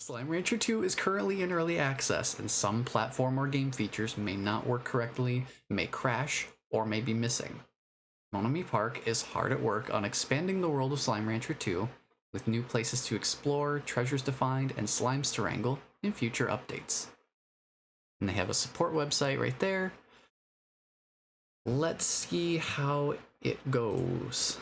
Slime Rancher 2 is currently in early access, and some platform or game features may not work correctly, may crash, or may be missing. Monomi Park is hard at work on expanding the world of Slime Rancher 2, with new places to explore, treasures to find, and slimes to wrangle in future updates. And they have a support website right there. Let's see how it goes.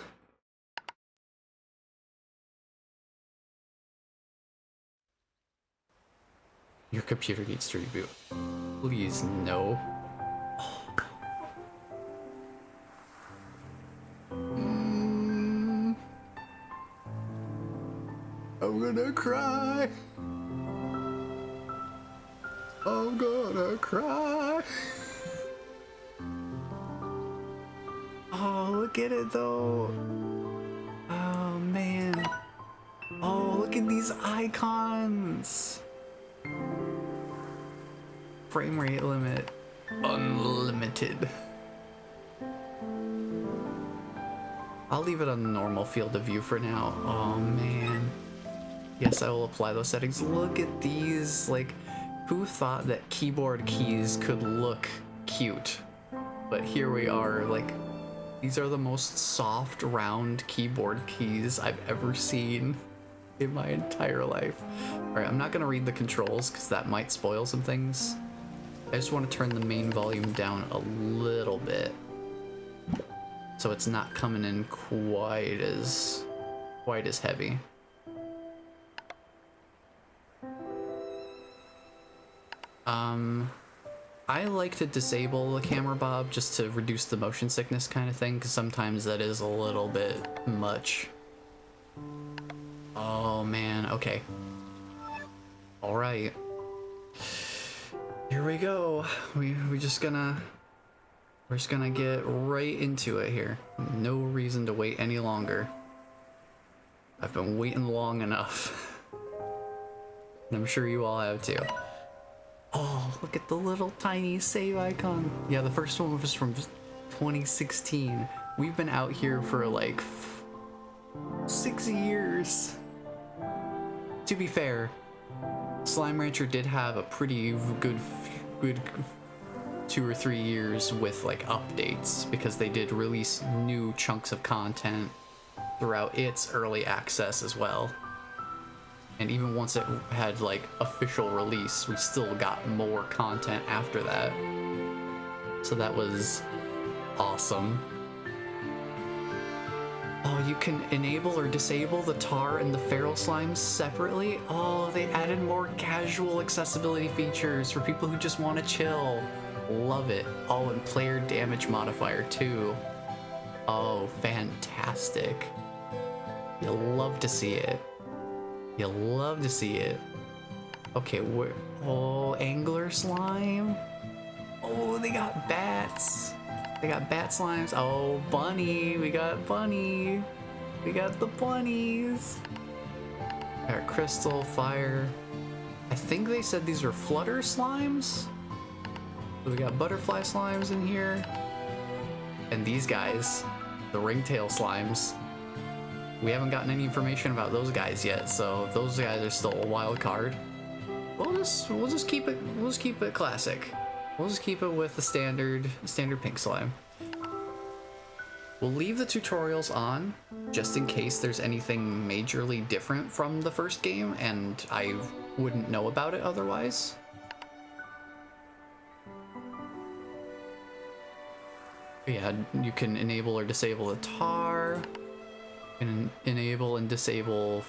Your computer needs to reboot. Please, no. I'm gonna cry. I'm gonna cry. Oh, look at it though. Oh man. Oh, look at these icons. Frame rate limit unlimited. I'll leave it on the normal field of view for now. Oh man. Yes, I will apply those settings. Look at these. Like, who thought that keyboard keys could look cute? But here we are. Like, these are the most soft, round keyboard keys I've ever seen in my entire life. Alright, I'm not gonna read the controls because that might spoil some things. I just want to turn the main volume down a little bit so it's not coming in quite as heavy. I like to disable the camera bob just to reduce the motion sickness kind of thing, because sometimes that is a little bit much. Oh man, okay. Alright. Here we go. We're just gonna get right into it here. No reason to wait any longer. I've been waiting long enough. And I'm sure you all have too. Oh, look at the little tiny save icon. Yeah, the first one was from 2016. We've been out here for like 6 years. To be fair, Slime Rancher did have a pretty good 2 or 3 years with like updates, because they did release new chunks of content throughout its early access as well. And even once it had like official release, we still got more content after that. So that was awesome. Oh, you can enable or disable the tar and the feral slimes separately? Oh, they added more casual accessibility features for people who just want to chill. Love it. Oh, and player damage modifier too. Oh, fantastic. You'll love to see it. You'll love to see it. Okay, where? Oh, angler slime. Oh, they got bats. They got bat slimes. Oh, bunny. We got bunny. We got the bunnies. Got crystal, fire. I think they said these were flutter slimes. So we got butterfly slimes in here. And these guys, the ringtail slimes. We haven't gotten any information about those guys yet, so those guys are still a wild card. We'll just keep it classic. We'll just keep it with the standard pink slime. We'll leave the tutorials on just in case there's anything majorly different from the first game and I wouldn't know about it otherwise. Yeah, you can enable or disable the tar. You can enable and disable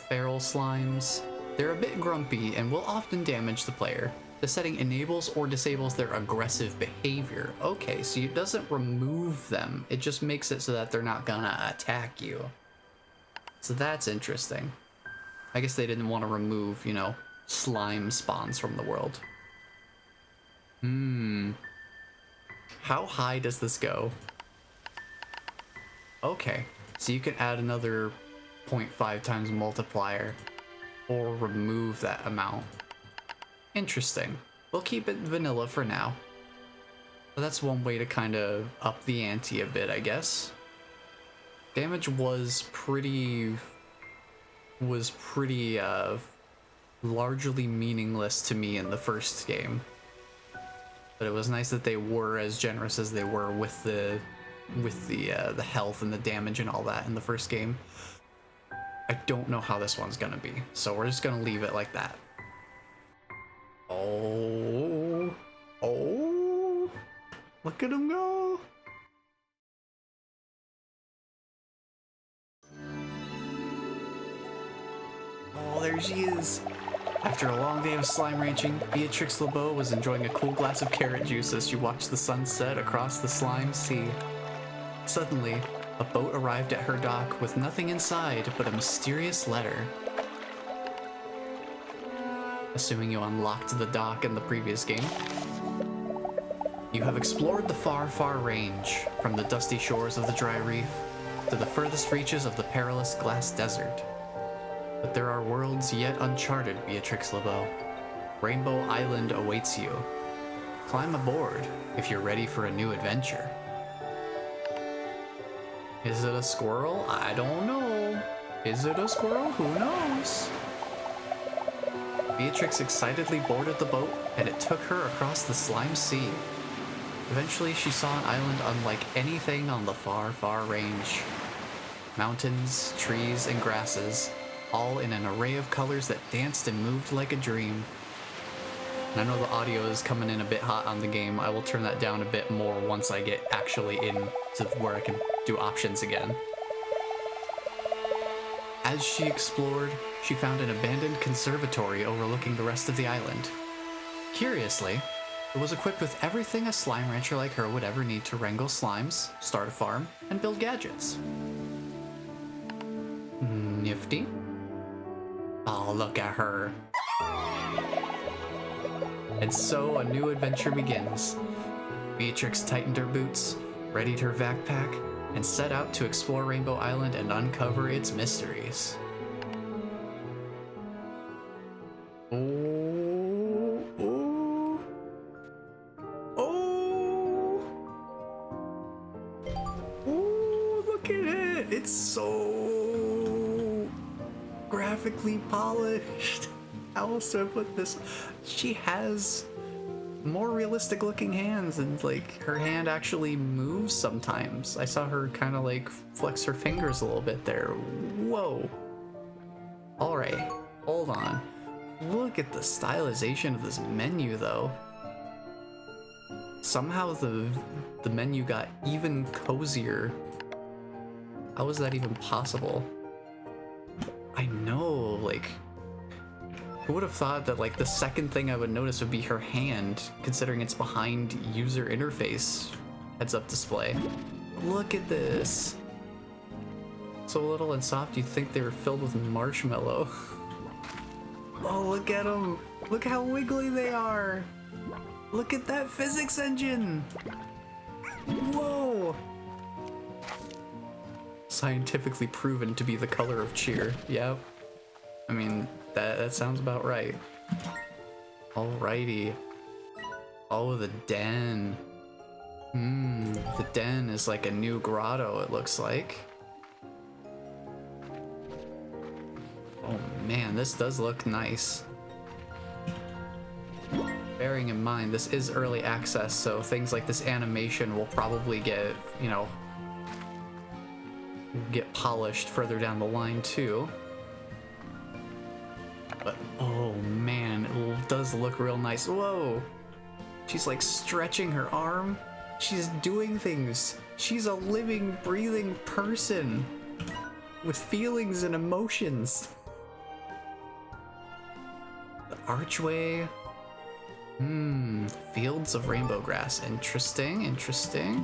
feral slimes. They're a bit grumpy and will often damage the player. The setting enables or disables their aggressive behavior. Okay, so it doesn't remove them. It just makes it so that they're not gonna attack you. So that's interesting. I guess they didn't want to remove, you know, slime spawns from the world. How high does this go? Okay, so you can add another 0.5 times multiplier or remove that amount. Interesting. We'll keep it vanilla for now. But that's one way to kind of up the ante a bit, I guess. Damage was pretty largely meaningless to me in the first game. But it was nice that they were as generous as they were with the health and the damage and all that in the first game. I don't know how this one's gonna be, so we're just gonna leave it like that. Oh, look at him go. Oh, there she is. After a long day of slime ranching, Beatrix LeBeau was enjoying a cool glass of carrot juice as she watched the sun set across the slime sea. Suddenly, a boat arrived at her dock with nothing inside but a mysterious letter. Assuming you unlocked the dock in the previous game. You have explored the far, far range, from the dusty shores of the dry reef to the furthest reaches of the perilous glass desert. But there are worlds yet uncharted, Beatrix LeBeau. Rainbow Island awaits you. Climb aboard if you're ready for a new adventure. Is it a squirrel? I don't know. Is it a squirrel? Who knows? Beatrix excitedly boarded the boat, and it took her across the slime sea. Eventually, she saw an island unlike anything on the far, far range. Mountains, trees, and grasses, all in an array of colors that danced and moved like a dream. And I know the audio is coming in a bit hot on the game. I will turn that down a bit more once I get actually in to where I can do options again. As she explored, she found an abandoned conservatory overlooking the rest of the island. Curiously, it was equipped with everything a slime rancher like her would ever need to wrangle slimes, start a farm, and build gadgets. Nifty. Oh, look at her. And so a new adventure begins. Beatrix tightened her boots, readied her backpack, and set out to explore Rainbow Island and uncover its mysteries. Oh, oh, oh, oh, look at it! It's so graphically polished. How else do I put this? She has more realistic looking hands, and like her hand actually moves sometimes. I saw her kind of like flex her fingers a little bit there. Whoa. All right, hold on. Look at the stylization of this menu though. Somehow the menu got even cozier. How is that even possible? I know, like, who would have thought that like the second thing I would notice would be her hand, considering it's behind user interface heads-up display. Look at this. So little and soft you'd think they were filled with marshmallow. Oh, look at them. Look how wiggly they are. Look at that physics engine. Whoa. Scientifically proven to be the color of cheer. Yep. I mean, that sounds about right. Alrighty. Oh, the den. The den is like a new grotto, it looks like. Oh man, this does look nice. Bearing in mind, this is early access, so things like this animation will probably get, you know, get polished further down the line too. But oh man, it does look real nice. Whoa! She's like stretching her arm. She's doing things. She's a living, breathing person with feelings and emotions. The archway. Fields of rainbow grass. Interesting, interesting.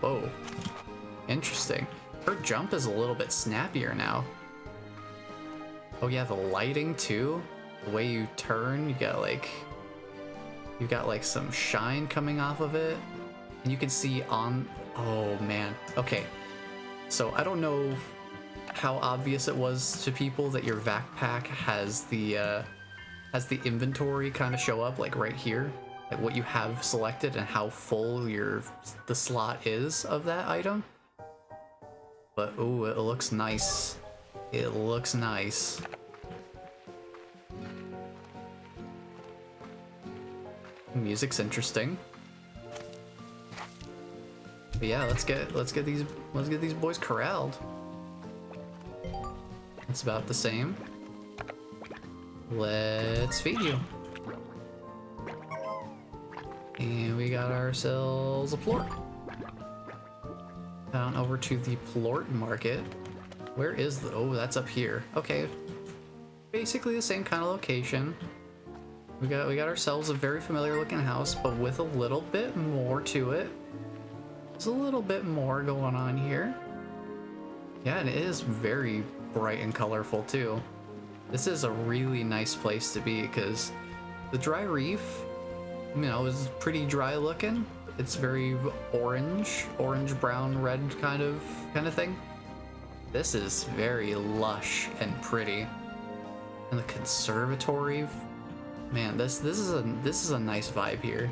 Whoa. Interesting. Her jump is a little bit snappier now. Oh yeah, the lighting too. The way you turn, you got like some shine coming off of it. And you can see on, oh man. Okay. So I don't know how obvious it was to people that your backpack has the inventory kind of show up like right here, like what you have selected and how full the slot is of that item. But ooh, it looks nice. It looks nice. Music's interesting. But yeah, let's get these boys corralled. It's about the same. Let's feed you. And we got ourselves a plort. Down over to the plort market. Where is the... Oh, that's up here. Okay. Basically the same kind of location. We got ourselves a very familiar looking house, but with a little bit more to it. There's a little bit more going on here. Yeah, and it is very bright and colorful too. This is a really nice place to be because the dry reef, you know, is pretty dry looking. It's very orange, brown, red kind of thing. This is very lush and pretty. And the conservatory, man, this is a nice vibe here.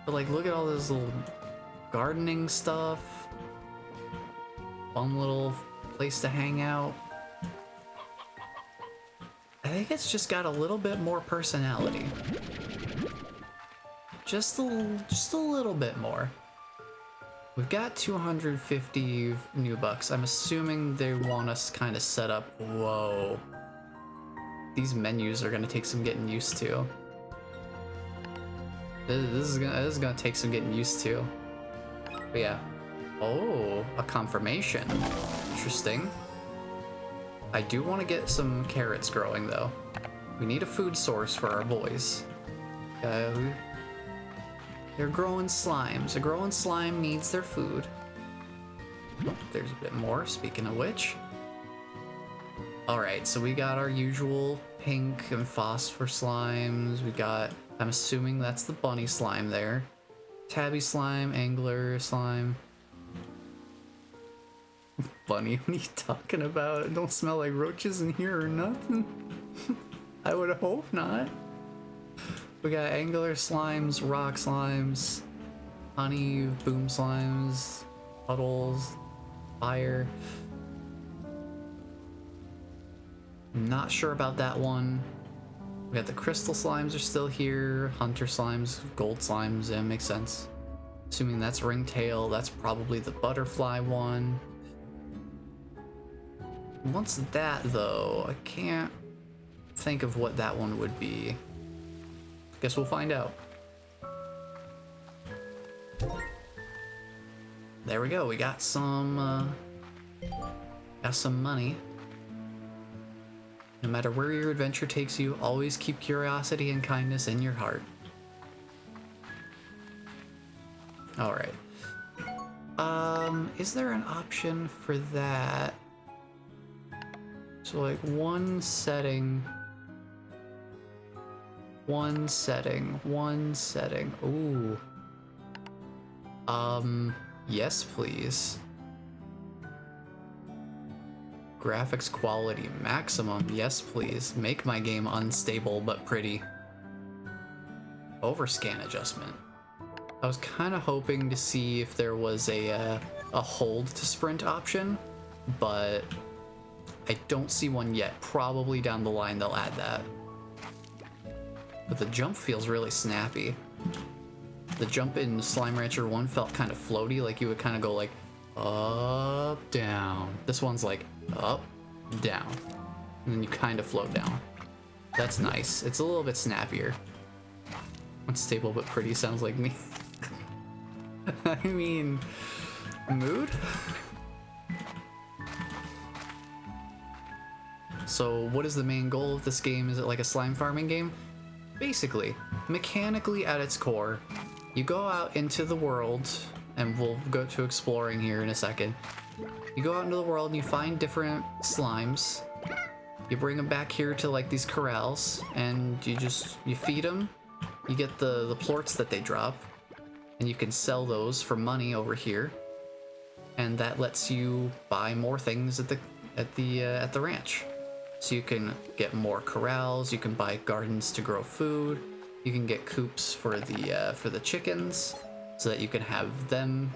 But like, look at all this little gardening stuff. Fun little place to hang out. I think it's just got a little bit more personality. Just a little bit more. We've got 250 new bucks. I'm assuming they want us kind of set up. Whoa. These menus are gonna take some getting used to. This is gonna take some getting used to. But yeah. Oh, a confirmation. Interesting. I do want to get some carrots growing though. We need a food source for our boys. They're growing slimes. A growing slime needs their food. Oh, there's a bit more, speaking of which. Alright, so we got our usual pink and phosphor slimes. We got, I'm assuming that's the bunny slime there. Tabby slime, angler slime. Bunny, what are you talking about? It don't smell like roaches in here or nothing. I would hope not. We got angler slimes, rock slimes, honey, boom slimes, puddles, fire. I'm not sure about that one. We got the crystal slimes are still here, hunter slimes, gold slimes, yeah, makes sense. Assuming that's ringtail, that's probably the butterfly one. What's that though? I can't think of what that one would be. Guess we'll find out. There we go. We got some money. No matter where your adventure takes you, always keep curiosity and kindness in your heart. All right. Is there an option for that? So like one setting. Ooh. Yes, please. Graphics quality maximum. Yes, please. Make my game unstable but pretty. Overscan adjustment. I was kind of hoping to see if there was a hold to sprint option, but I don't see one yet. Probably down the line they'll add that. But the jump feels really snappy. The jump in Slime Rancher 1 felt kind of floaty, like you would kind of go like up, down. This one's like up, down, and then you kind of float down. That's nice. It's a little bit snappier. Unstable but pretty sounds like me. I mean, mood? So what is the main goal of this game? Is it like a slime farming game? Basically, mechanically at its core, you go out into the world, and we'll go to exploring here in a second. You go out into the world and you find different slimes. You bring them back here to like these corrals, and you feed them. You get the plorts that they drop, and you can sell those for money over here, and that lets you buy more things at the ranch. So you can get more corrals, you can buy gardens to grow food, you can get coops for the chickens, so that you can have them,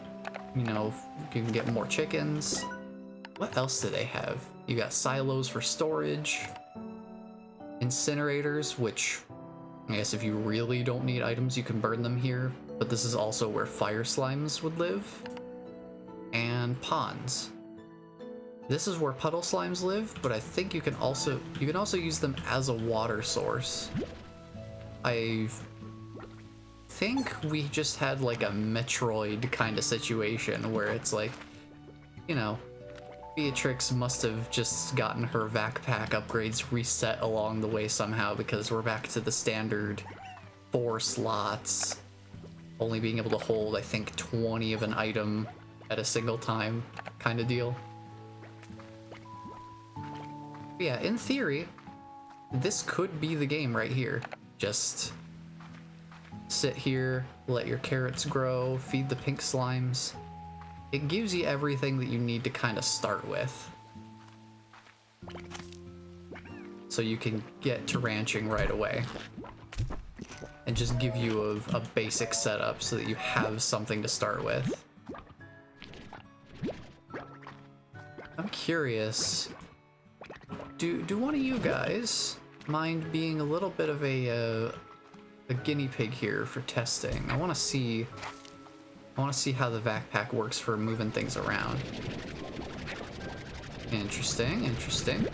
you know, you can get more chickens. What else do they have? You got silos for storage, incinerators, which I guess if you really don't need items, you can burn them here, but this is also where fire slimes would live, and ponds. This is where puddle slimes live, but I think you can also use them as a water source. I think we just had like a Metroid kind of situation where it's like, you know, Beatrix must have just gotten her backpack upgrades reset along the way somehow, because we're back to the standard 4 slots, only being able to hold, I think, 20 of an item at a single time kind of deal. But yeah, in theory, this could be the game right here. Just sit here, let your carrots grow, feed the pink slimes. It gives you everything that you need to kind of start with. So you can get to ranching right away. And just give you a basic setup so that you have something to start with. I'm curious, do one of you guys mind being a little bit of a guinea pig here for testing? I want to see how the backpack works for moving things around. Interesting, interesting.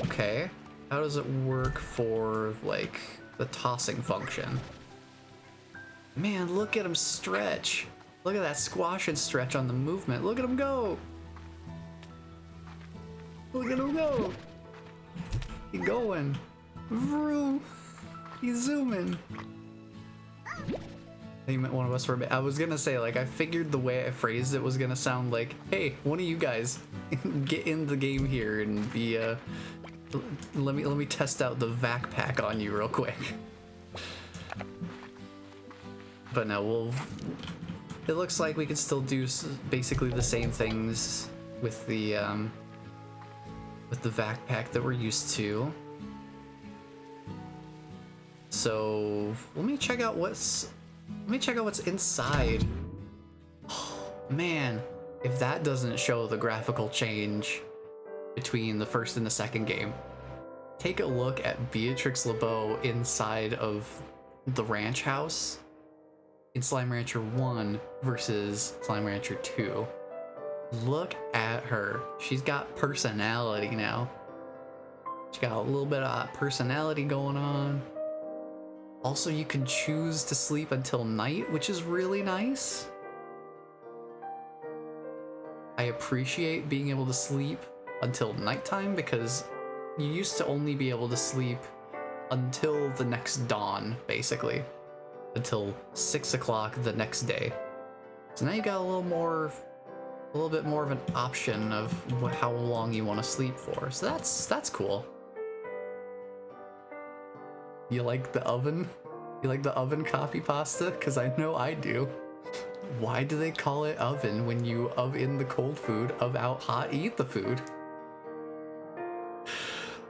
Okay, how does it work for, like, the tossing function? Man, look at him stretch. Look at that squash and stretch on the movement. Look at him go. Look at him go. He's going. Vroom. He's zooming. He meant one of us for a bit. I was gonna say, like, I figured the way I phrased it was gonna sound like, hey, one of you guys get in the game here and be let me test out the backpack on you real quick. But no, it looks like we can still do basically the same things with the backpack that we're used to. So let me check out what's inside. Oh, man, if that doesn't show the graphical change between the first and the second game. Take a look at Beatrix LeBeau inside of the ranch house in Slime Rancher 1 versus Slime Rancher 2. Look at her. She's got personality now. She got a little bit of personality going on. Also, you can choose to sleep until night, which is really nice. I appreciate being able to sleep until nighttime, because you used to only be able to sleep until the next dawn, basically. Until 6 o'clock the next day. So now you got a little bit more of an option of how long you want to sleep for. So that's cool. You like the oven? You like the oven coffee pasta? Because I know I do. Why do they call it oven when you in the cold food, out hot eat the food?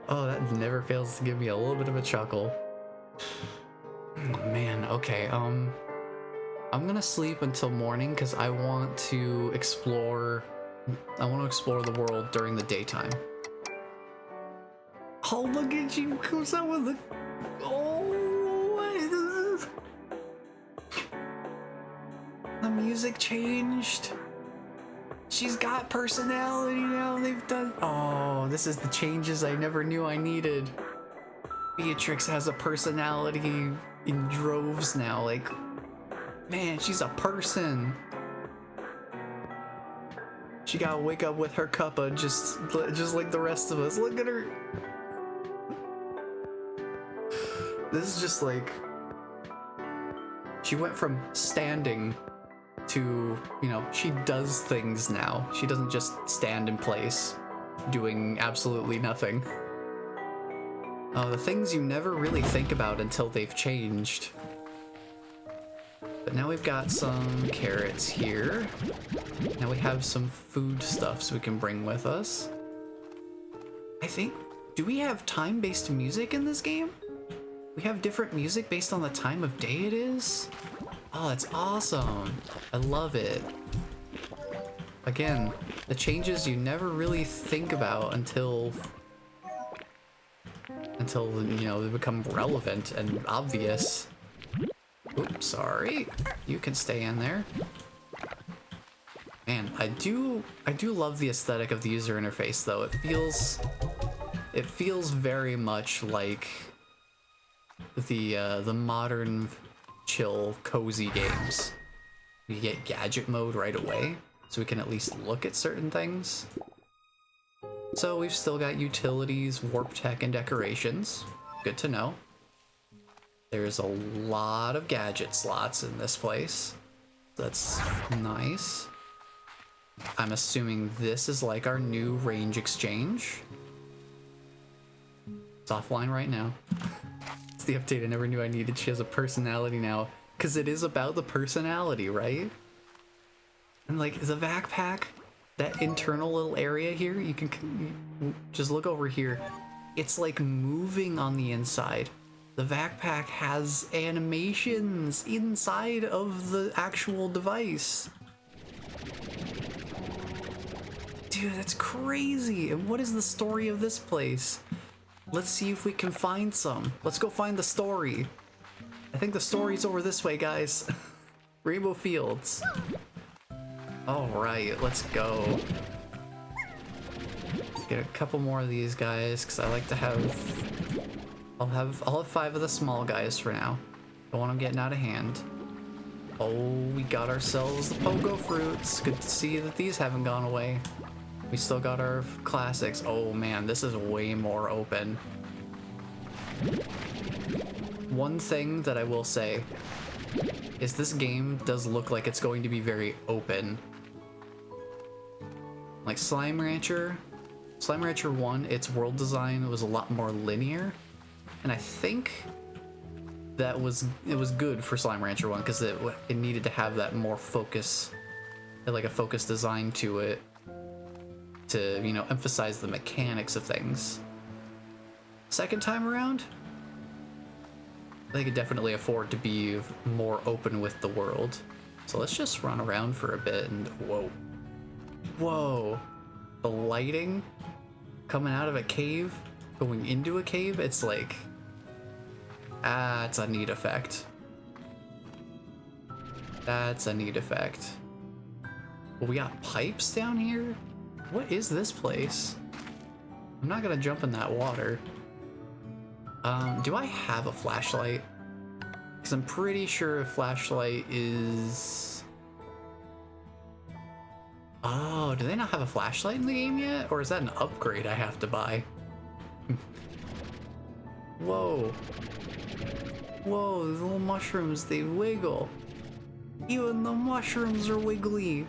Oh, that never fails to give me a little bit of a chuckle. Oh, man, okay, I'm gonna sleep until morning because I want to explore the world during the daytime. Oh, look at you, who's that with the... Oh, what is this? The music changed. She's got personality now. They've done... Oh, this is the changes I never knew I needed. Beatrix has a personality in droves now. Like, man, she's a person. She gotta wake up with her cuppa just like the rest of us. Look at her. This is just like... She went from standing to, you know, she does things now. She doesn't just stand in place doing absolutely nothing. Oh, the things you never really think about until they've changed. But now we've got some carrots here. Now we have some food stuffs we can bring with us. I think, do we have time-based music in this game? We have different music based on the time of day it is? Oh, that's awesome. I love it. Again, the changes you never really think about until you know, they become relevant and obvious. Oops, sorry. You can stay in there. Man, I do love the aesthetic of the user interface though. It feels very much like the modern chill cozy games. We get gadget mode right away, so we can at least look at certain things. So we've still got utilities, warp tech, and decorations. Good to know. There's a lot of gadget slots in this place. That's nice. I'm assuming this is like our new range exchange. It's offline right now. It's the update I never knew I needed. She has a personality now. Because it is about the personality, right? And like the backpack, that internal little area here, you can just look over here. It's like moving on the inside. The backpack has animations inside of the actual device. Dude, that's crazy. And what is the story of this place? Let's see if we can find some. Let's go find the story. I think the story's over this way, guys. Rainbow Fields. All right, let's go. Get a couple more of these guys, because I like to have... I'll have 5 of the small guys for now. Don't want them getting out of hand. Oh, we got ourselves the pogo fruits. Good to see that these haven't gone away. We still got our classics. Oh man, this is way more open. One thing that I will say is this game does look like it's going to be very open. Like Slime Rancher 1, its world design was a lot more linear. And I think it was good for Slime Rancher 1 because it needed to have that more focus, like a focused design to it, to, you know, emphasize the mechanics of things. Second time around, they could definitely afford to be more open with the world. So let's just run around for a bit and whoa, the lighting coming out of a cave, going into a cave, it's like, it's a neat effect. That's a neat effect. Well, we got pipes down here? What is this place? I'm not gonna jump in that water. Do I have a flashlight? Because I'm pretty sure a flashlight is... Oh, do they not have a flashlight in the game yet? Or is that an upgrade I have to buy? Whoa. Whoa, these little mushrooms, they wiggle. Even the mushrooms are wiggly.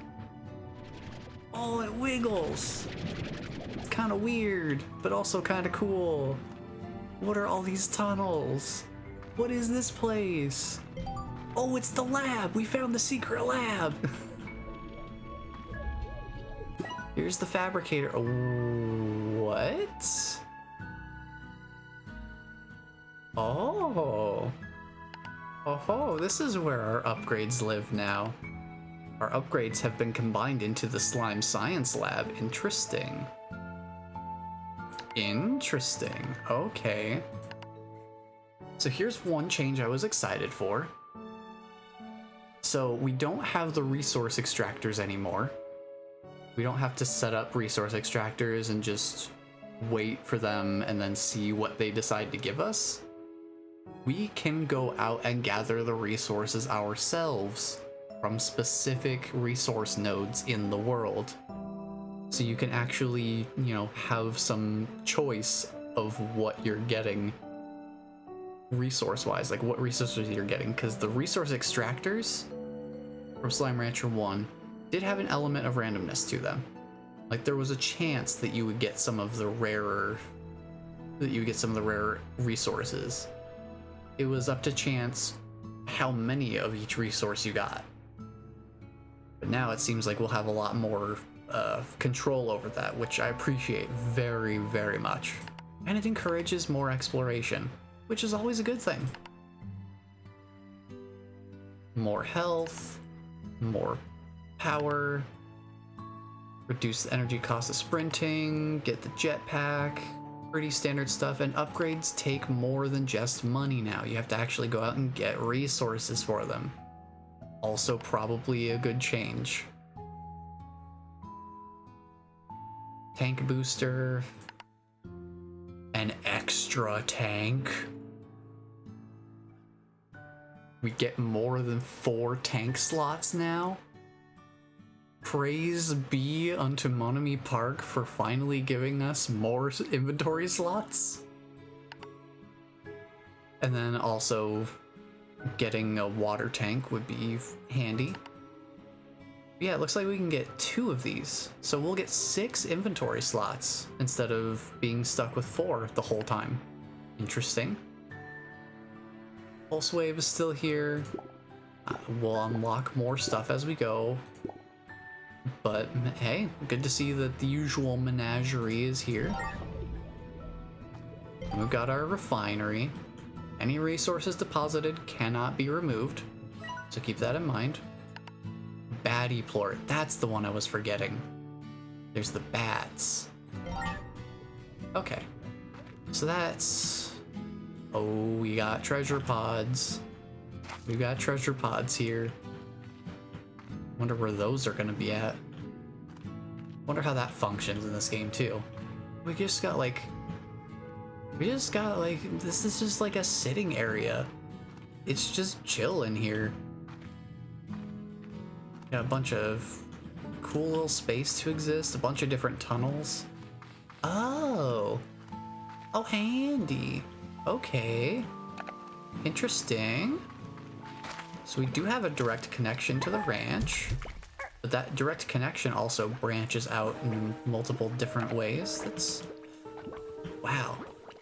Oh, it wiggles. It's kind of weird, but also kind of cool. What are all these tunnels? What is this place? Oh, it's the lab. We found the secret lab. Here's the fabricator. What? Oh. Oh, this is where our upgrades live now. Our upgrades have been combined into the slime science lab. Interesting. Interesting. Okay. So here's one change I was excited for. So we don't have the resource extractors anymore. We don't have to set up resource extractors and just wait for them and then see what they decide to give us. We can go out and gather the resources ourselves from specific resource nodes in the world. So you can actually, you know, have some choice of what you're getting resource-wise, like what resources you're getting, because the resource extractors from Slime Rancher 1 did have an element of randomness to them. Like there was a chance that you would get some of the rarer resources. It was up to chance how many of each resource you got. But now it seems like we'll have a lot more control over that, which I appreciate very, very much. And it encourages more exploration, which is always a good thing. More health, more power. Reduce the energy cost of sprinting, get the jetpack, pretty standard stuff, and upgrades take more than just money now. You have to actually go out and get resources for them. Also probably a good change. Tank booster. An extra tank. We get more than 4 tank slots now. Praise be unto Monami Park for finally giving us more inventory slots. And then also getting a water tank would be handy. Yeah, it looks like we can get 2 of these. So we'll get 6 inventory slots instead of being stuck with 4 the whole time. Interesting. Pulse Wave is still here. We'll unlock more stuff as we go. But hey, good to see that the usual menagerie is here. We've got our refinery. Any resources deposited cannot be removed, so keep that in mind. Baddie plort, that's the one I was forgetting. There's the bats. Okay, so that's... Oh, we got treasure pods. We got treasure pods here. Wonder where those are gonna be at. Wonder how that functions in this game too. We just got like, this is just like a sitting area. It's just chill in here. Got a bunch of cool little space to exist, a bunch of different tunnels. Oh, handy. Okay, interesting. So we do have a direct connection to the ranch, but that direct connection also branches out in multiple different ways. That's... Wow.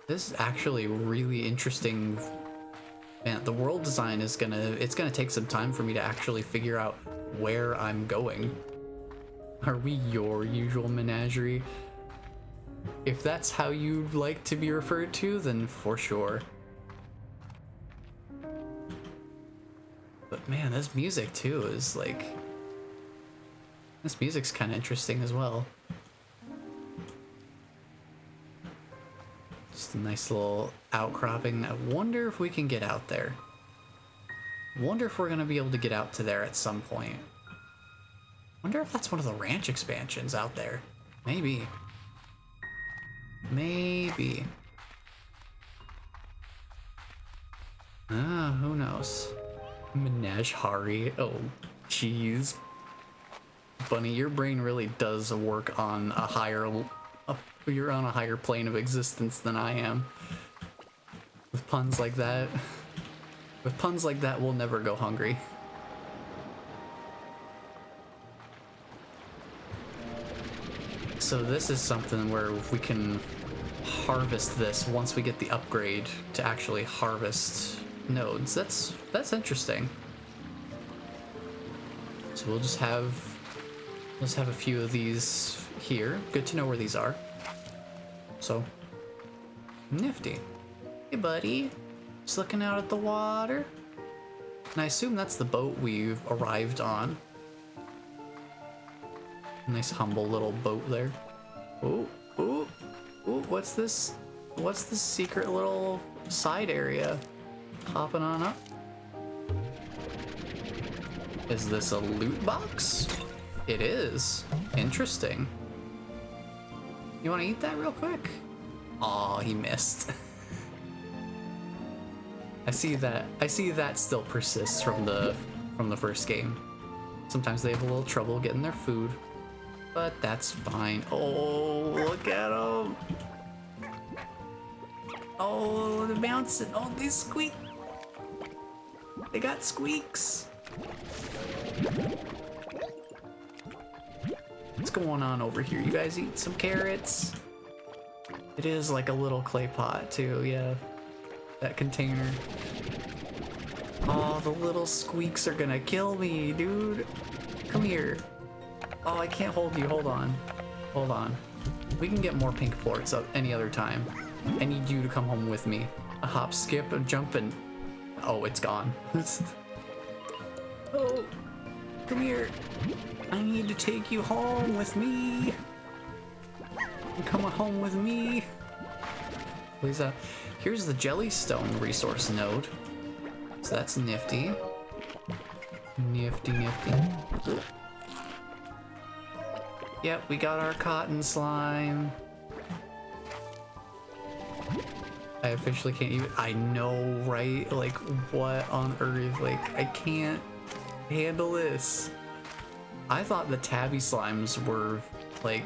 This is actually really interesting. Man, the world design is it's gonna take some time for me to actually figure out where I'm going. Are we your usual menagerie? If that's how you'd like to be referred to, then for sure. But man, this music too is like... This music's kind of interesting as well. Just a nice little outcropping. I wonder if we can get out there. Wonder if we're gonna be able to get out to there at some point. Wonder if that's one of the ranch expansions out there. Maybe. Maybe. Ah, who knows? Menagerie. Oh, jeez. Bunny, your brain really does work on a higher... you're on a higher plane of existence than I am. With puns like that... With puns like that, we'll never go hungry. So this is something where we can harvest this once we get the upgrade to actually harvest nodes. That's interesting. So we'll just have a few of these here. Good to know where these are. So nifty. Hey buddy, just looking out at the water. And I assume that's the boat we've arrived on. Nice humble little boat there. Oh, oh, oh, what's this? What's this secret little side area? Hopping on up. Is this a loot box? It is. Interesting. You want to eat that real quick? Aw, he missed. I see that still persists from the first game. Sometimes they have a little trouble getting their food, but that's fine. Oh, look at them. Oh, they're bouncing. Oh, they squeak. They got squeaks. What's going on over here? You guys eat some carrots? It is like a little clay pot too, yeah. That container. Oh, the little squeaks are gonna kill me, dude. Come here. Oh, I can't hold you. Hold on. Hold on. We can get more pink plorts any other time. I need you to come home with me. A hop, skip, a jump, and... Oh, it's gone. Oh. Come here. I need to take you home with me. Come home with me. Please, here's the Jellystone resource node. So that's nifty. Nifty, nifty. Yep, we got our cotton slime. I officially can't even, I know, right? Like, what on earth? Like, I can't handle this. I thought the Tabby Slimes were, like,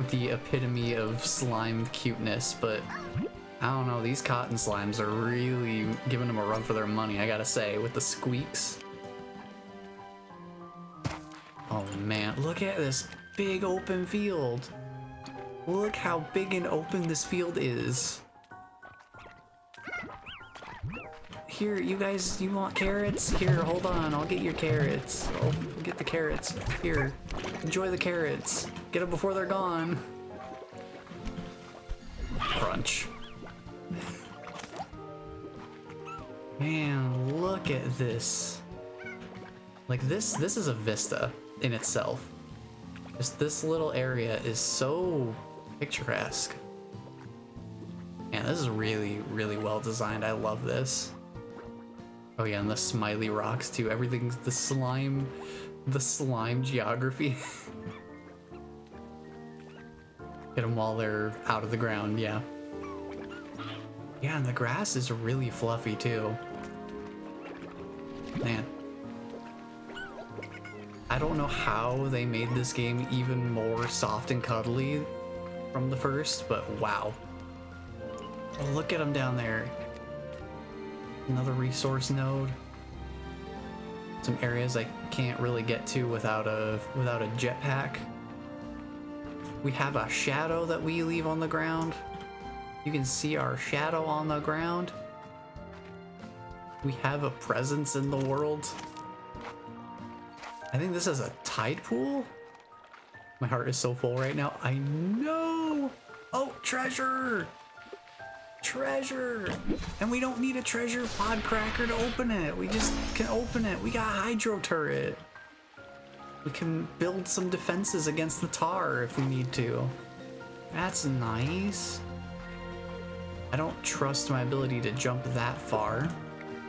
the epitome of slime cuteness, but I don't know, these cotton slimes are really giving them a run for their money, I gotta say, with the squeaks. Oh man, look at this big open field. Look how big and open this field is. Here, you guys, you want carrots? Here, hold on, I'll get your carrots. I'll get the carrots. Here, enjoy the carrots. Get them before they're gone. Crunch. Man, look at this. Like, this is a vista in itself. Just this little area is so picturesque. Man, this is really, really well designed. I love this. Oh yeah, and the smiley rocks too. Everything's the slime geography. Get them while they're out of the ground, yeah. Yeah, and the grass is really fluffy too. Man. I don't know how they made this game even more soft and cuddly from the first, but wow. Oh, look at them down there. Another resource node. Some areas I can't really get to without a jetpack. We have a shadow that we leave on the ground. You can see our shadow on the ground. We have a presence in the world. I think this is a tide pool. My heart is so full right now. I know. Oh, treasure. Treasure. And we don't need a treasure pod cracker to open it. We just can open it. We got a hydro turret. We can build some defenses against the tar if we need to. That's nice. I don't trust my ability to jump that far,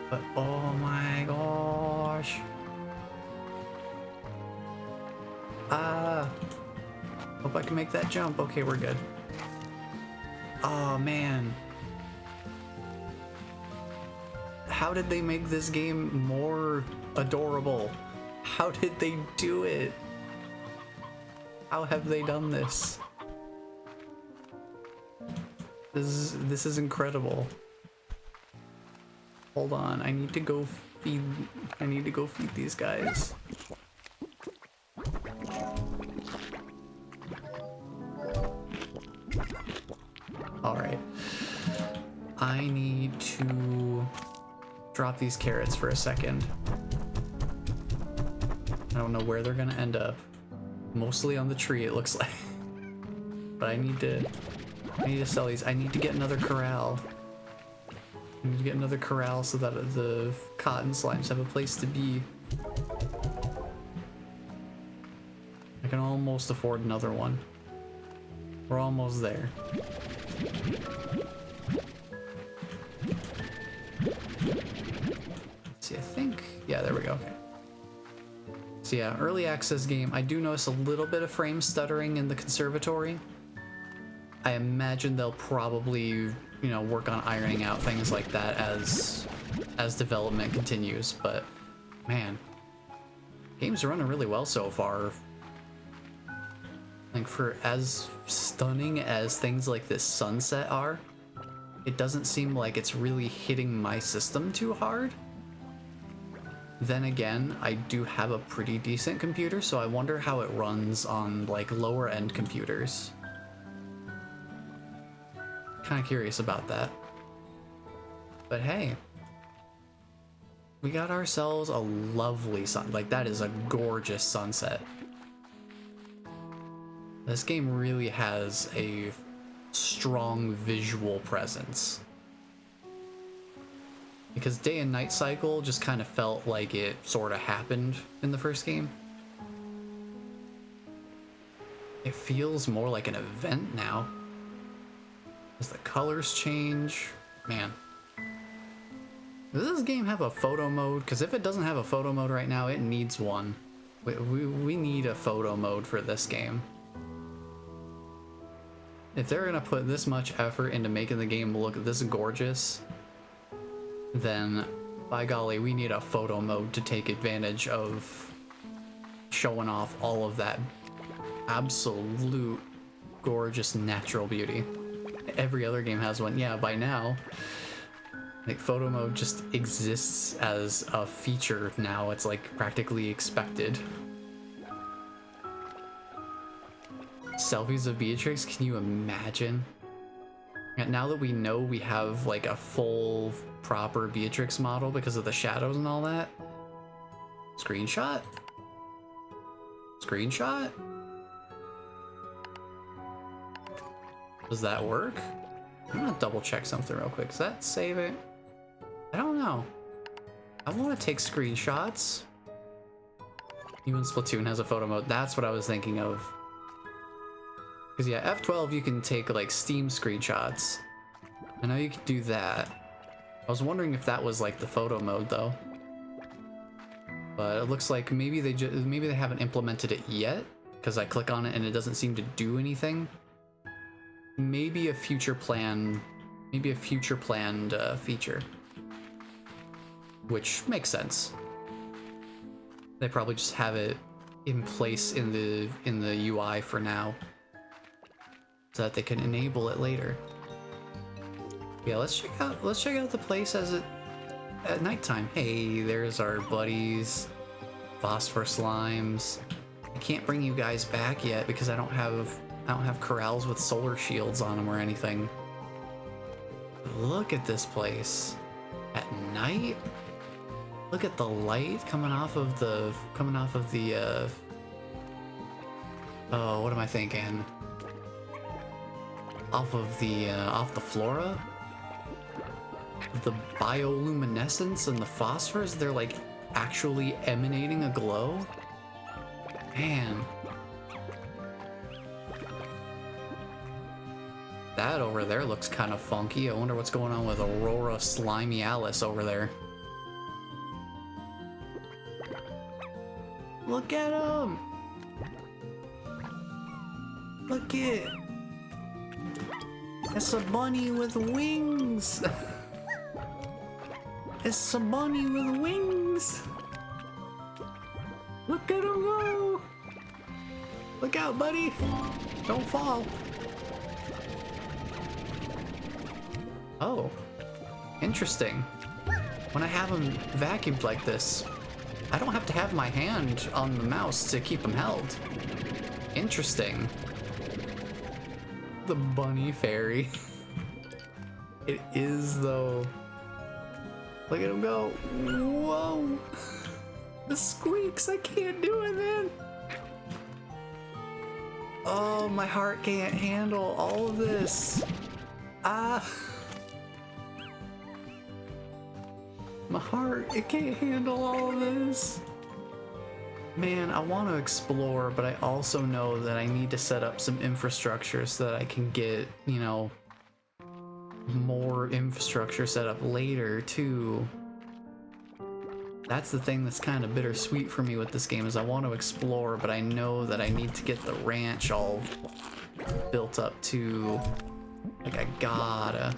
but oh my gosh. Hope I can make that jump. Okay, we're good. Oh man. How did they make this game more adorable? How did they do it? How have they done this? This is incredible. Hold on, I need to go feed these guys. All right. I need to drop these carrots for a second. I don't know where they're gonna end up. Mostly on the tree, it looks like. But I need to sell these. I need to get another corral. I need to get another corral so that the cotton slimes have a place to be. I can almost afford another one. We're almost there. Let's see, I think, yeah, there we go, okay. So yeah, early access game. I do notice a little bit of frame stuttering in the Conservatory. I imagine they'll probably, you know, work on ironing out things like that as development continues, but man, game's running really well so far. Like, for as stunning as things like this sunset are, it doesn't seem like it's really hitting my system too hard. Then again, I do have a pretty decent computer, so I wonder how it runs on like lower end computers. Kind of curious about that. But hey, we got ourselves a lovely sun. Like, that is a gorgeous sunset. This game really has a strong visual presence. Because day and night cycle just kind of felt like it sort of happened in the first game. It feels more like an event now. As the colors change, man. Does this game have a photo mode? Because if it doesn't have a photo mode right now, it needs one. We need a photo mode for this game. If they're gonna put this much effort into making the game look this gorgeous, then by golly, we need a photo mode to take advantage of showing off all of that absolute gorgeous natural beauty. Every other game has one. Yeah, by now, like, photo mode just exists as a feature now. It's like practically expected. Selfies of Beatrix, can you imagine? And now that we know we have like a full proper Beatrix model because of the shadows and all that. Screenshot? Screenshot? Does that work? I'm gonna double check something real quick. Does that save it? I don't know. I want to take screenshots. Even Splatoon has a photo mode. That's what I was thinking of. Because yeah, F12 you can take like Steam screenshots. I know you can do that. I was wondering if that was like the photo mode though. But it looks like maybe they haven't implemented it yet, because I click on it and it doesn't seem to do anything. Maybe a future planned feature, which makes sense. They probably just have it in place in the UI for now, so that they can enable it later. Yeah, let's check out the place at nighttime. Hey, there's our buddies, Phosphor Slimes. I can't bring you guys back yet because I don't have corrals with solar shields on them or anything. Look at this place at night. Look at the light coming off of the oh, what am I thinking? Off the flora? The bioluminescence and the phosphors, they're like actually emanating a glow. Man. That over there looks kind of funky. I wonder what's going on with Aurora Slimyalis over there. Look at him! Look it! It's a bunny with wings! It's a bunny with wings! Look at him go! Look out, buddy! Don't fall! Oh, interesting. When I have him vacuumed like this, I don't have to have my hand on the mouse to keep him held. Interesting. The bunny fairy. It is though. Look at him go. Whoa. The squeaks, I can't do it, man. Oh, my heart can't handle all of this. Ah. My heart, it can't handle all of this. Man, I want to explore, but I also know that I need to set up some infrastructure so that I can get, you know, more infrastructure set up later too. That's the thing that's kind of bittersweet for me with this game, is I want to explore, but I know that I need to get the ranch all built up too. Like I gotta.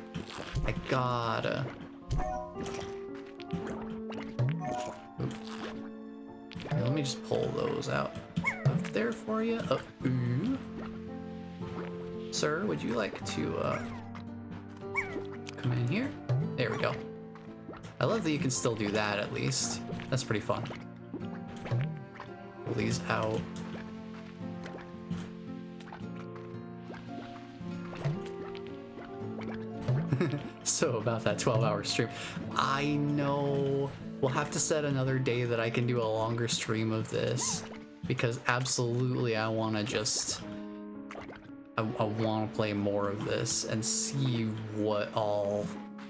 Here, let me just pull those out up there for you. Sir, would you like to come in here? There we go. I love that you can still do that at least. That's pretty fun. Pull these out. So about that 12-hour stream. I know. We'll have to set another day that I can do a longer stream of this, because absolutely I want to just I want to play more of this and see what all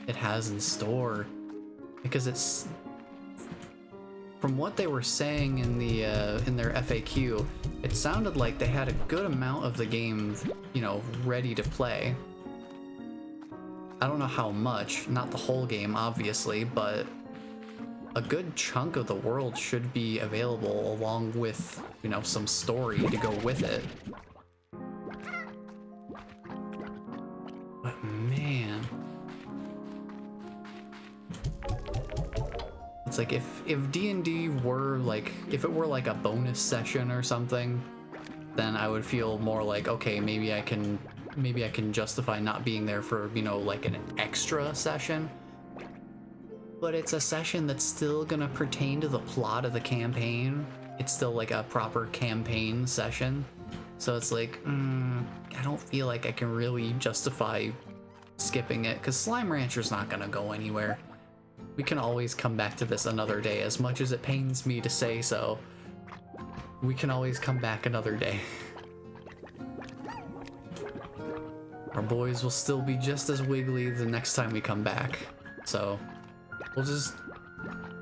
it has in store. because it's, from what they were saying in the in their FAQ, it sounded like they had a good amount of the game, you know, ready to play. I don't know how much, not the whole game obviously, but a good chunk of the world should be available along with, you know, some story to go with it. But man, it's like if D&D were like, if it were like a bonus session or something, then I would feel more like, okay, maybe I can justify not being there for, you know, like an extra session. But it's a session that's still gonna pertain to the plot of the campaign. It's still like a proper campaign session. So it's like, I don't feel like I can really justify skipping it, because Slime Rancher's not gonna go anywhere. We can always come back to this another day, as much as it pains me to say so. We can always come back another day. Our boys will still be just as wiggly the next time we come back. So we'll just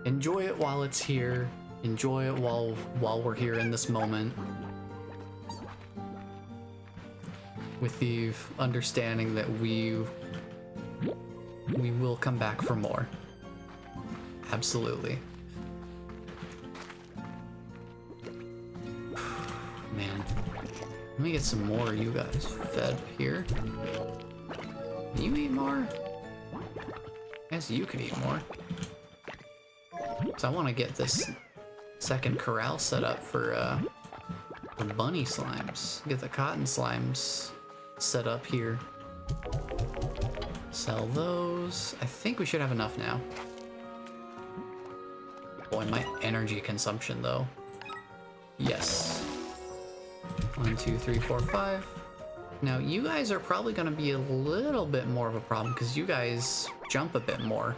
enjoy it while it's here. Enjoy it while we're here in this moment. With the understanding that we will come back for more. Absolutely. Man. Let me get some more of you guys fed here. Can you eat more? I guess you could eat more. So I want to get this second corral set up for the bunny slimes. Get the cotton slimes set up here. Sell those. I think we should have enough now. Boy, my energy consumption though. Yes. 1, 2, 3, 4, 5. Now you guys are probably going to be a little bit more of a problem because you guys jump a bit more.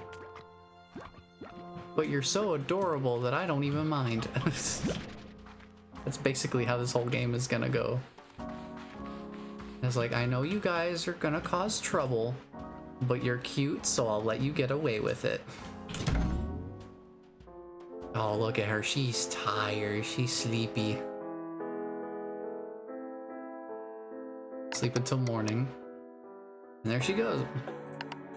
But you're so adorable that I don't even mind. That's basically how this whole game is going to go. It's like, I know you guys are going to cause trouble, but you're cute, so I'll let you get away with it. Oh, look at her. She's tired. She's sleepy. Sleep until morning. And there she goes.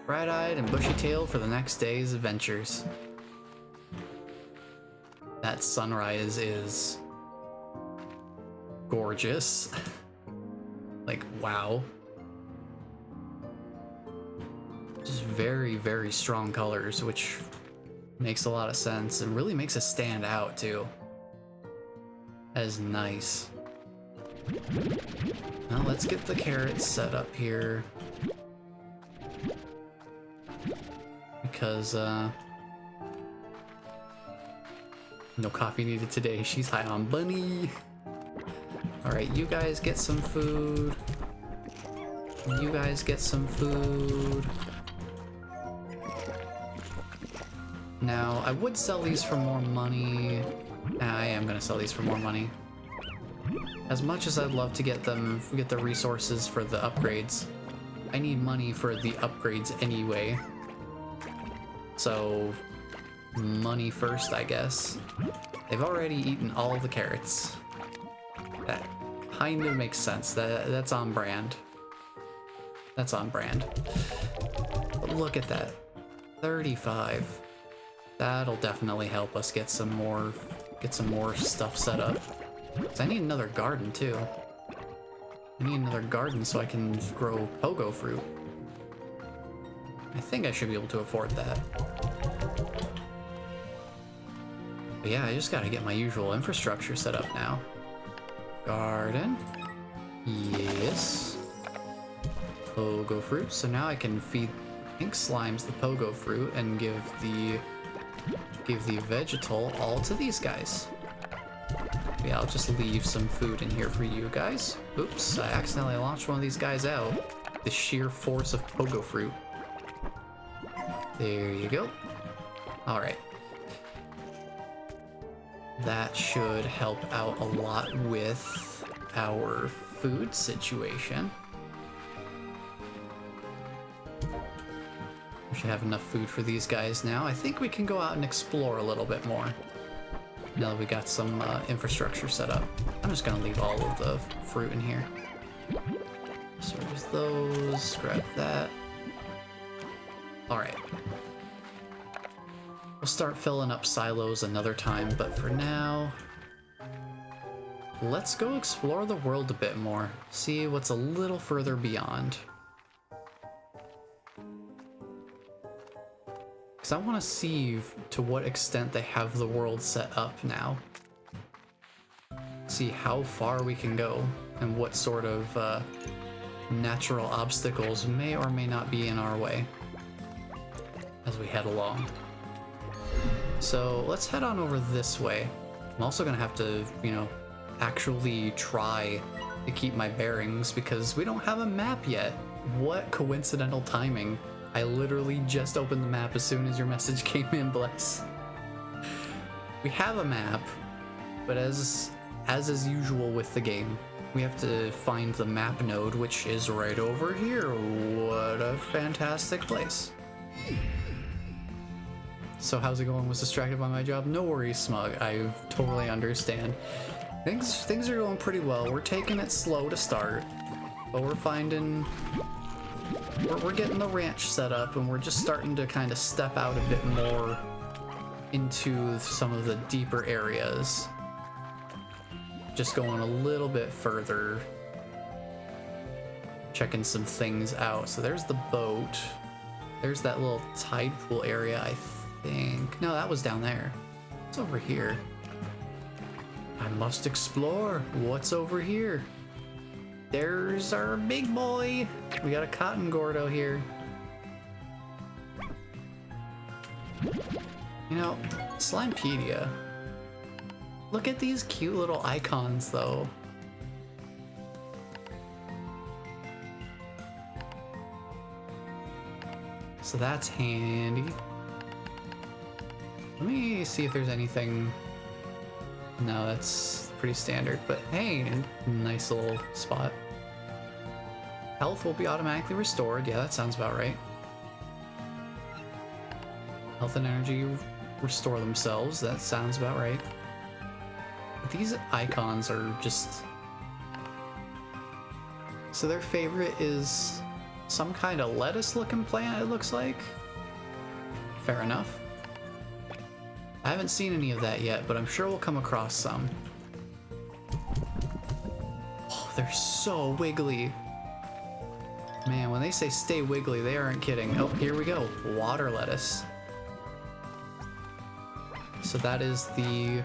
Bright-eyed and bushy-tailed for the next day's adventures. That sunrise is gorgeous. Like, wow. Just very, very strong colors, which makes a lot of sense and really makes it stand out too. That is nice. Now let's get the carrots set up here. Because, no coffee needed today. She's high on bunny. Alright, you guys get some food. You guys get some food. Now, I would sell these for more money. I am gonna sell these for more money. As much as I'd love to get the resources for the upgrades, I need money for the upgrades anyway. So, money first, I guess. They've already eaten all the carrots. That kind of makes sense. That's on brand. That's on brand. But look at that. 35. That'll definitely help us get some more stuff set up. 'Cause I need another garden too. I need another garden so I can grow pogo fruit. I think I should be able to afford that. But yeah, I just gotta get my usual infrastructure set up now. Garden. Yes. Pogo fruit. So now I can feed pink slimes the pogo fruit and give the vegetal all to these guys. Yeah, I'll just leave some food in here for you guys. Oops, I accidentally launched one of these guys out. The sheer force of pogo fruit. There you go. Alright. That should help out a lot with our food situation. We should have enough food for these guys now. I think we can go out and explore a little bit more. Now that we got some infrastructure set up. I'm just gonna leave all of the fruit in here. So there's those, grab that. Alright. We'll start filling up silos another time, but for now, let's go explore the world a bit more. See what's a little further beyond. Because I want to see to what extent they have the world set up now. See how far we can go and what sort of natural obstacles may or may not be in our way as we head along. So let's head on over this way. I'm also going to have to, you know, actually try to keep my bearings because we don't have a map yet. What coincidental timing. I literally just opened the map as soon as your message came in, Bless. We have a map, but as is usual with the game, we have to find the map node, which is right over here. What a fantastic place. So how's it going? Was distracted by my job? No worries, Smug. I totally understand. Things are going pretty well. We're taking it slow to start, but we're finding... We're getting the ranch set up, and we're just starting to kind of step out a bit more into some of the deeper areas. Just going a little bit further, checking some things out. So there's the boat. There's that little tide pool area, I think. No, that was down there. It's over here. I must explore. What's over here? There's our big boy. We got a cotton gordo here. You know, Slimepedia. Look at these cute little icons, though. So that's handy. Let me see if there's anything. No, that's pretty standard, but hey, nice little spot. Health will be automatically restored. Yeah, that sounds about right. Health and energy restore themselves. That sounds about right. But these icons are just... So their favorite is some kind of lettuce-looking plant, it looks like. Fair enough. I haven't seen any of that yet, but I'm sure we'll come across some. Oh, they're so wiggly. Man, when they say stay wiggly, they aren't kidding. Oh, here we go. Water lettuce. So that is the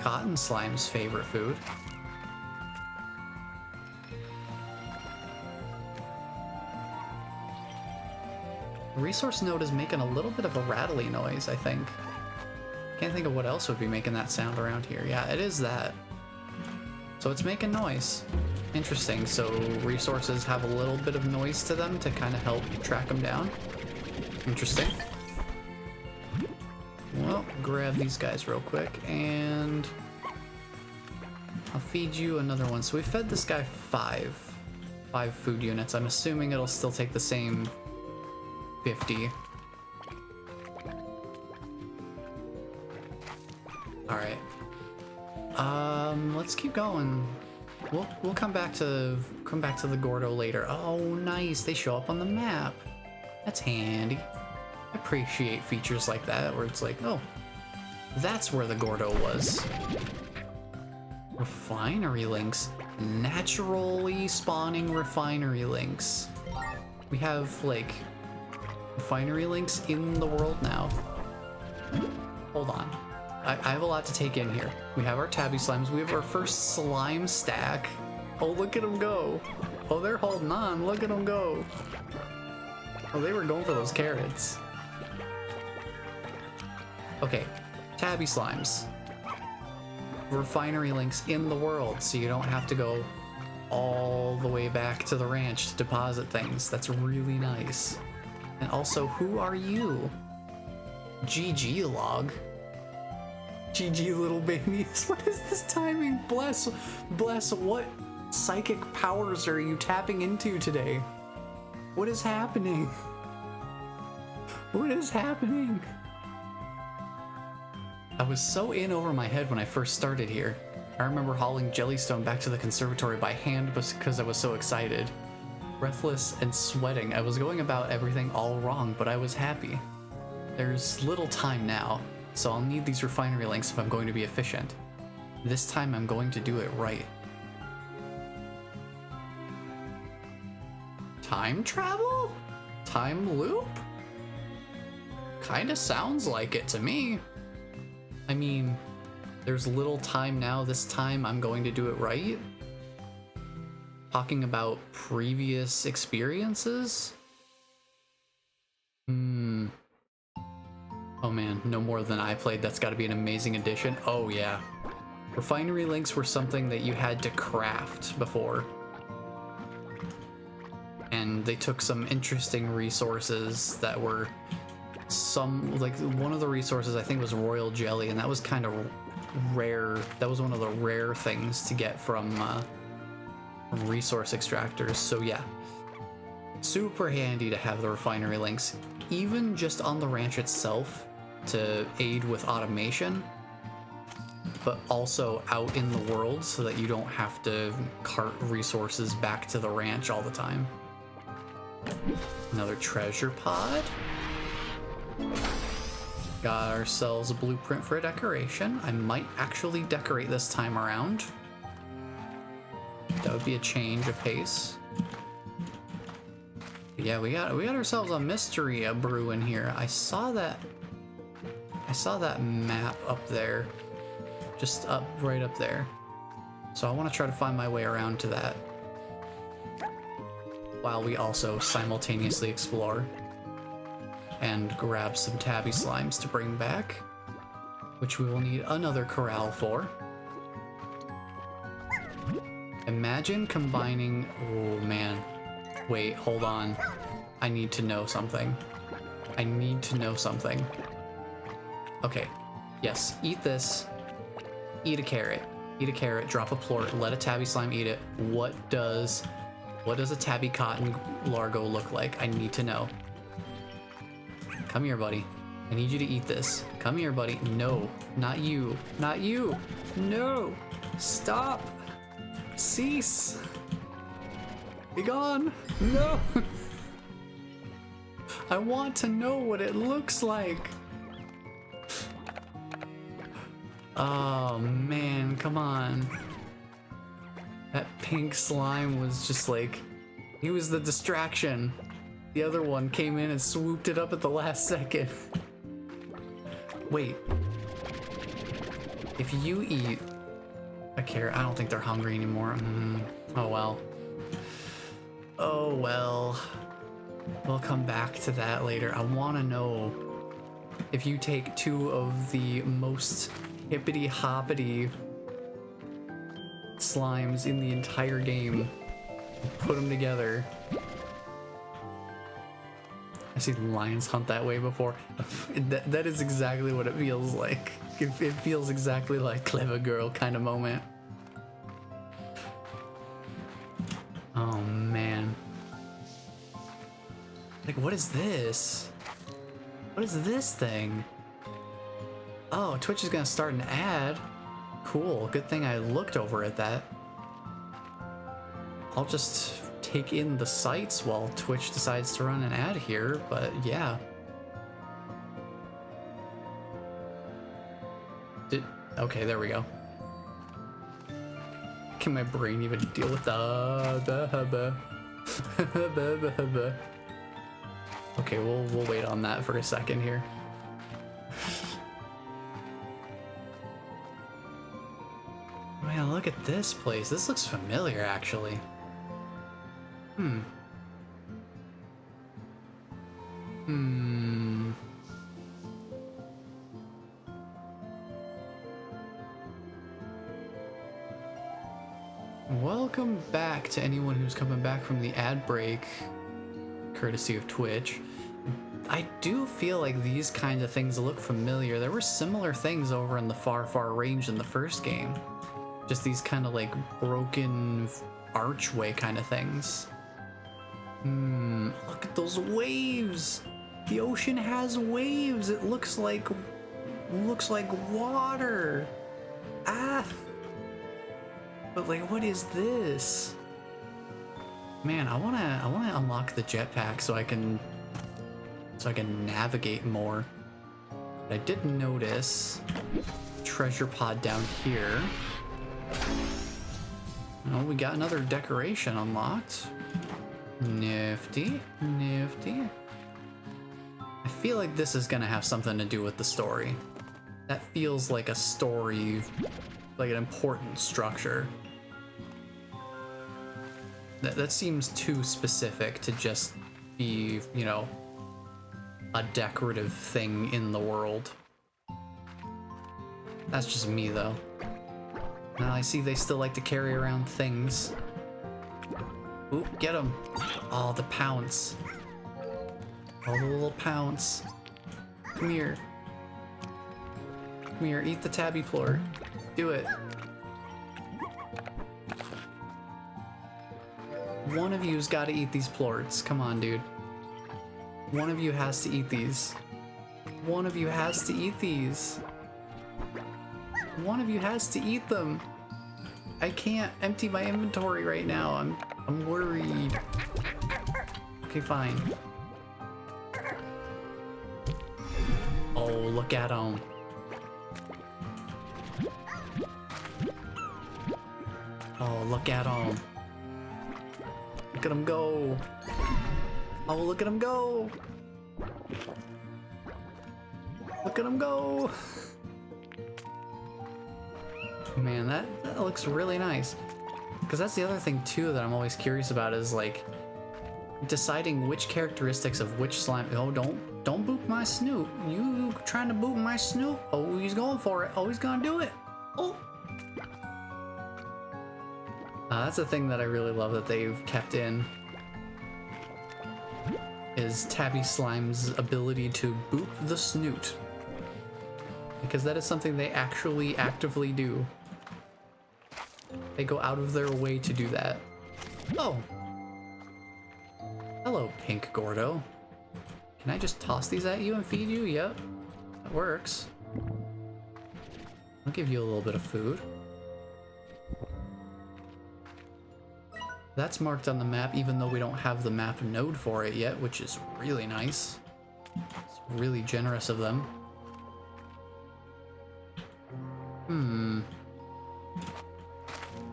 cotton slime's favorite food. The resource node is making a little bit of a rattly noise, I think. Can't think of what else would be making that sound around here. Yeah, it is that. So it's making noise. Interesting. So resources have a little bit of noise to them to kind of help track them down. Interesting. Well, grab these guys real quick and I'll feed you another one. So we fed this guy five food units. I'm assuming it'll still take the same 50. All right. Let's keep going. We'll come back to the Gordo later. Oh, nice. They show up on the map. That's handy. I appreciate features like that where it's like, oh, that's where the Gordo was. Refinery Links. Naturally spawning Refinery Links. We have, like, Refinery Links in the world now. Hold on. I have a lot to take in here. We have our Tabby Slimes. We have our first slime stack. Oh, look at them go. Oh, they're holding on. Look at them go. Oh, they were going for those carrots. Okay, Tabby Slimes. Refinery Links in the world, so you don't have to go all the way back to the ranch to deposit things. That's really nice. And also, who are you? GG log. GG little babies. What is this timing? Bless, what psychic powers are you tapping into today? What is happening? What is happening? I was so in over my head when I first started here. I remember hauling Jellystone back to the conservatory by hand because I was so excited. Breathless and sweating, I was going about everything all wrong, but I was happy. There's little time now, so I'll need these refinery links if I'm going to be efficient. This time I'm going to do it right. Time travel? Time loop? Kinda sounds like it to me. I mean, there's little time now, this time I'm going to do it right? Talking about previous experiences? Oh man, no more than I played. That's gotta be an amazing addition. Oh yeah. Refinery links were something that you had to craft before. And they took some interesting resources that were one of the resources I think was royal jelly, and that was kind of rare. That was one of the rare things to get from resource extractors. So yeah, super handy to have the refinery links, even just on the ranch itself to aid with automation, but also out in the world so that you don't have to cart resources back to the ranch all the time. Another treasure pod. Got ourselves a blueprint for a decoration. I might actually decorate this time around. That would be a change of pace. Yeah, we got ourselves a mystery brew in here. I saw that map up there, just right up there. So I want to try to find my way around to that, while we also simultaneously explore and grab some Tabby Slimes to bring back, which we will need another Corral for. Imagine combining... Oh man. Wait, hold on. I need to know something. I need to know something. Okay. Yes, eat this. Eat a carrot. Eat a carrot, drop a plort, let a Tabby Slime eat it. What does a Tabby Cotton Largo look like? I need to know. Come here, buddy. I need you to eat this. Come here, buddy. No, not you. Not you. No. Stop. Cease. Be gone. No. I want to know what it looks like. Oh man, come on. That pink slime was just like, he was the distraction. The other one came in and swooped it up at the last second. Wait. If you eat a carrot, I don't think they're hungry anymore. Oh well. Oh well. We'll come back to that later. I want to know if you take two of the most hippity hoppity slimes in the entire game, put them together. I've seen lions hunt that way before. That is exactly what it feels like. It feels exactly like clever girl kind of moment. Oh man. Like, what is this? What is this thing? Oh, Twitch is gonna start an ad. Cool, good thing I looked over at that. I'll just take in the sights while Twitch decides to run an ad here, but yeah. Okay, there we go. Can my brain even deal with the Okay, we'll wait on that for a second here. Man, look at this place. This looks familiar, actually. Welcome back to anyone who's coming back from the ad break, courtesy of Twitch. I do feel like these kinds of things look familiar. There were similar things over in the far, far range in the first game. Just these kind of like broken archway kind of things. Look at those waves. The ocean has waves. It looks like water. Ah. But like, what is this? Man, I wanna unlock the jetpack so I can navigate more. But I did notice treasure pod down here. Oh, we got another decoration unlocked. Nifty, nifty. I feel like this is gonna have something to do with the story. That feels like a story, like an important structure. That seems too specific to just be, you know, a decorative thing in the world. That's just me, though. Now I see they still like to carry around things. Oop, get them. Oh, the pounce. All the little pounce. Come here. Come here, eat the tabby plort. Do it. One of you's got to eat these plorts. Come on, dude. One of you has to eat these. One of you has to eat these. One of you has to eat them. I can't empty my inventory right now. I'm worried. Okay, fine. Oh, look at him. Oh, look at him. Look at him go. Oh, look at him go. Look at him go. Man, that looks really nice. Because that's the other thing too that I'm always curious about is like deciding which characteristics of which slime. Oh, don't boop my snoot. You trying to boop my snoot? Oh, he's going for it. Oh, he's gonna do it. Oh. That's a thing that I really love that they've kept in, is Tabby Slime's ability to boop the snoot. Because that is something they actually actively do. They go out of their way to do that. Oh. Hello, Pink Gordo. Can I just toss these at you and feed you? Yep. That works. I'll give you a little bit of food. That's marked on the map even though we don't have the map node for it yet, which is really nice. It's really generous of them.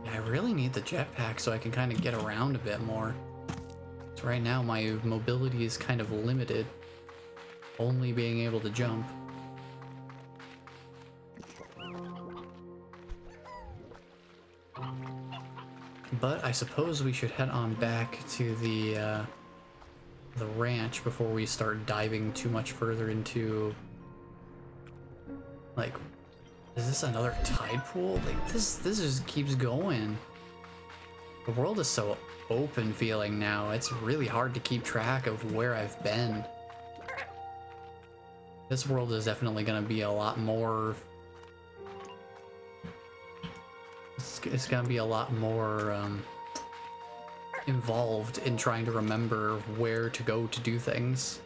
I really need the jetpack so I can kind of get around a bit more. So right now my mobility is kind of limited, only being able to jump. But I suppose we should head on back to the ranch before we start diving too much further into, like, is this another tide pool? Like this just keeps going. The world is so open feeling now. It's really hard to keep track of where I've been. This world is definitely going to be a lot more. It's gonna be a lot more involved in trying to remember where to go to do things.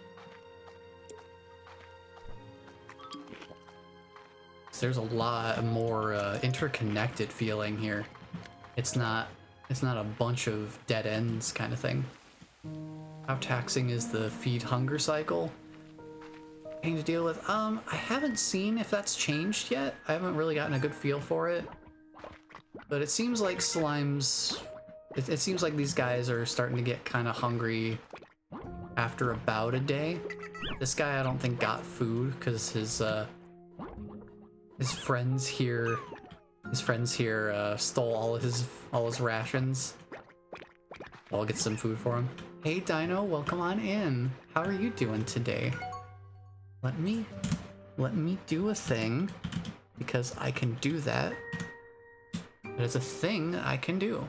So there's a lot more interconnected feeling here. It's not a bunch of dead ends kind of thing. How taxing is the feed hunger cycle? Pain to deal with. I haven't seen if that's changed yet. I haven't really gotten a good feel for it. But it seems like slimes, it seems like these guys are starting to get kind of hungry after about a day. This guy I don't think got food because his friends here stole all his rations. I'll get some food for him. Hey Dino, welcome on in. How are you doing today? Let me do a thing because I can do that. But it's a thing I can do.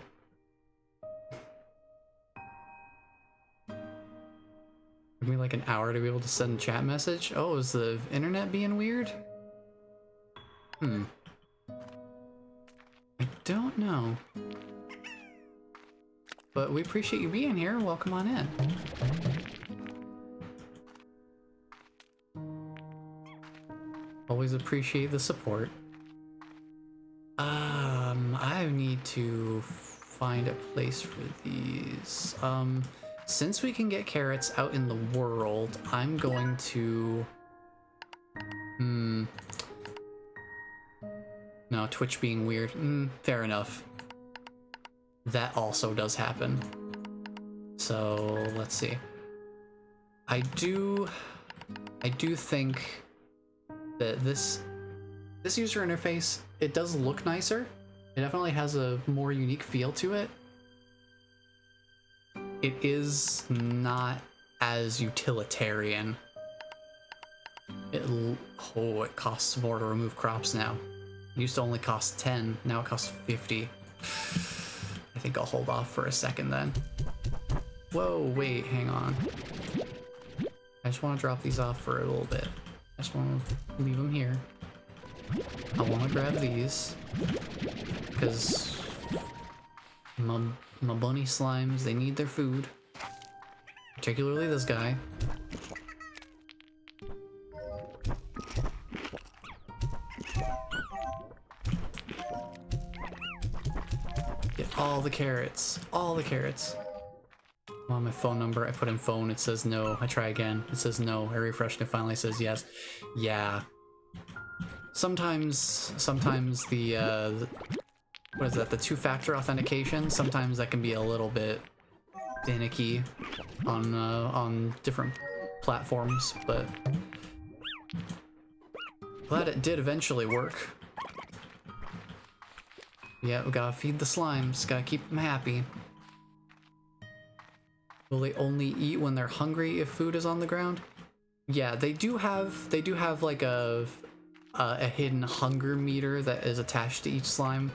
Give me like an hour to be able to send a chat message. Oh, is the internet being weird? I don't know. But we appreciate you being here. Welcome on in. always appreciate the support. I need to find a place for these. Since we can get carrots out in the world, I'm going to... No, Twitch being weird. Fair enough. That also does happen. So, let's see. I do think that this user interface, it does look nicer. It definitely has a more unique feel to it. It is not as utilitarian. It costs more to remove crops now. It used to only cost 10, now it costs 50. I think I'll hold off for a second then. Whoa, wait, hang on. I just want to drop these off for a little bit. I just want to leave them here. I want to grab these because my bunny slimes, they need their food, particularly this guy. Get all the carrots, all the carrots. On my phone number, I put in phone, it says no. I try again, it says no. I refresh and it finally says yes. Yeah. Sometimes the what is that, the two-factor authentication, sometimes that can be a little bit finicky on different platforms, but glad it did eventually work. Yeah, we gotta feed the slimes, gotta keep them happy. Will they only eat when they're hungry if food is on the ground? Yeah, they do have like a hidden hunger meter that is attached to each slime.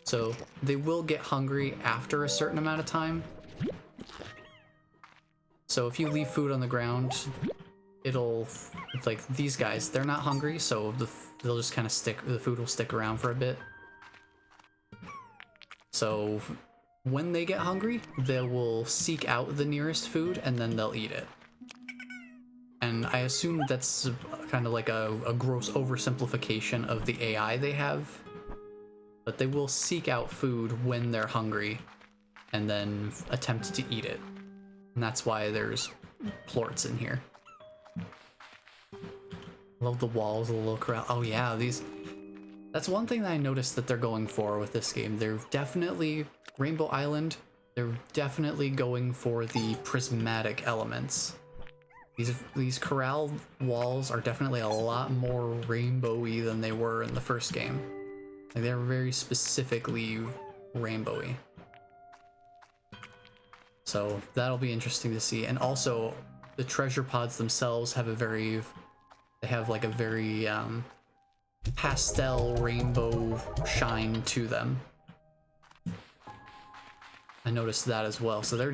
So they will get hungry after a certain amount of time. So if you leave food on the ground, it's like these guys, they're not hungry, so they'll just kind of the food will stick around for a bit. So when they get hungry, they will seek out the nearest food and then they'll eat it. And I assume that's kind of like a gross oversimplification of the AI they have. But they will seek out food when they're hungry and then attempt to eat it. And that's why there's plorts in here. Love the walls, the little corral. Oh yeah, that's one thing that I noticed that they're going for with this game. They're definitely, Rainbow Island, they're definitely going for the prismatic elements. These corral walls are definitely a lot more rainbowy than they were in the first game. Like, they're very specifically rainbowy. So that'll be interesting to see. And also, the treasure pods themselves have they have like a very pastel rainbow shine to them. I noticed that as well. So they're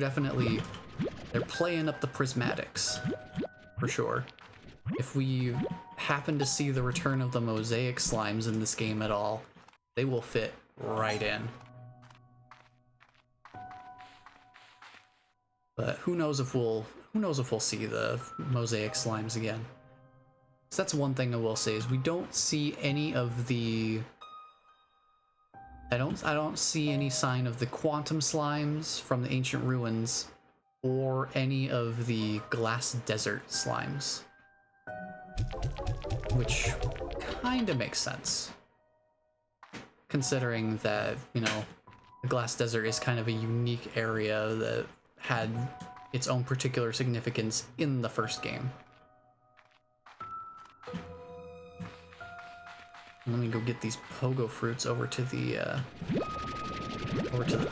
playing up the prismatics, for sure. If we happen to see the return of the mosaic slimes in this game at all, they will fit right in. But who knows if we'll see the mosaic slimes again. So that's one thing I will say, is we don't see any of the I don't see any sign of the quantum slimes from the ancient ruins or any of the glass desert slimes, which kind of makes sense considering that, you know, the glass desert is kind of a unique area that had its own particular significance in the first game. Let me go get these pogo fruits over to the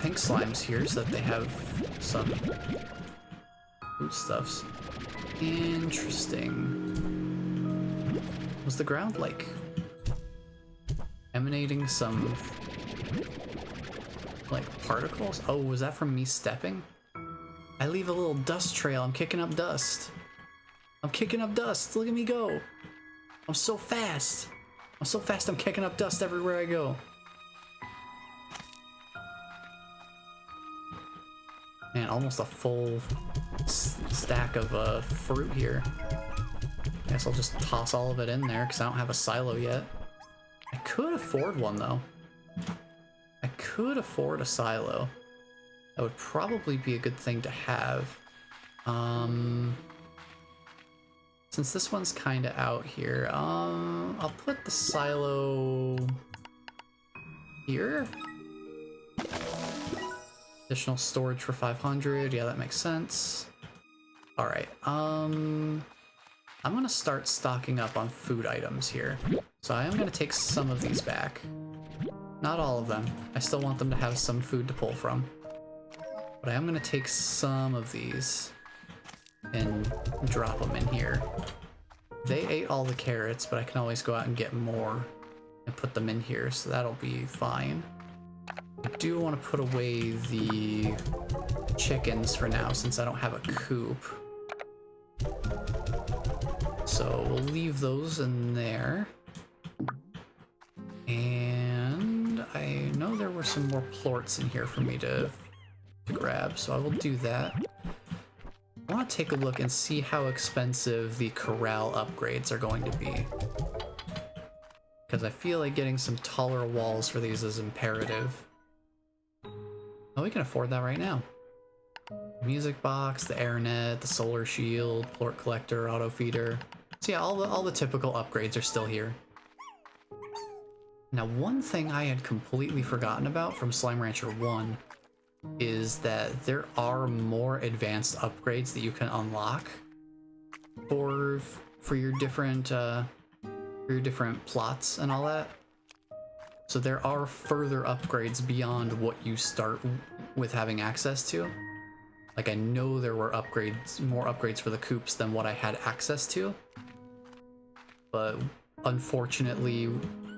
pink slimes here so that they have some foodstuffs. Interesting. Was the ground like emanating some like particles? Oh, was that from me stepping? I leave a little dust trail. I'm kicking up dust. I'm kicking up dust. Look at me go. I'm so fast. I'm so fast, I'm kicking up dust everywhere I go. Man, almost a full stack of fruit here. guess I'll just toss all of it in there because I don't have a silo yet. I could afford one though. I could afford a silo. That would probably be a good thing to have. Since this one's kind of out here, I'll put the silo here. Additional storage for 500. Yeah, that makes sense. All right. I'm gonna start stocking up on food items here. So I am gonna take some of these back. Not all of them. I still want them to have some food to pull from. But I am gonna take some of these and drop them in here. They ate all the carrots, but I can always go out and get more and put them in here, so that'll be fine. I do want to put away the chickens for now since I don't have a coop. So we'll leave those in there. And I know there were some more plorts in here for me to grab, so I will do that. I want to take a look and see how expensive the Corral upgrades are going to be. Because I feel like getting some taller walls for these is imperative. Oh, we can afford that right now. Music box, the airnet, the solar shield, plort collector, auto feeder. So yeah, all the typical upgrades are still here. Now, one thing I had completely forgotten about from Slime Rancher 1 is that there are more advanced upgrades that you can unlock for your different plots and all that. So there are further upgrades beyond what you start with having access to. Like, I know there were more upgrades for the coops than what I had access to, but unfortunately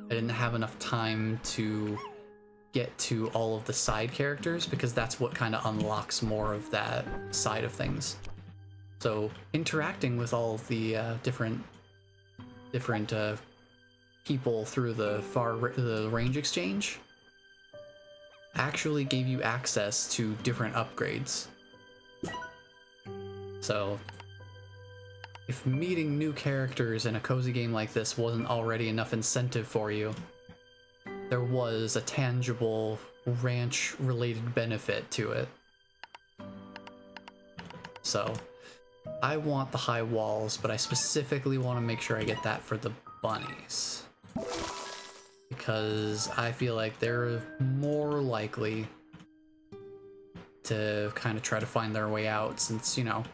I didn't have enough time to get to all of the side characters because that's what kind of unlocks more of that side of things. So interacting with all of the different people through the range exchange actually gave you access to different upgrades. So if meeting new characters in a cozy game like this wasn't already enough incentive for you, there was a tangible ranch-related benefit to it. So, I want the high walls, but I specifically want to make sure I get that for the bunnies. Because I feel like they're more likely to kind of try to find their way out since, you know,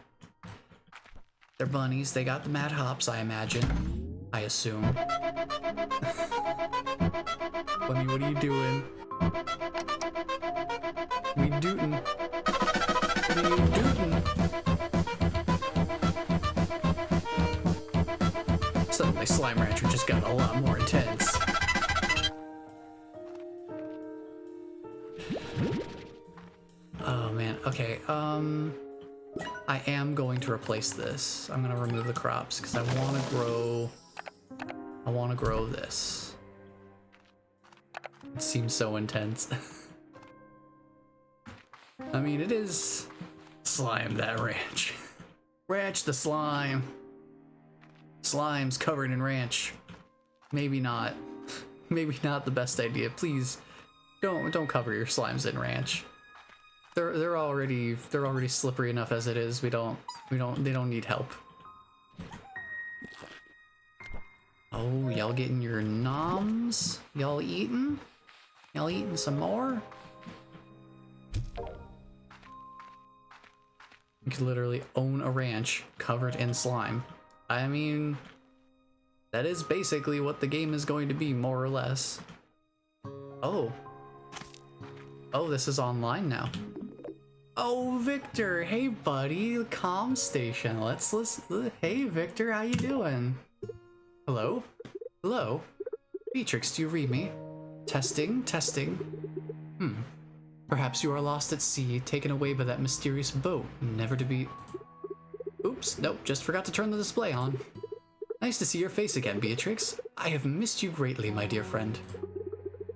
they're bunnies, they got the mad hops, I imagine. I assume. Bunny, what are you doing? We dootin'. What are you dootin'? Suddenly Slime Rancher just got a lot more intense. Oh man, okay, I am going to replace this. I'm gonna remove the crops because I wanna grow this. It seems so intense. I mean, it is slime, that ranch. Ranch the slime. Slime's covered in ranch. Maybe not. Maybe not the best idea. Please don't cover your slimes in ranch. They're already slippery enough as it is. They don't need help. Oh, y'all getting your noms? Y'all eating? Y'all eating some more? You could literally own a ranch covered in slime. I mean, that is basically what the game is going to be, more or less. Oh. Oh, this is online now. Oh, Victor, hey buddy, comm station. Let's listen. Hey Victor, how you doing? Hello? Hello? Beatrix, do you read me? Testing, testing. Perhaps you are lost at sea, taken away by that mysterious boat, never to be... Oops, nope, just forgot to turn the display on. Nice to see your face again, Beatrix. I have missed you greatly, my dear friend.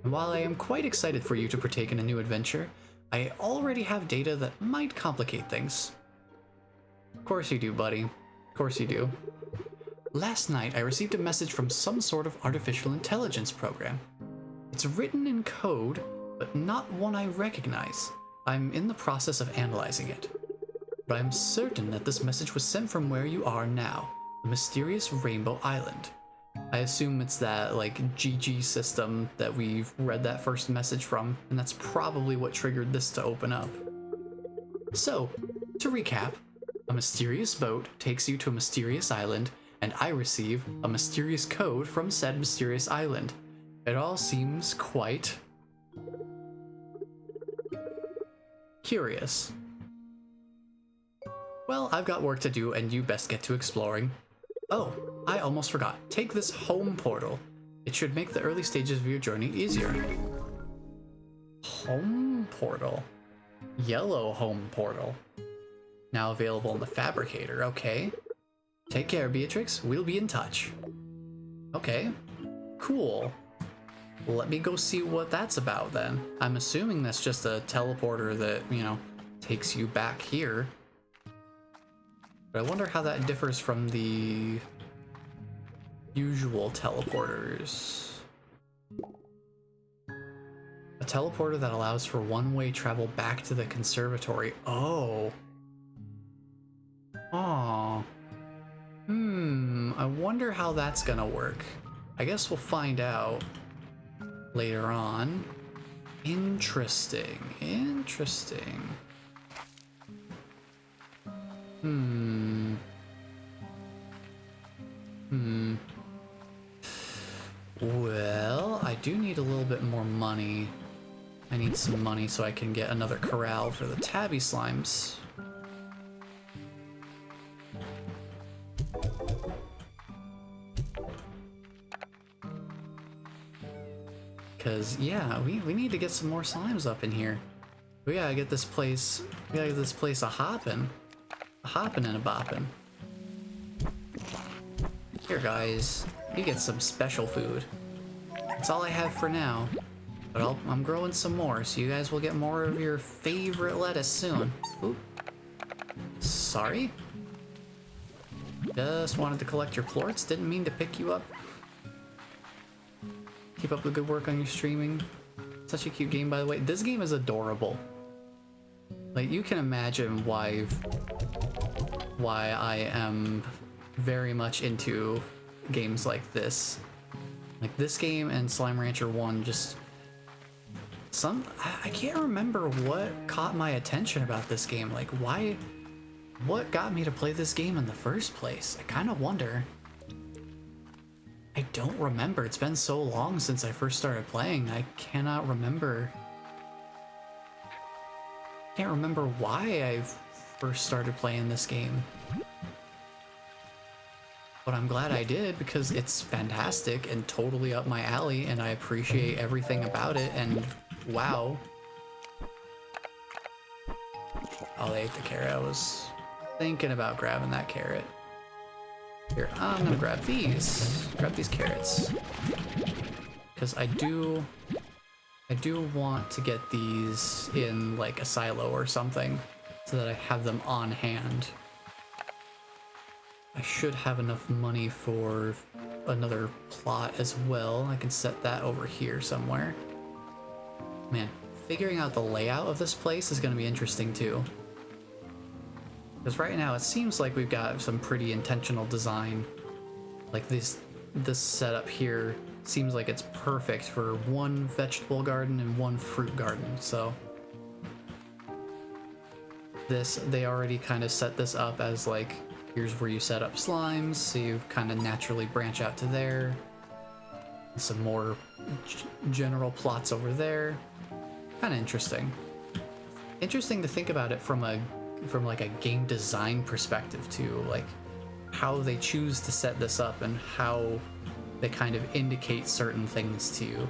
And while I am quite excited for you to partake in a new adventure, I already have data that might complicate things. Of course you do, buddy. Of course you do. Last night, I received a message from some sort of artificial intelligence program. It's written in code, but not one I recognize. I'm in the process of analyzing it. But I'm certain that this message was sent from where you are now, the mysterious Rainbow Island. I assume it's that, like, GG system that we've read that first message from, and that's probably what triggered this to open up. So, to recap, a mysterious boat takes you to a mysterious island, and I receive a mysterious code from said mysterious island. It all seems quite curious. Well, I've got work to do, and you best get to exploring. Oh, I almost forgot. Take this home portal. It should make the early stages of your journey easier. Home portal. Yellow home portal. Now available in the Fabricator, okay. Take care, Beatrix. We'll be in touch. Okay, cool. Let me go see what that's about then. I'm assuming that's just a teleporter that, you know, takes you back here. But I wonder how that differs from the usual teleporters. A teleporter that allows for one-way travel back to the conservatory. Oh. Aw. I wonder how that's gonna work. I guess we'll find out later on. Interesting. Interesting. Well, I do need a little bit more money. I need some money so I can get another corral for the Tabby Slimes. Because, yeah, we need to get some more slimes up in here. We gotta get this place, a hoppin'. A hoppin' and a boppin'. Here, guys, you get some special food. That's all I have for now. But I'm growing some more, so you guys will get more of your favorite lettuce soon. Ooh. Sorry? Just wanted to collect your plorts, didn't mean to pick you up. Keep up the good work on your streaming. Such a cute game, by the way. This game is adorable. Like, you can imagine why I am very much into games like this. Like, this game and Slime Rancher 1 just... I can't remember what caught my attention about this game. Like, what got me to play this game in the first place? I kind of wonder. I don't remember. It's been so long since I first started playing. I cannot remember. Can't remember why I first started playing this game. But I'm glad I did, because it's fantastic and totally up my alley, and I appreciate everything about it, and wow. Oh, they ate the carrot. I was thinking about grabbing that carrot. Here, I'm gonna grab these. Grab these carrots. Because I do want to get these in, like, a silo or something, so that I have them on hand. I should have enough money for another plot as well. I can set that over here somewhere. Man, figuring out the layout of this place is going to be interesting too. Because right now it seems like we've got some pretty intentional design. Like this setup here seems like it's perfect for one vegetable garden and one fruit garden, so... They already kind of set this up as like, here's where you set up slimes, so you kind of naturally branch out to there. Some more general plots over there. Kind of interesting. Interesting to think about it from like a game design perspective too, like how they choose to set this up and how they kind of indicate certain things to you.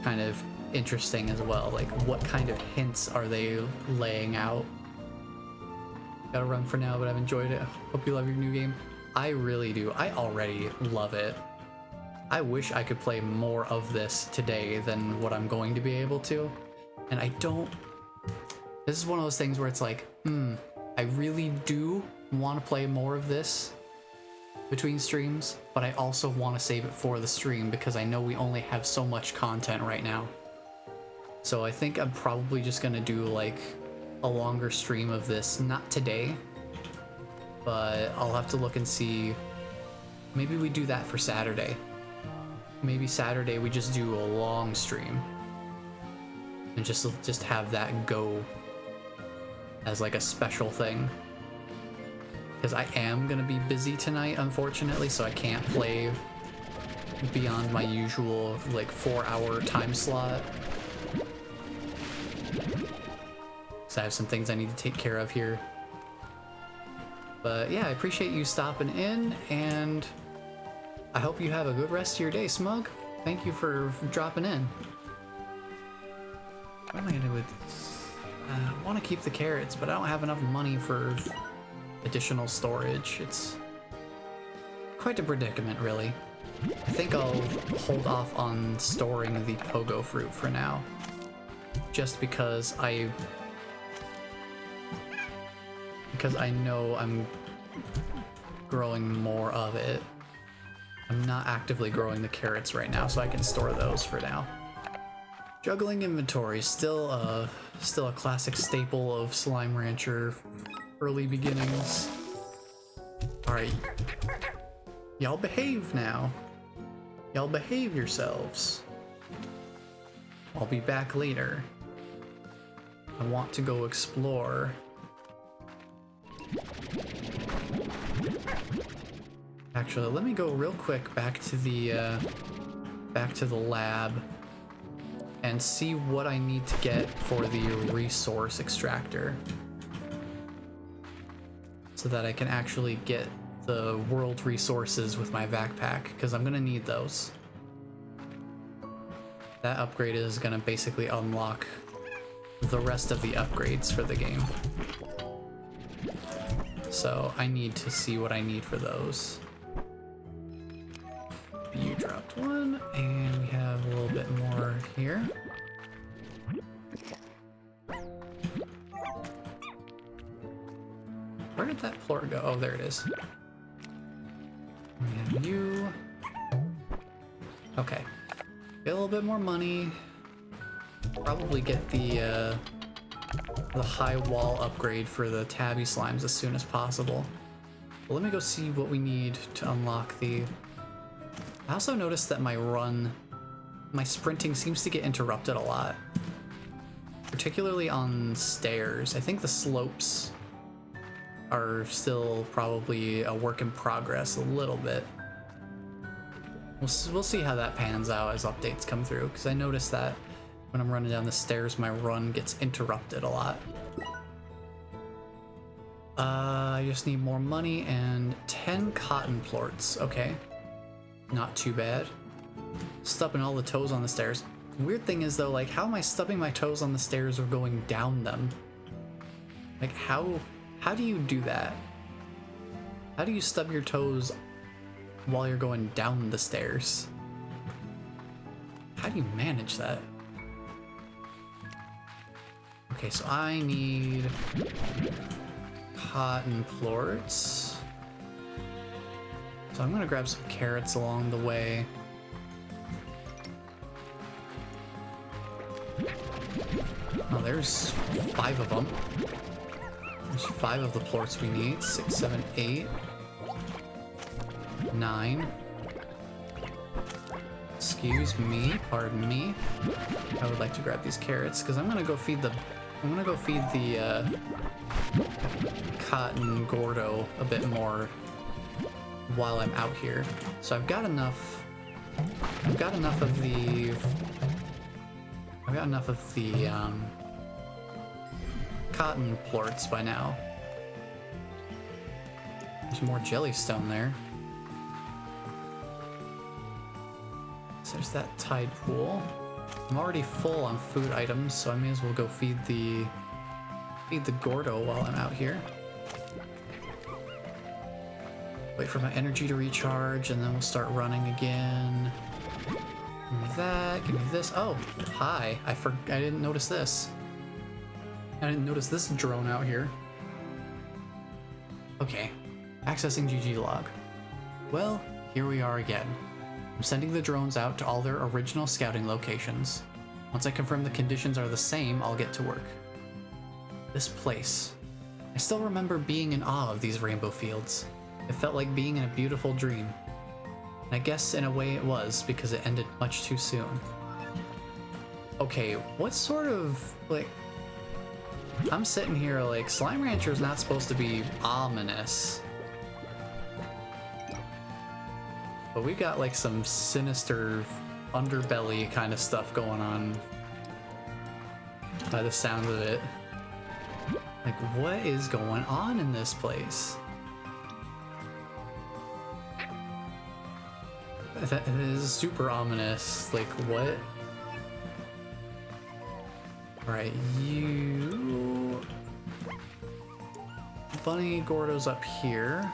Kind of interesting as well, like what kind of hints are they laying out. Gotta run for now, but I've enjoyed it. Hope you love your new game. I really do. I already love it. I wish I could play more of this today than what I'm going to be able to. And I don't... This is one of those things where it's like, I really do want to play more of this between streams, but I also want to save it for the stream because I know we only have so much content right now. So I think I'm probably just gonna do like a longer stream of this, not today, but I'll have to look and see. Maybe we do that for Saturday. Maybe Saturday we just do a long stream and just have that go as like a special thing. Because I am gonna be busy tonight, unfortunately, so I can't play beyond my usual like 4-hour time slot. So I have some things I need to take care of here. But yeah, I appreciate you stopping in, and I hope you have a good rest of your day, Smug. Thank you for dropping in. What am I gonna do with this? I want to keep the carrots, but I don't have enough money for additional storage. It's quite a predicament, really. I think I'll hold off on storing the pogo fruit for now, just because I know I'm growing more of it. I'm not actively growing the carrots right now, so I can store those for now. Juggling inventory, still a classic staple of Slime Rancher early beginnings. Alright. Y'all behave now. Y'all behave yourselves. I'll be back later. I want to go explore. Actually, let me go real quick back to the lab and see what I need to get for the resource extractor, so that I can actually get the world resources with my backpack, because I'm gonna need those. That upgrade is gonna basically unlock the rest of the upgrades for the game. So I need to see what I need for those. You dropped one, and we have a little bit more here. Where did that floor go? Oh, there it is. We have you. Okay. Get a little bit more money. Probably get the high wall upgrade for the Tabby Slimes as soon as possible. But let me go see what we need to unlock the... I also noticed that my sprinting seems to get interrupted a lot. Particularly on stairs. I think the slopes are still probably a work in progress a little bit. We'll see how that pans out as updates come through, because I noticed that when I'm running down the stairs, my run gets interrupted a lot. I just need more money and 10 cotton plorts. Okay. Not too bad. Stubbing all the toes on the stairs. Weird thing is though, like, how am I stubbing my toes on the stairs or going down them? Like, how do you do that? How do you stub your toes while you're going down the stairs? How do you manage that? Okay, so I need cotton plorts. So I'm gonna grab some carrots along the way. Oh, there's 5 of them. There's 5 of the plorts we need. 6, 7, 8, 9. Excuse me, pardon me. I would like to grab these carrots because I'm gonna go feed the cotton gordo a bit more while I'm out here. So I've got enough of the cotton plorts by now. There's more jellystone there. So there's that tide pool. I'm already full on food items, so I may as well go feed the gordo while I'm out here. Wait for my energy to recharge, and then we'll start running again. Give me that, give me this. Oh, hi. I didn't notice this. I didn't notice this drone out here. Okay, accessing GG log. Well, here we are again. I'm sending the drones out to all their original scouting locations. Once I confirm the conditions are the same, I'll get to work. This place. I still remember being in awe of these rainbow fields. It felt like being in a beautiful dream. And I guess in a way it was, because it ended much too soon. Okay, what sort of, like... I'm sitting here like, Slime Rancher is not supposed to be ominous. But we got like some sinister underbelly kind of stuff going on by the sound of it. Like, what is going on in this place? That is super ominous. Like, what? Alright, you... Bunny Gordo's up here.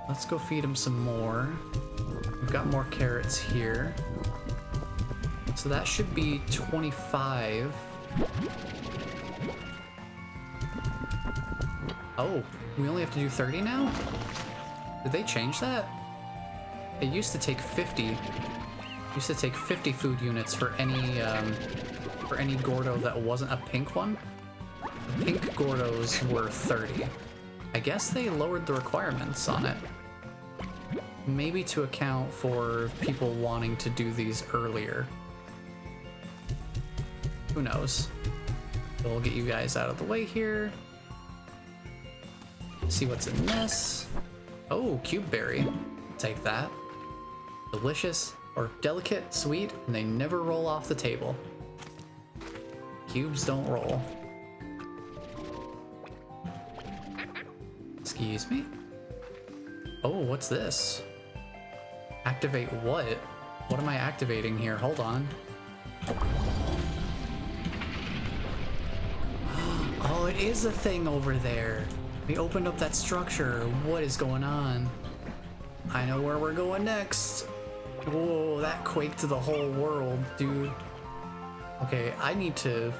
Let's go feed him some more. We've got more carrots here. So that should be 25. Oh, we only have to do 30 now? Did they change that? It used to take 50. It used to take 50 food units for any Gordo that wasn't a pink one. The pink Gordos were 30. I guess they lowered the requirements on it. Maybe to account for people wanting to do these earlier. Who knows? So we'll get you guys out of the way here. See what's in this. Oh, cube berry. Take that. Delicious, or delicate, sweet, and they never roll off the table. Cubes don't roll. Excuse me? Oh, what's this? Activate what? What am I activating here? Hold on. Oh, it is a thing over there. We opened up that structure. What is going on? I know where we're going next. Whoa, that quaked the whole world, dude. Okay, I need to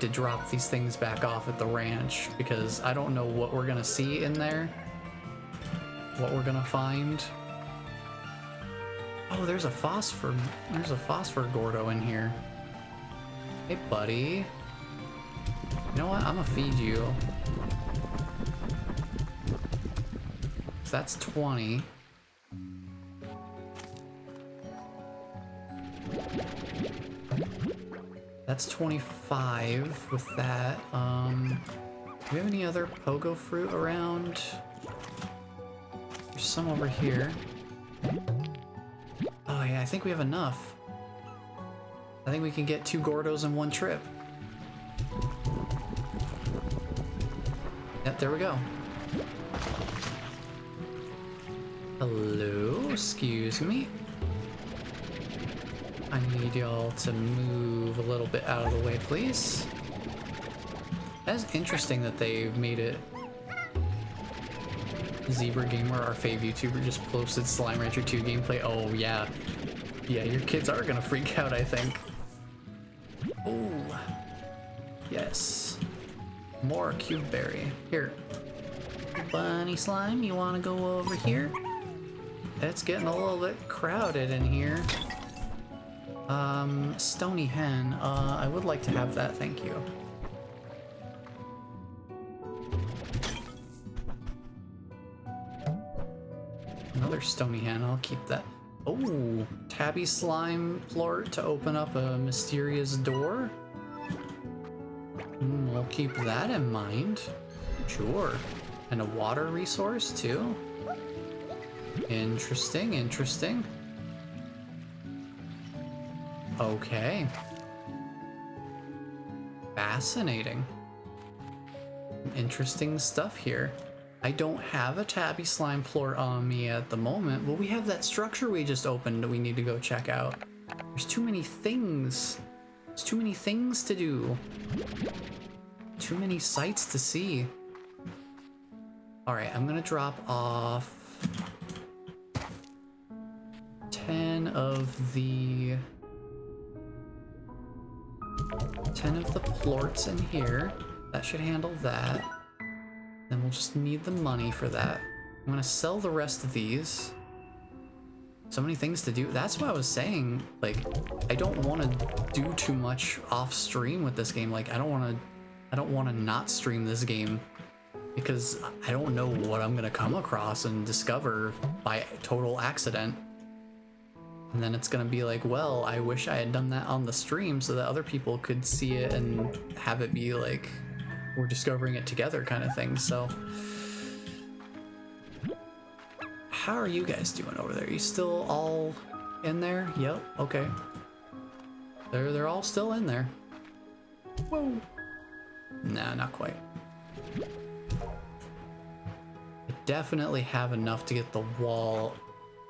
drop these things back off at the ranch because I don't know what we're gonna see in there. What we're gonna find. Oh, there's a phosphor Gordo in here. Hey, buddy. You know what? I'm gonna feed you. So that's 20. That's 25 with that. Do we have any other pogo fruit around? There's some over here. Oh yeah, I think we have enough. I think we can get 2 Gordos in one trip. Yep, there we go. Hello, excuse me. I need y'all to move a little bit out of the way, please. That's interesting that they've made it. Zebra Gamer, our fave YouTuber, just posted Slime Rancher 2 gameplay. Oh, yeah. Yeah, your kids are gonna freak out, I think. Oh. Yes. More cube berry. Here. Bunny Slime, you wanna go over here? It's getting a little bit crowded in here. Stony Hen, I would like to have that, thank you. Another Stony Hen, I'll keep that. Oh, Tabby Slime plort to open up a mysterious door. We'll keep that in mind. Sure. And a water resource, too. Interesting, interesting. Okay. Fascinating. Interesting stuff here. I don't have a Tabby Slime plort on me at the moment, but we have that structure we just opened that we need to go check out. There's too many things. There's too many things to do. Too many sights to see. Alright, I'm gonna drop off 10 of the plorts in here. That should handle that. Then we'll just need the money for that. I'm gonna sell the rest of these. So many things to do. That's what I was saying. Like, I don't want to do too much off stream with this game. Like, I don't want to not stream this game because I don't know what I'm gonna come across and discover by total accident. And then it's gonna be like, well, I wish I had done that on the stream so that other people could see it and have it be like we're discovering it together kind of thing. So how are you guys doing over there? Are you still all in there? Yep, okay. They're all still in there. Whoa. Nah, not quite. I definitely have enough to get the wall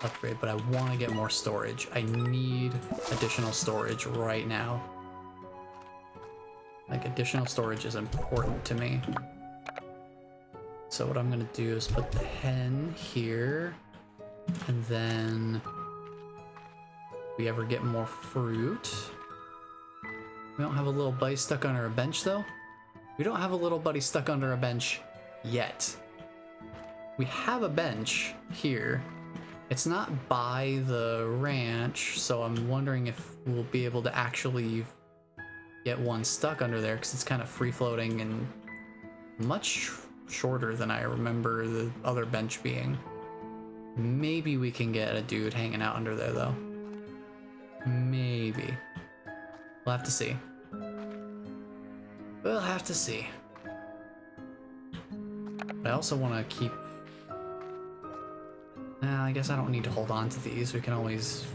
upgrade, but I want to get more storage. I need additional storage right now. Like, additional storage is important to me. So what I'm gonna do is put the hen here, and then if we ever get more fruit. We don't have a little buddy stuck under a bench though. We don't have a little buddy stuck under a bench yet. We have a bench here. It's not by the ranch, so I'm wondering if we'll be able to actually get one stuck under there, because it's kind of free-floating and much shorter than I remember the other bench being. Maybe we can get a dude hanging out under there, though. Maybe. We'll have to see. We'll have to see. But I also want to keep... I guess I don't need to hold on to these. We can always...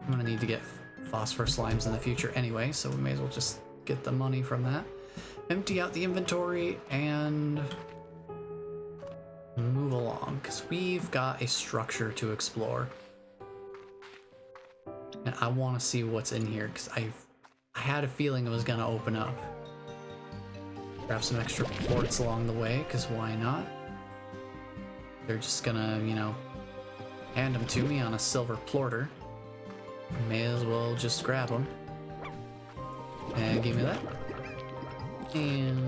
I'm going to need to get phosphorus slimes in the future anyway, so we may as well just get the money from that. Empty out the inventory and move along, because we've got a structure to explore. And I want to see what's in here, because I had a feeling it was going to open up. Grab some extra ports along the way, because why not? They're just gonna, you know, hand them to me on a silver platter. May as well just grab them. And give me that. And,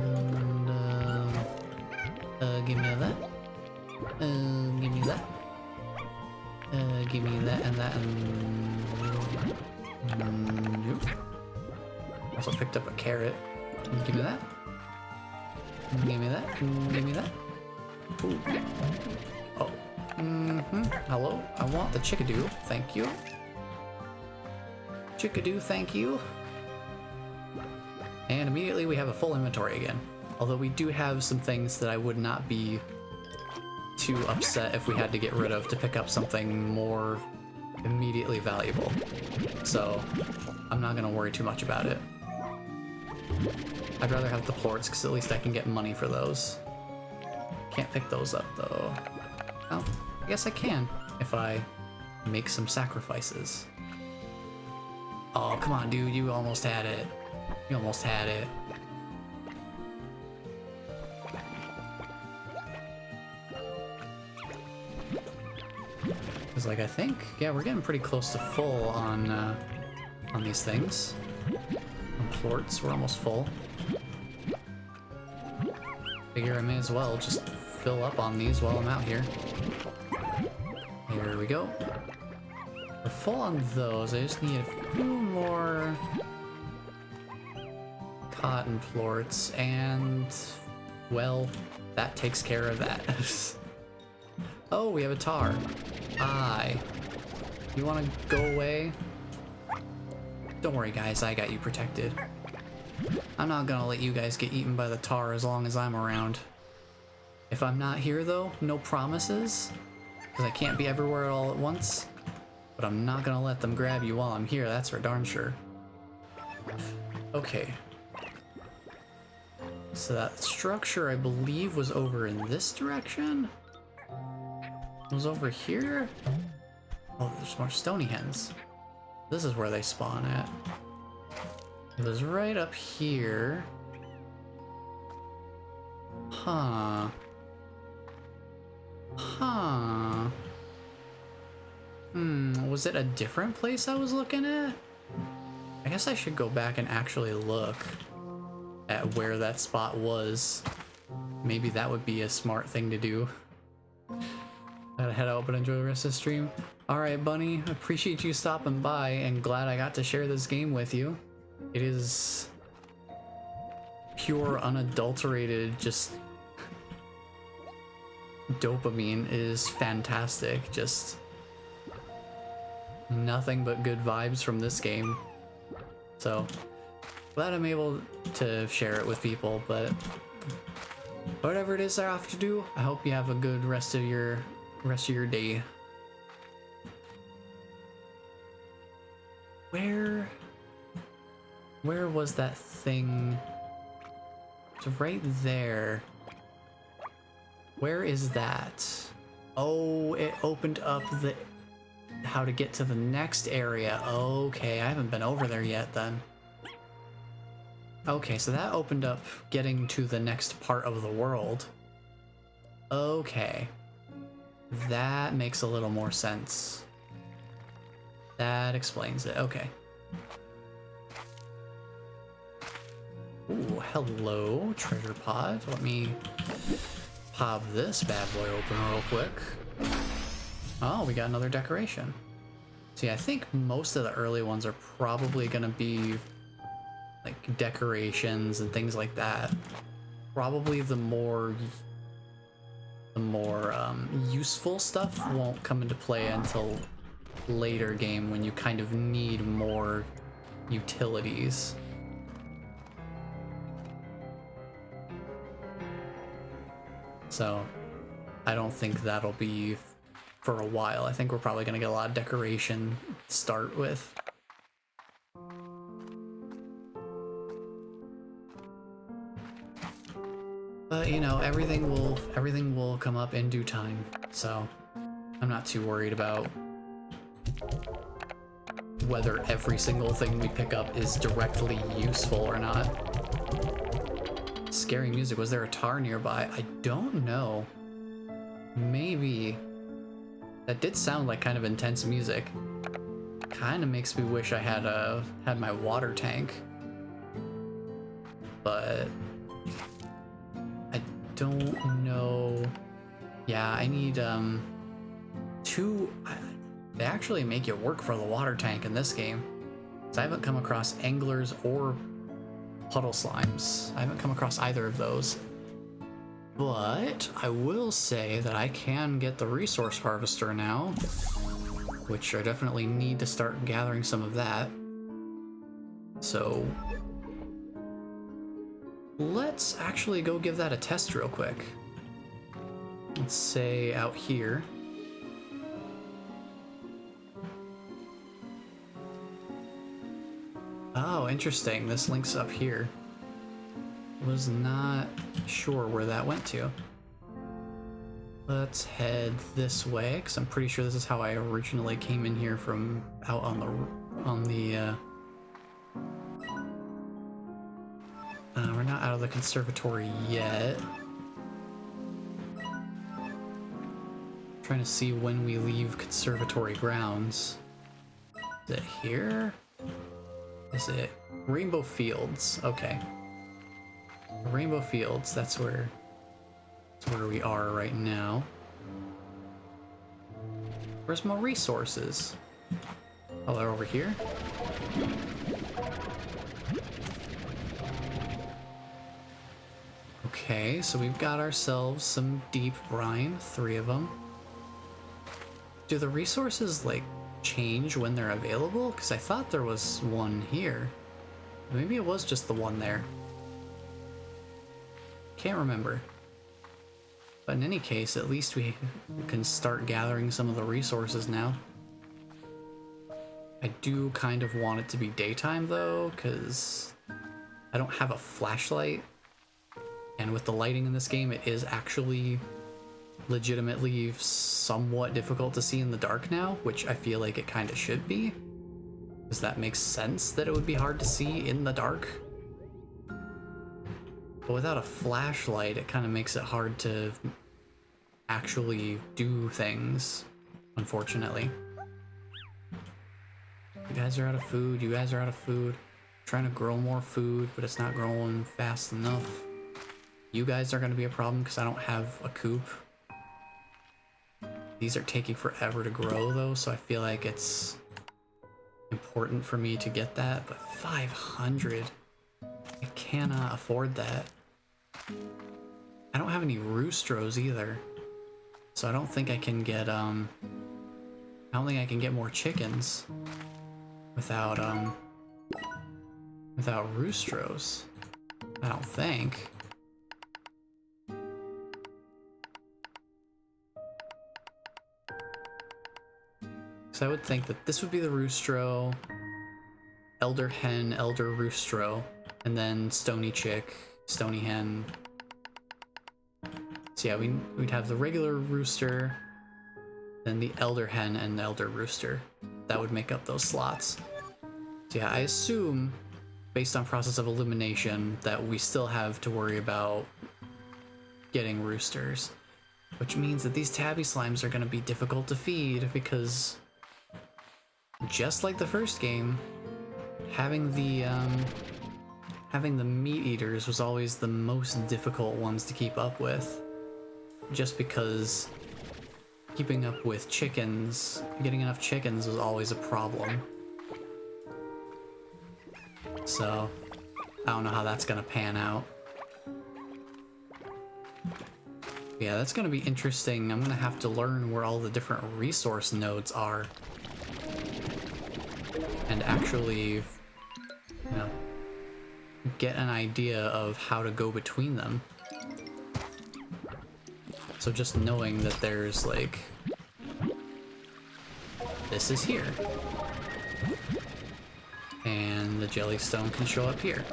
give me that. Give me that. Give me that and that and... Nope. Also picked up a carrot. Give me that. Give me that. Give me that. Ooh. Oh. Hello. I want the chickadoo. Thank you. Chickadoo, thank you. And immediately we have a full inventory again. Although we do have some things that I would not be too upset if we had to get rid of to pick up something more immediately valuable. So I'm not gonna worry too much about it. I'd rather have the plorts because at least I can get money for those. Can't pick those up though. Oh, I guess I can if I make some sacrifices. Oh, come on, dude, you almost had it. You almost had it. Cause like I think, yeah, we're getting pretty close to full on these things. On plorts, we're almost full. Figure I may as well just fill up on these while I'm out here. Here we go. We're full on those. I just need a few more cotton plorts, and well, that takes care of that. Oh, we have a tar. Hi. You want to go away? Don't worry, guys. I got you protected. I'm not gonna let you guys get eaten by the tar as long as I'm around. If I'm not here, though, no promises, because I can't be everywhere all at once. But I'm not gonna let them grab you while I'm here, that's for darn sure. Okay. So that structure, I believe, was over in this direction? It was over here? Oh, there's more stony hens. This is where they spawn at. It was right up here. Huh. Huh. Was it a different place I was looking at? I guess I should go back and actually look. at where that spot was. Maybe that would be a smart thing to do. Gotta head out, but enjoy the rest of the stream. Alright, Bunny, appreciate you stopping by, and glad I got to share this game with you. It is pure, unadulterated, just dopamine. It is fantastic. Just nothing but good vibes from this game. So glad I'm able to share it with people, but whatever it is I have to do, I hope you have a good rest of your day. Where was that thing? It's right there. Where is that? Oh, it opened up the how to get to the next area. Okay, I haven't been over there yet then. Okay, so that opened up getting to the next part of the world. Okay. That makes a little more sense. That explains it. Okay. Ooh, hello, treasure pod. Let me pop this bad boy open real quick. Oh, we got another decoration. See, I think most of the early ones are probably gonna be like decorations and things like that. Probably the more useful stuff won't come into play until later game, when you kind of need more utilities. So I don't think that'll be for a while. I think we're probably gonna get a lot of decoration to start with. But you know, everything will come up in due time, so I'm not too worried about whether every single thing we pick up is directly useful or not. Scary music. Was there a tar nearby? I don't know. Maybe. That did sound like kind of intense music. Kind of makes me wish I had my water tank. But I don't know. Yeah, I need two. They actually make it work for the water tank in this game. So I haven't come across anglers or puddle slimes. I haven't come across either of those. But I will say that I can get the resource harvester now, which I definitely need to start gathering some of that. So let's actually go give that a test real quick. Let's say out here. Oh, interesting. This links up here. Was not sure where that went to. Let's head this way, because I'm pretty sure this is how I originally came in here from out on the we're not out of the conservatory yet. Trying to see when we leave conservatory grounds. Is it here? Is it Rainbow Fields? Okay. Rainbow Fields, that's where we are right now. Where's my resources? Oh, they're over here? Okay, so we've got ourselves some deep brine, 3 of them. Do the resources, like, change when they're available? Because I thought there was one here. Maybe it was just the one there. Can't remember. But in any case, at least we can start gathering some of the resources now. I do kind of want it to be daytime though, because I don't have a flashlight. And with the lighting in this game, it is actually legitimately somewhat difficult to see in the dark now, which I feel like it kind of should be. Because that makes sense that it would be hard to see in the dark. But without a flashlight, it kind of makes it hard to actually do things, unfortunately. You guys are out of food. You guys are out of food. Trying to grow more food, but it's not growing fast enough. You guys are going to be a problem because I don't have a coop. These are taking forever to grow though, so I feel like it's important for me to get that, but 500? I cannot afford that. I don't have any roostros either, so I don't think I can get, I don't think I can get more chickens without roostros. I don't think. So I would think that this would be the roostro, elder hen, elder roostro, and then stony chick, stony hen. So yeah, we'd have the regular rooster, then the elder hen and the elder rooster. That would make up those slots. So yeah, I assume, based on process of elimination, that we still have to worry about getting roosters, which means that these tabby slimes are going to be difficult to feed because, just like the first game, having the meat eaters was always the most difficult ones to keep up with, just because keeping up with chickens, getting enough chickens was always a problem. So I don't know how that's gonna pan out. Yeah, that's gonna be interesting. I'm gonna have to learn where all the different resource nodes are and actually, you know, get an idea of how to go between them. So just knowing that there's like, this is here, and the jellystone can show up here.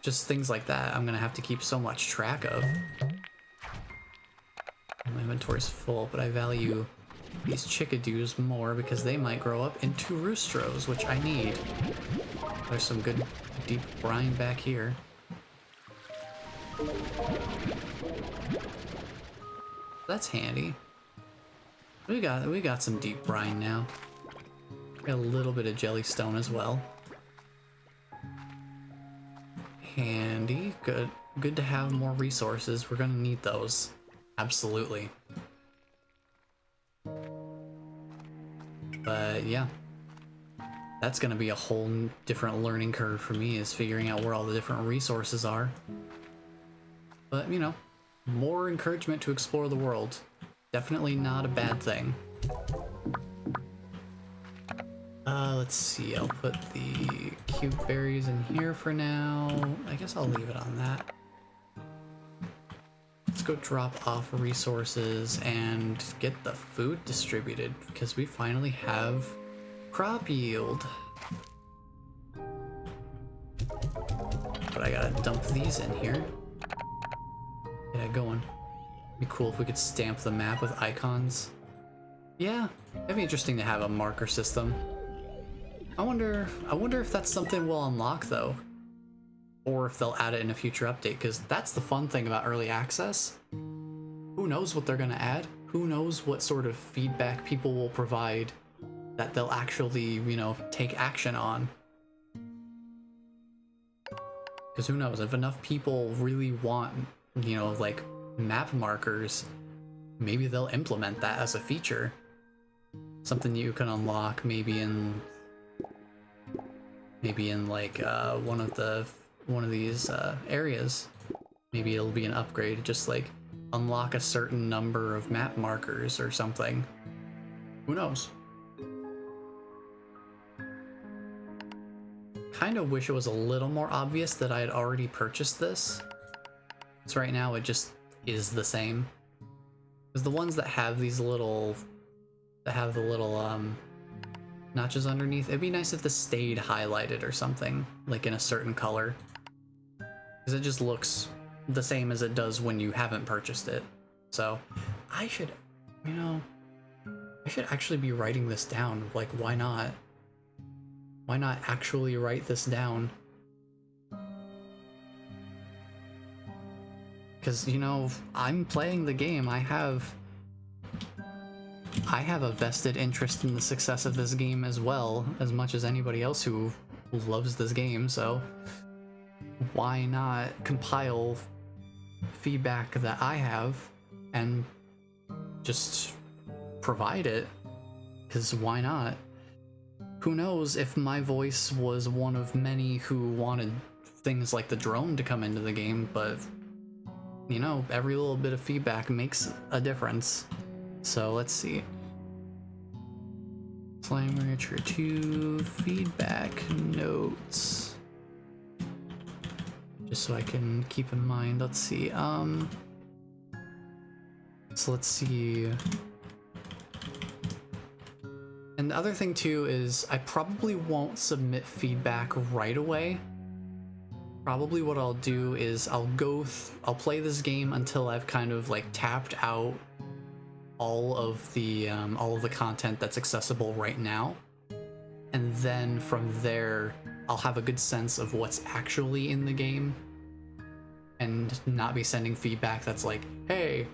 Just things like that I'm gonna have to keep so much track of. My inventory's full, but I value these chickadoos more because they might grow up into roostros, which I need. There's some good deep brine back here. That's handy. We got some deep brine now. Got a little bit of jellystone as well. Handy. Good to have more resources. We're gonna need those. Absolutely. But yeah, that's gonna be a whole different learning curve for me, is figuring out where all the different resources are. But, you know, more encouragement to explore the world. Definitely not a bad thing. Let's see, I'll put the cube berries in here for now. I guess I'll leave it on that. Let's go drop off resources and get the food distributed, because we finally have crop yield. But I gotta dump these in here. Get it going. Be cool if we could stamp the map with icons. Yeah, it'd be interesting to have a marker system. I wonder if that's something we'll unlock though, or if they'll add it in a future update, because that's the fun thing about early access. Who knows what they're gonna add? Who knows what sort of feedback people will provide that they'll actually, you know, take action on. Because who knows, if enough people really want, you know, like map markers, maybe they'll implement that as a feature. Something you can unlock maybe in like one of these areas. Maybe it'll be an upgrade, just like unlock a certain number of map markers or something. Who knows? Kind of wish it was a little more obvious that I had already purchased this. So right now it just is the same. Because the ones that have these little, notches underneath, it'd be nice if this stayed highlighted or something, like in a certain color. Because it just looks the same as it does when you haven't purchased it. So I should, you know, I should actually be writing this down. Like, why not? Why not actually write this down? Because, you know, I'm playing the game. I have a vested interest in the success of this game as well, as much as anybody else who loves this game, so why not compile feedback that I have and just provide it? Because why not? Who knows if my voice was one of many who wanted things like the drone to come into the game, but you know, every little bit of feedback makes a difference. So let's see. Slime Rancher 2 feedback notes. Just so I can keep in mind. Let's see. So let's see. And the other thing too is I probably won't submit feedback right away. Probably what I'll do is I'll play this game until I've kind of like tapped out all of the content that's accessible right now, and then from there I'll have a good sense of what's actually in the game and not be sending feedback that's like, hey,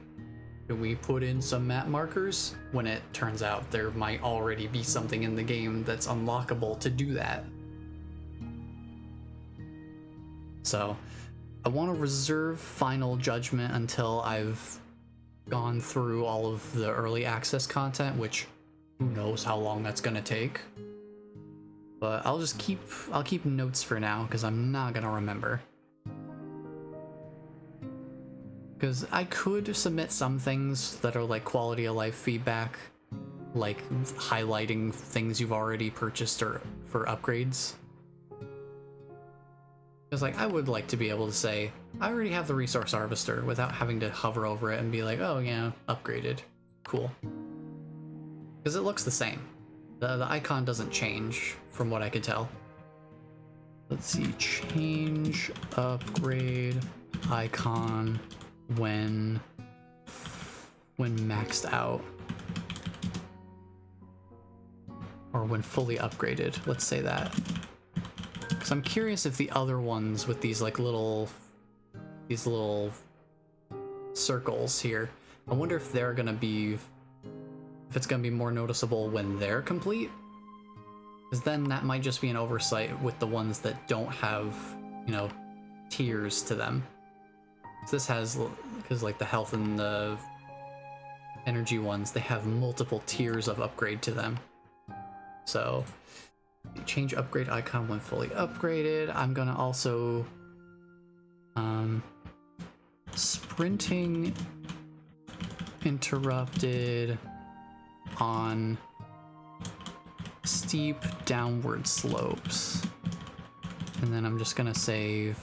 can we put in some map markers, when it turns out there might already be something in the game that's unlockable to do that. So I want to reserve final judgment until I've gone through all of the early access content, which who knows how long that's gonna take. But I'll keep notes for now because I'm not gonna remember. Because I could submit some things that are like quality of life feedback, like highlighting things you've already purchased or for upgrades. Because like I would like to be able to say, I already have the resource harvester without having to hover over it and be like, oh yeah, upgraded. Cool. Because it looks the same. The icon doesn't change from what I could tell. Let's see, change upgrade icon when maxed out. Or when fully upgraded, let's say that. Because I'm curious if the other ones with these like little circles here, I wonder if they're gonna be, if it's gonna be more noticeable when they're complete. Because then that might just be an oversight with the ones that don't have, you know, tiers to them. So this has, because like the health and the energy ones, they have multiple tiers of upgrade to them. So change upgrade icon when fully upgraded. I'm gonna also sprinting interrupted on steep downward slopes, and then I'm just gonna save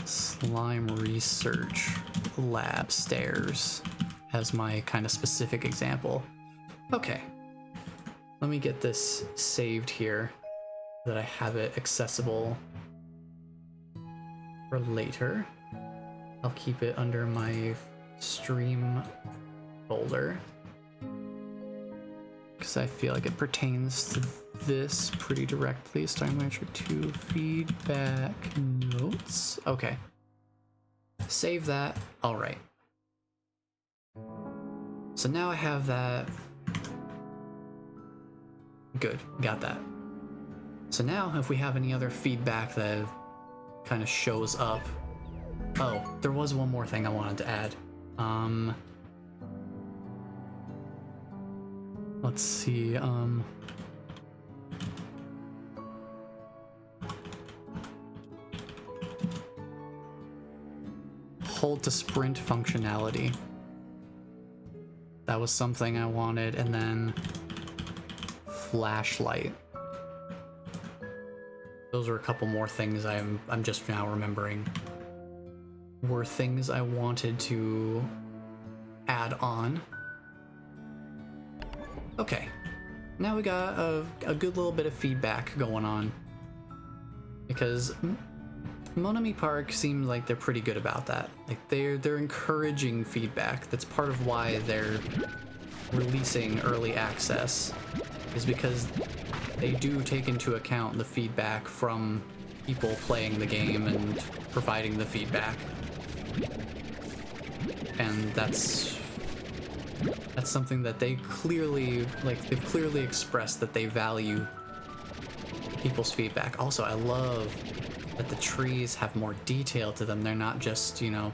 slime research lab stairs as my kind of specific example. Okay, let me get this saved here so that I have it accessible for later. I'll keep it under my stream folder because I feel like it pertains to this pretty directly. Slime Rancher 2 feedback notes. Okay, save that. All right. So now I have that. Good, got that. So now if we have any other feedback that kind of shows up. Oh, there was one more thing I wanted to add. Let's see, hold to sprint functionality. That was something I wanted, and then flashlight. Those are a couple more things I'm just now remembering were things I wanted to add on. Okay, now we got a good little bit of feedback going on, because Monami Park seems like they're pretty good about that. Like they're encouraging feedback. That's part of why they're releasing early access, is because they do take into account the feedback from people playing the game and providing the feedback. And that's That's something that they clearly, like, they've clearly expressed that they value people's feedback. Also, I love that the trees have more detail to them. They're not just, you know,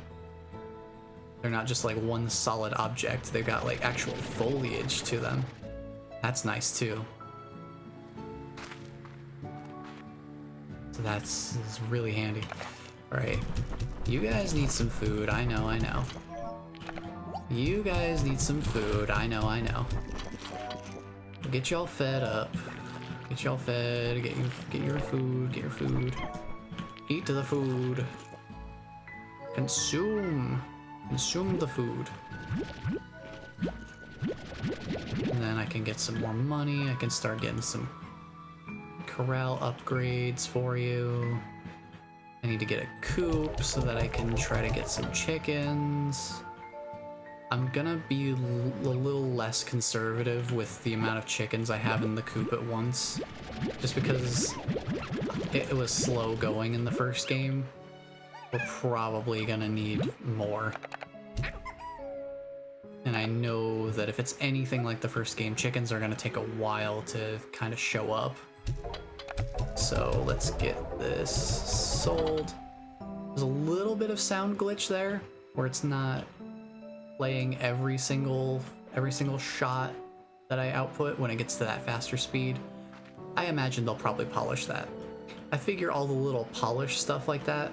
they're not just like one solid object. They've got like actual foliage to them. That's nice too. So that's really handy. All right, you guys need some food. I know, I know. You guys need some food. I know, I know. Get y'all fed up. Get y'all fed. Get your food. Get your food. Eat the food. Consume. Consume the food. And then I can get some more money. I can start getting some corral upgrades for you. I need to get a coop so that I can try to get some chickens. I'm gonna be a little less conservative with the amount of chickens I have in the coop at once, just because it was slow going in the first game. We're probably gonna need more. And I know that if it's anything like the first game, chickens are gonna take a while to kind of show up. So let's get this sold. There's a little bit of sound glitch there, where it's not playing every single shot that I output when it gets to that faster speed. I imagine they'll probably polish that. I figure all the little polish stuff like that,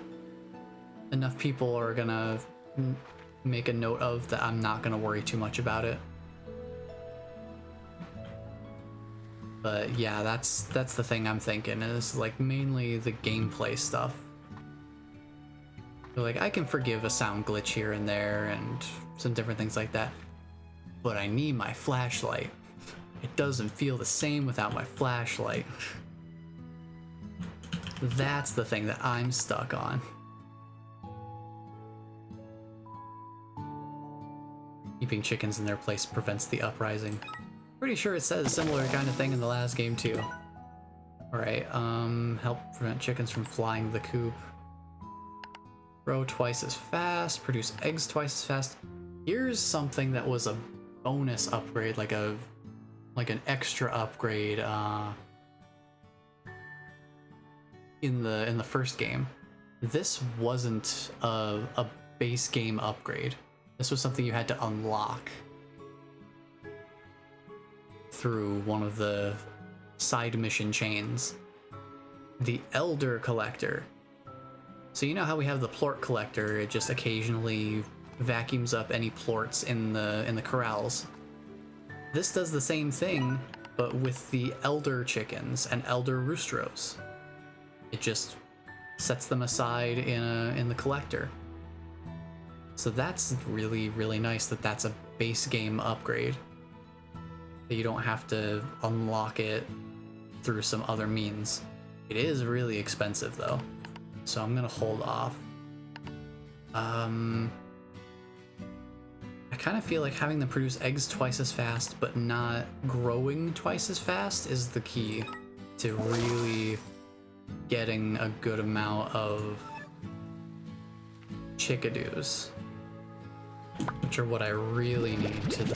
enough people are gonna make a note of that I'm not gonna worry too much about it. But yeah, that's the thing I'm thinking, is like mainly the gameplay stuff. Like, I can forgive a sound glitch here and there and some different things like that, but I need my flashlight. It doesn't feel the same without my flashlight. That's the thing that I'm stuck on. Keeping chickens in their place prevents the uprising. Pretty sure it says a similar kind of thing in the last game too. Alright, help prevent chickens from flying the coop. Grow twice as fast, produce eggs twice as fast. Here's something that was a bonus upgrade, like an extra upgrade in the first game. This wasn't a base game upgrade. This was something you had to unlock through one of the side mission chains. The Elder Collector. So you know how we have the plort collector, it just occasionally vacuums up any plorts in the corrals. This does the same thing, but with the elder chickens and elder roosters. It just sets them aside in the collector. So that's really, really nice that that's a base game upgrade. That you don't have to unlock it through some other means. It is really expensive though, so I'm gonna hold off. I kind of feel like having them produce eggs twice as fast but not growing twice as fast is the key to really getting a good amount of chickadoos, which are what I really need to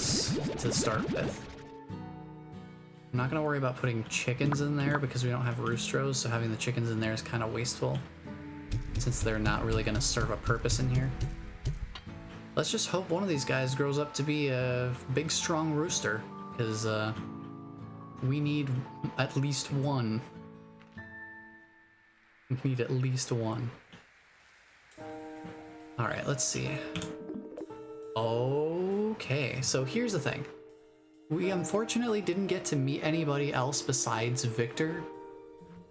start with. I'm not gonna worry about putting chickens in there because we don't have roosters, so having the chickens in there is kind of wasteful since they're not really gonna serve a purpose in here. Let's just hope one of these guys grows up to be a big, strong rooster, because we need at least one. We need at least one. All right, let's see. Okay, so here's the thing. We unfortunately didn't get to meet anybody else besides Victor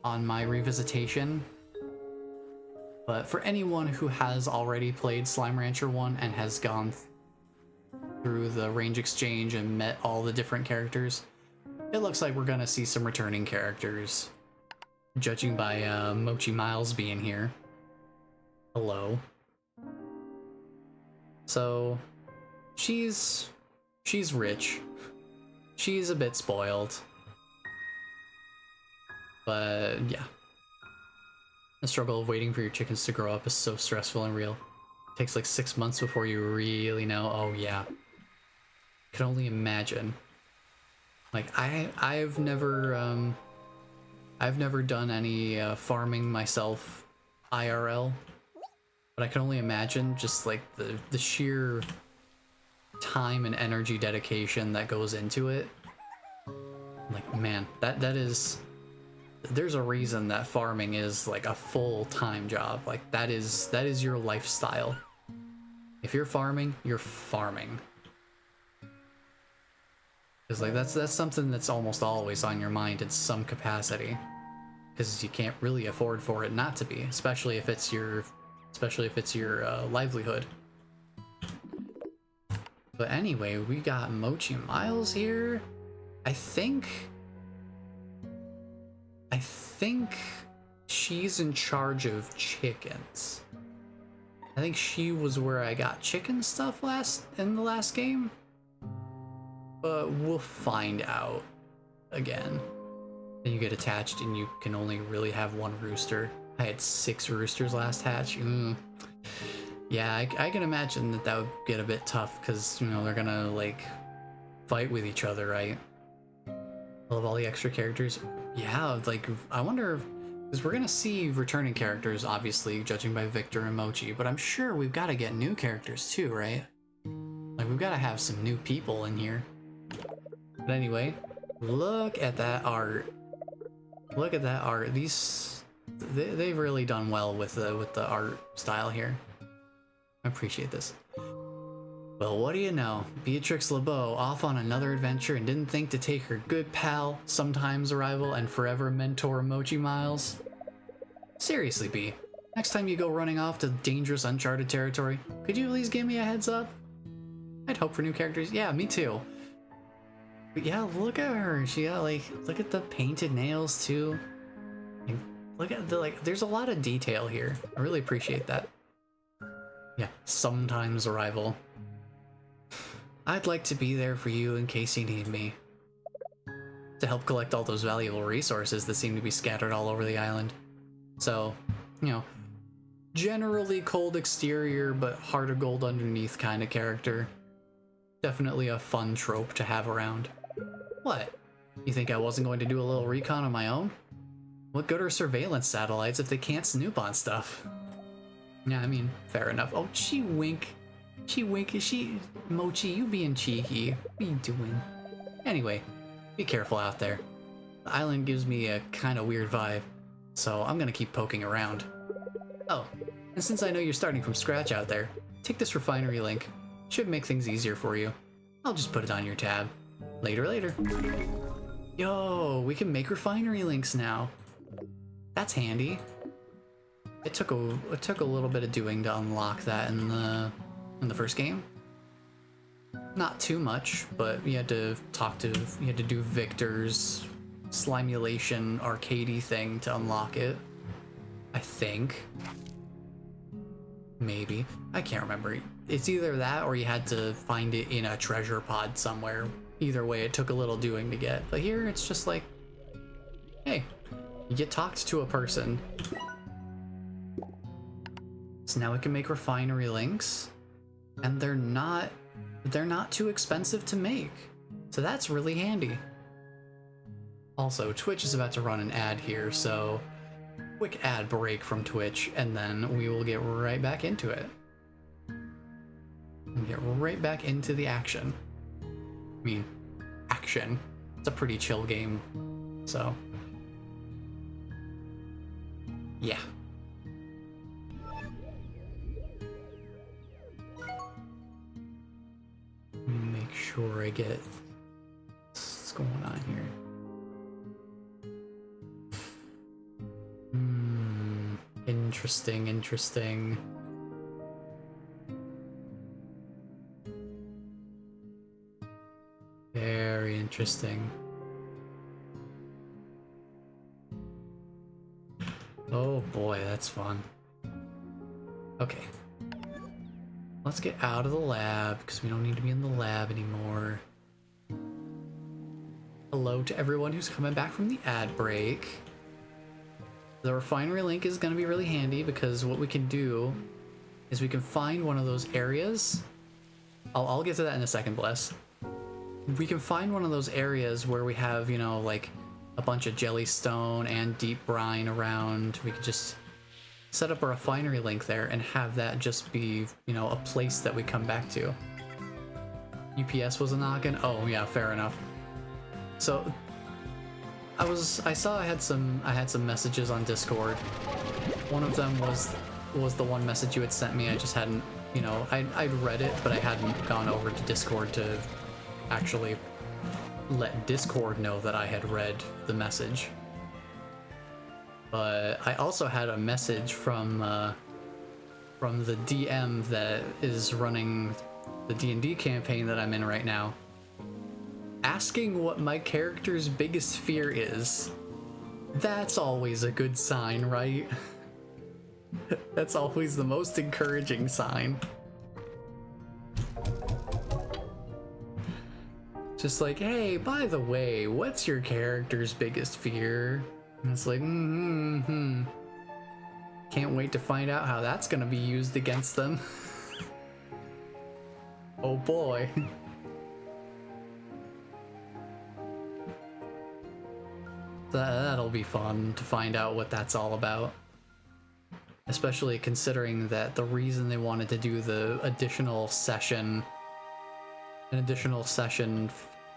on my revisitation. But for anyone who has already played Slime Rancher 1 and has gone through the range exchange and met all the different characters, it looks like we're gonna see some returning characters, judging by Mochi Miles being here. Hello. So, she's rich. She's a bit spoiled. But yeah. The struggle of waiting for your chickens to grow up is so stressful and real. It takes like 6 months before you really know, oh yeah, can only imagine. Like I've never done any farming myself IRL, but I can only imagine just like the sheer time and energy dedication that goes into it. Like, man, that is, there's a reason that farming is like a full-time job. Like that is your lifestyle. If you're farming, you're farming. Because like that's something that's almost always on your mind in some capacity. Because you can't really afford for it not to be, especially if it's your livelihood. But anyway, we got Mochi Miles here. I think she's in charge of chickens. I think she was where I got chicken stuff in the last game. But we'll find out again. Then you get attached and you can only really have one rooster. I had 6 roosters last hatch. Yeah, I can imagine that would get a bit tough because, you know, they're gonna like fight with each other, right? I love all the extra characters. Yeah, like I wonder, because we're gonna see returning characters, obviously, judging by Victor and Mochi, but I'm sure we've got to get new characters too, right? Like we've got to have some new people in here. But anyway, look at that art. Look at that art. They've really done well with the art style here. I appreciate this. Well, what do you know? Beatrix LeBeau off on another adventure and didn't think to take her good pal, sometimes rival, and forever mentor Mochi Miles? Seriously, B. Next time you go running off to dangerous uncharted territory, could you at least give me a heads up? I'd hope for new characters. Yeah, me too. But yeah, look at her. She got like, look at the painted nails too. Like, look at the, like, there's a lot of detail here. I really appreciate that. Yeah, sometimes a rival. I'd like to be there for you in case you need me. To help collect all those valuable resources that seem to be scattered all over the island. So, you know, generally cold exterior but heart of gold underneath kind of character. Definitely a fun trope to have around. What? You think I wasn't going to do a little recon on my own? What good are surveillance satellites if they can't snoop on stuff? Yeah, I mean, fair enough. Oh, she wink. Mochi, you being cheeky. What are you doing? Anyway, be careful out there. The island gives me a kind of weird vibe, so I'm gonna keep poking around. Oh, and since I know you're starting from scratch out there, take this refinery link. Should make things easier for you. I'll just put it on your tab. Later. Yo, we can make refinery links now. That's handy. It took a little bit of doing to unlock that in the first game. Not too much, but you had to do Victor's slimulation arcadey thing to unlock it. I think. Maybe. I can't remember. It's either that or you had to find it in a treasure pod somewhere. Either way, it took a little doing to get. But here, it's just like, hey, you talked to a person. So now we can make refinery links, and they're not too expensive to make. So that's really handy. Also, Twitch is about to run an ad here, so quick ad break from Twitch, and then we will get right back into it. And get right back into the action. I mean, action. It's a pretty chill game, so yeah. Let me make sure I get what's going on here. Interesting. Very interesting. Oh boy, that's fun. Okay. Let's get out of the lab, because we don't need to be in the lab anymore. Hello to everyone who's coming back from the ad break. The refinery link is going to be really handy, because what we can do is we can find one of those areas. I'll get to that in a second, Bless. we can find one of those areas where we have, you know, like a bunch of jellystone and deep brine around. We could just set up a refinery link there and have that just be, you know, a place that we come back to. UPS was a knockin'? Oh yeah, fair enough. So I saw I had some messages on Discord. One of them was the one message you had sent me. I just hadn't, you know, I'd read it, but I hadn't gone over to Discord to actually let Discord know that I had read the message. But I also had a message from the DM that is running the D&D campaign that I'm in right now, asking what my character's biggest fear is. That's always a good sign, right? That's always the most encouraging sign. Just like, hey, by the way, what's your character's biggest fear? And it's like, Can't wait to find out how that's gonna be used against them. Oh boy. That'll be fun to find out what that's all about. Especially considering that the reason they wanted to do the additional session,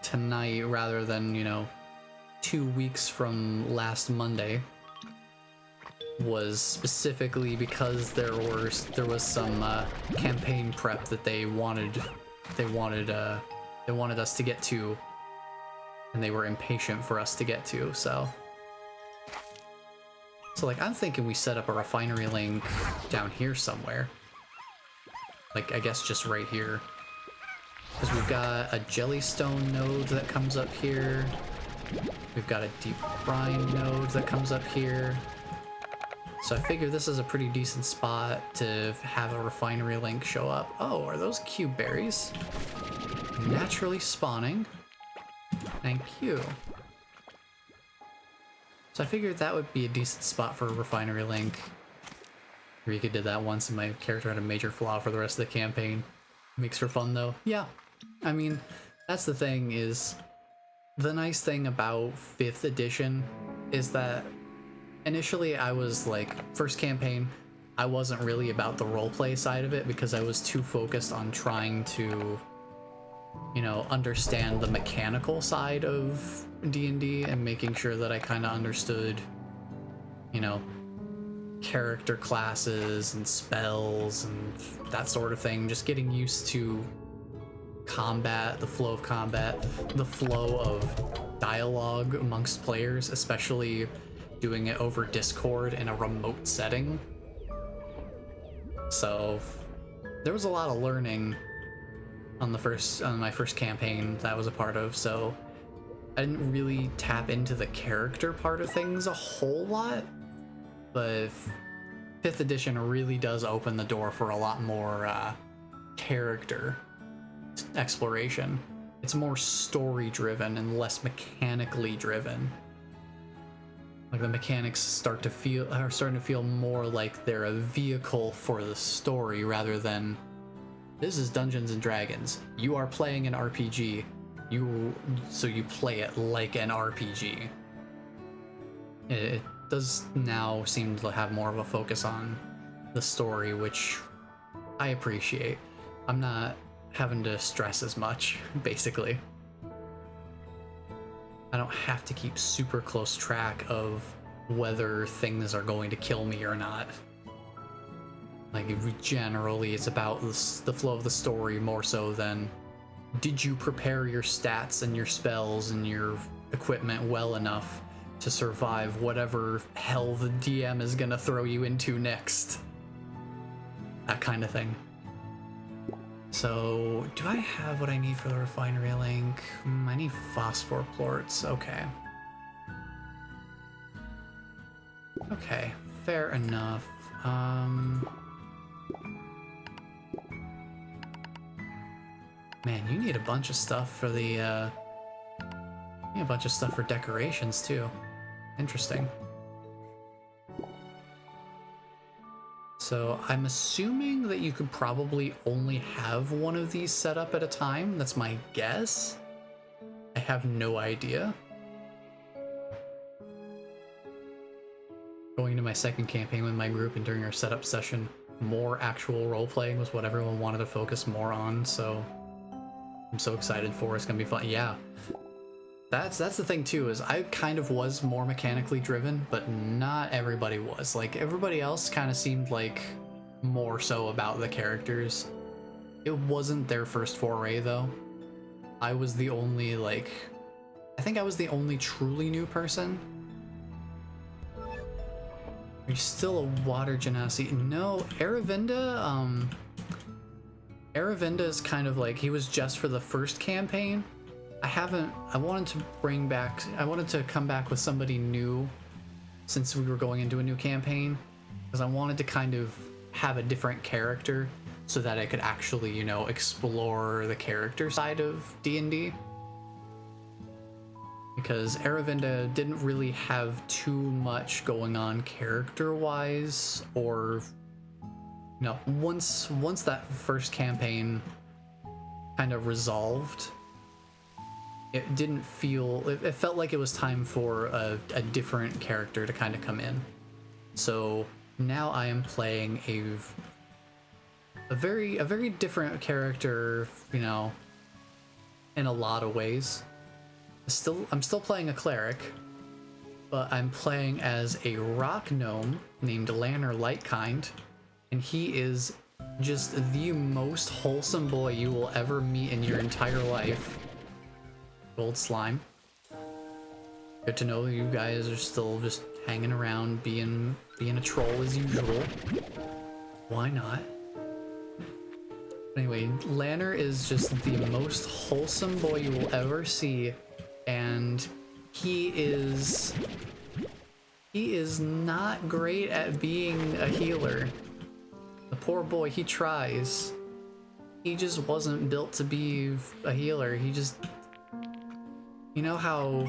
tonight rather than, you know, 2 weeks from last Monday, was specifically because there was some campaign prep that they wanted us to get to, and they were impatient for us to get to. So like, I'm thinking we set up a refinery link down here somewhere, like I guess just right here, because we've got a jellystone node that comes up here, we've got a deep brine node that comes up here. So I figure this is a pretty decent spot to have a refinery link show up. Oh, are those cube berries? Naturally spawning. Thank you. So I figured that would be a decent spot for a refinery link. Rika did that once and my character had a major flaw for the rest of the campaign. Makes for fun though. Yeah, I mean, that's the thing, is the nice thing about 5th edition is that initially I was like, first campaign, I wasn't really about the roleplay side of it because I was too focused on trying to, you know, understand the mechanical side of D&D and making sure that I kind of understood, you know, character classes and spells and that sort of thing. Just getting used to combat, the flow of combat, the flow of dialogue amongst players, especially doing it over Discord in a remote setting. So there was a lot of learning on my first campaign that I was a part of, so I didn't really tap into the character part of things a whole lot, but 5th edition really does open the door for a lot more character exploration. It's more story driven and less mechanically driven. Like, the mechanics are starting to feel more like they're a vehicle for the story rather than, this is Dungeons and Dragons. You are playing an RPG. So you play it like an RPG. It does now seem to have more of a focus on the story, which I appreciate. I'm not having to stress as much, basically. I don't have to keep super close track of whether things are going to kill me or not. Like, generally, it's about the flow of the story more so than, did you prepare your stats and your spells and your equipment well enough to survive whatever hell the DM is gonna throw you into next? That kind of thing. So, do I have what I need for the refinery link? I need phosphor plorts. Okay. Okay, fair enough. Man, you need a bunch of stuff for the, you need a bunch of stuff for decorations too. Interesting. So I'm assuming that you could probably only have one of these set up at a time. That's my guess. have no idea. Going into my second campaign with my group and during our setup session, more actual role-playing was what everyone wanted to focus more on, so I'm so excited for it. It's gonna be fun. Yeah. That's the thing too, is I kind of was more mechanically driven, but not everybody was. Like, everybody else kind of seemed like more so about the characters. It wasn't their first foray though. I was the only, like, I think I was the only truly new person. Are you still a water genasi? No, Aravinda, Aravinda is kind of like, he was just for the first campaign. I wanted to come back with somebody new since we were going into a new campaign, because I wanted to kind of have a different character so that I could actually, you know, explore the character side of D&D. Because Aravinda didn't really have too much going on character-wise, or, you know, once that first campaign kind of resolved, it didn't feel, it felt like it was time for a different character to kind of come in. So now I am playing a very different character, you know, in a lot of ways. I'm still playing a cleric, but I'm playing as a rock gnome named Lanner Lightkind, and he is just the most wholesome boy you will ever meet in your entire life. Gold slime. Good to know you guys are still just hanging around, being a troll as usual. Why not? Anyway, Lanner is just the most wholesome boy you will ever see, and he is not great at being a healer. The poor boy, he tries. He just wasn't built to be a healer. He just, you know how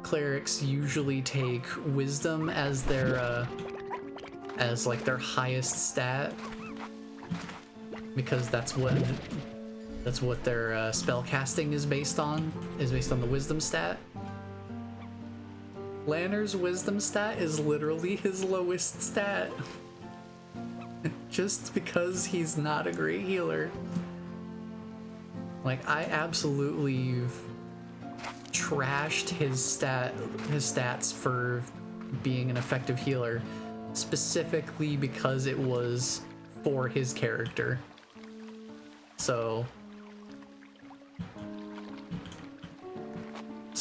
clerics usually take wisdom as their as like their highest stat, because that's what their spell casting is based on the wisdom stat. Lanner's wisdom stat is literally his lowest stat. Just because he's not a great healer. Like, I absolutely trashed his stats for being an effective healer, specifically because it was for his character. So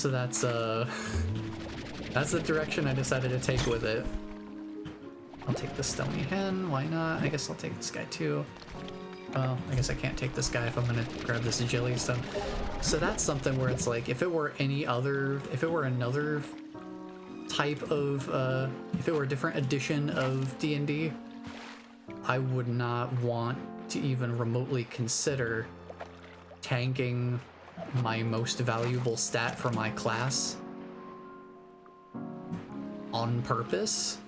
that's the direction I decided to take with it. I'll take the stony hen, why not? I guess I'll take this guy too. Well, I guess I can't take this guy if I'm gonna grab this jelly stuff. So that's something where it's like, if it were another type of, if it were a different edition of D&D, I would not want to even remotely consider tanking my most valuable stat for my class on purpose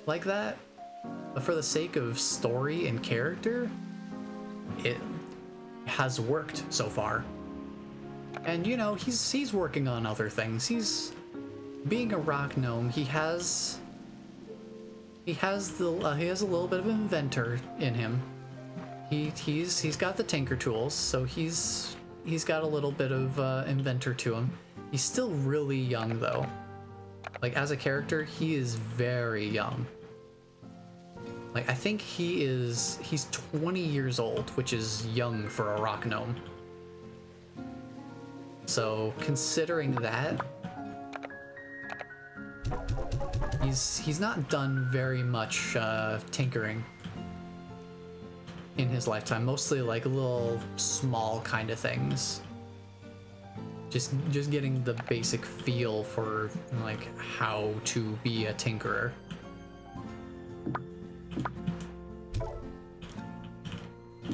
like that. But for the sake of story and character, it has worked so far. And you know, he's working on other things. He's being a rock gnome. He has a little bit of inventor in him. He's got the tinker tools, so he's got a little bit of inventor to him. He's still really young though. Like, as a character, he is very young. Like, I think he's 20 years old, which is young for a rock gnome. So, considering that, he's not done very much tinkering in his lifetime. Mostly like little small kind of things. Just getting the basic feel for like how to be a tinkerer.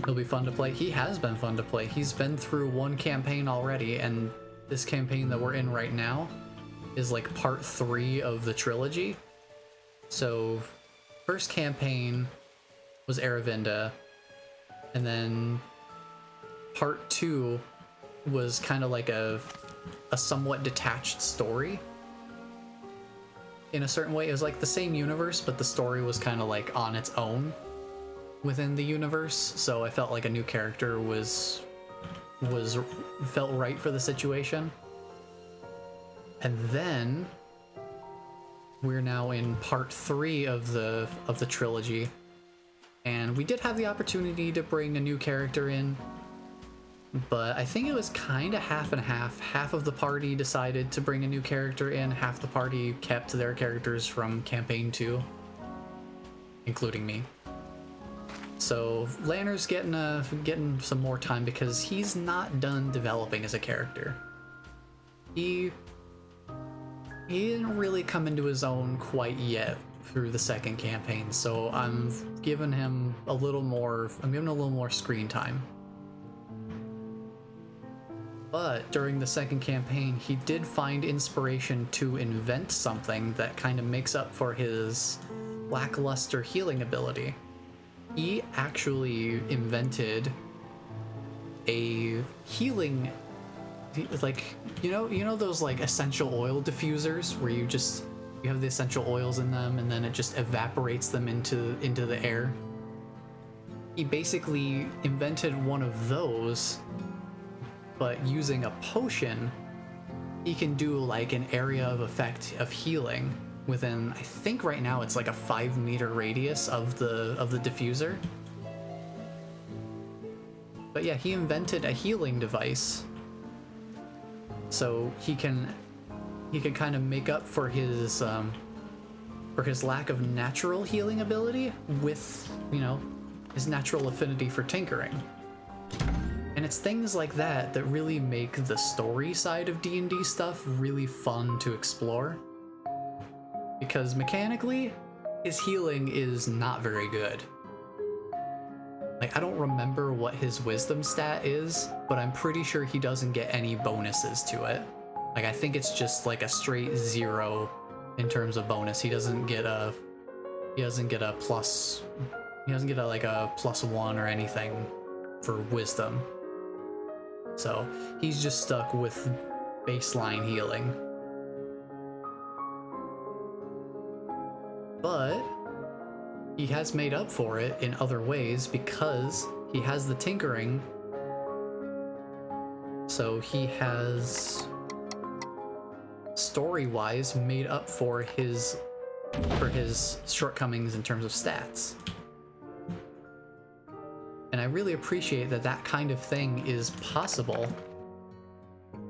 He'll be fun to play. He has been fun to play. He's been through one campaign already, and this campaign that we're in right now is like part 3 of the trilogy. So first campaign was Aravinda, and then part 2 was kind of like a somewhat detached story. In a certain way, it was like the same universe, but the story was kind of like on its own within the universe. So I felt like a new character felt right for the situation. And then we're now in part 3 of the trilogy, and we did have the opportunity to bring a new character in, but I think it was kind of half and half. Half of the party decided to bring a new character in, half the party kept their characters from campaign 2, including me. So Lanner's getting some more time because he's not done developing as a character. He didn't really come into his own quite yet through the second campaign, so I'm giving him a little more screen time. But during the second campaign, he did find inspiration to invent something that kind of makes up for his lackluster healing ability. He actually invented a healing, like, you know those like essential oil diffusers where you have the essential oils in them and then it just evaporates them into the air? He basically invented one of those, but using a potion, he can do like an area of effect of healing within, I think right now it's like a 5-meter radius of the diffuser. But yeah, he invented a healing device, so he can kind of make up for his lack of natural healing ability with, you know, his natural affinity for tinkering. And it's things like that that really make the story side of D&D stuff really fun to explore. Because mechanically, his healing is not very good. Like, I don't remember what his wisdom stat is, but I'm pretty sure he doesn't get any bonuses to it. Like, I think it's just like a straight 0 in terms of bonus. He doesn't get a plus, he doesn't get like a +1 or anything for wisdom. So he's just stuck with baseline healing. But he has made up for it in other ways because he has the tinkering. So he has, story-wise, made up for his shortcomings in terms of stats. And I really appreciate that that kind of thing is possible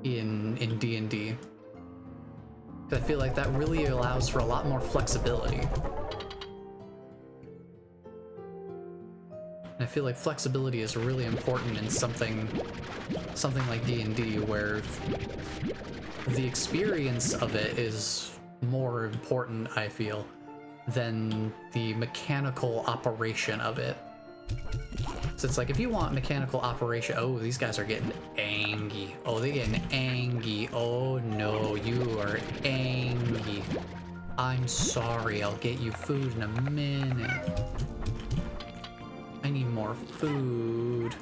in D&D. I feel like that really allows for a lot more flexibility. And I feel like flexibility is really important in something like D&D, where the experience of it is more important, I feel, than the mechanical operation of it. So it's like, if you want mechanical operation, oh, these guys are getting angry. Oh, they're getting angry. Oh no, you are angry. I'm sorry, I'll get you food in a minute. I need more food.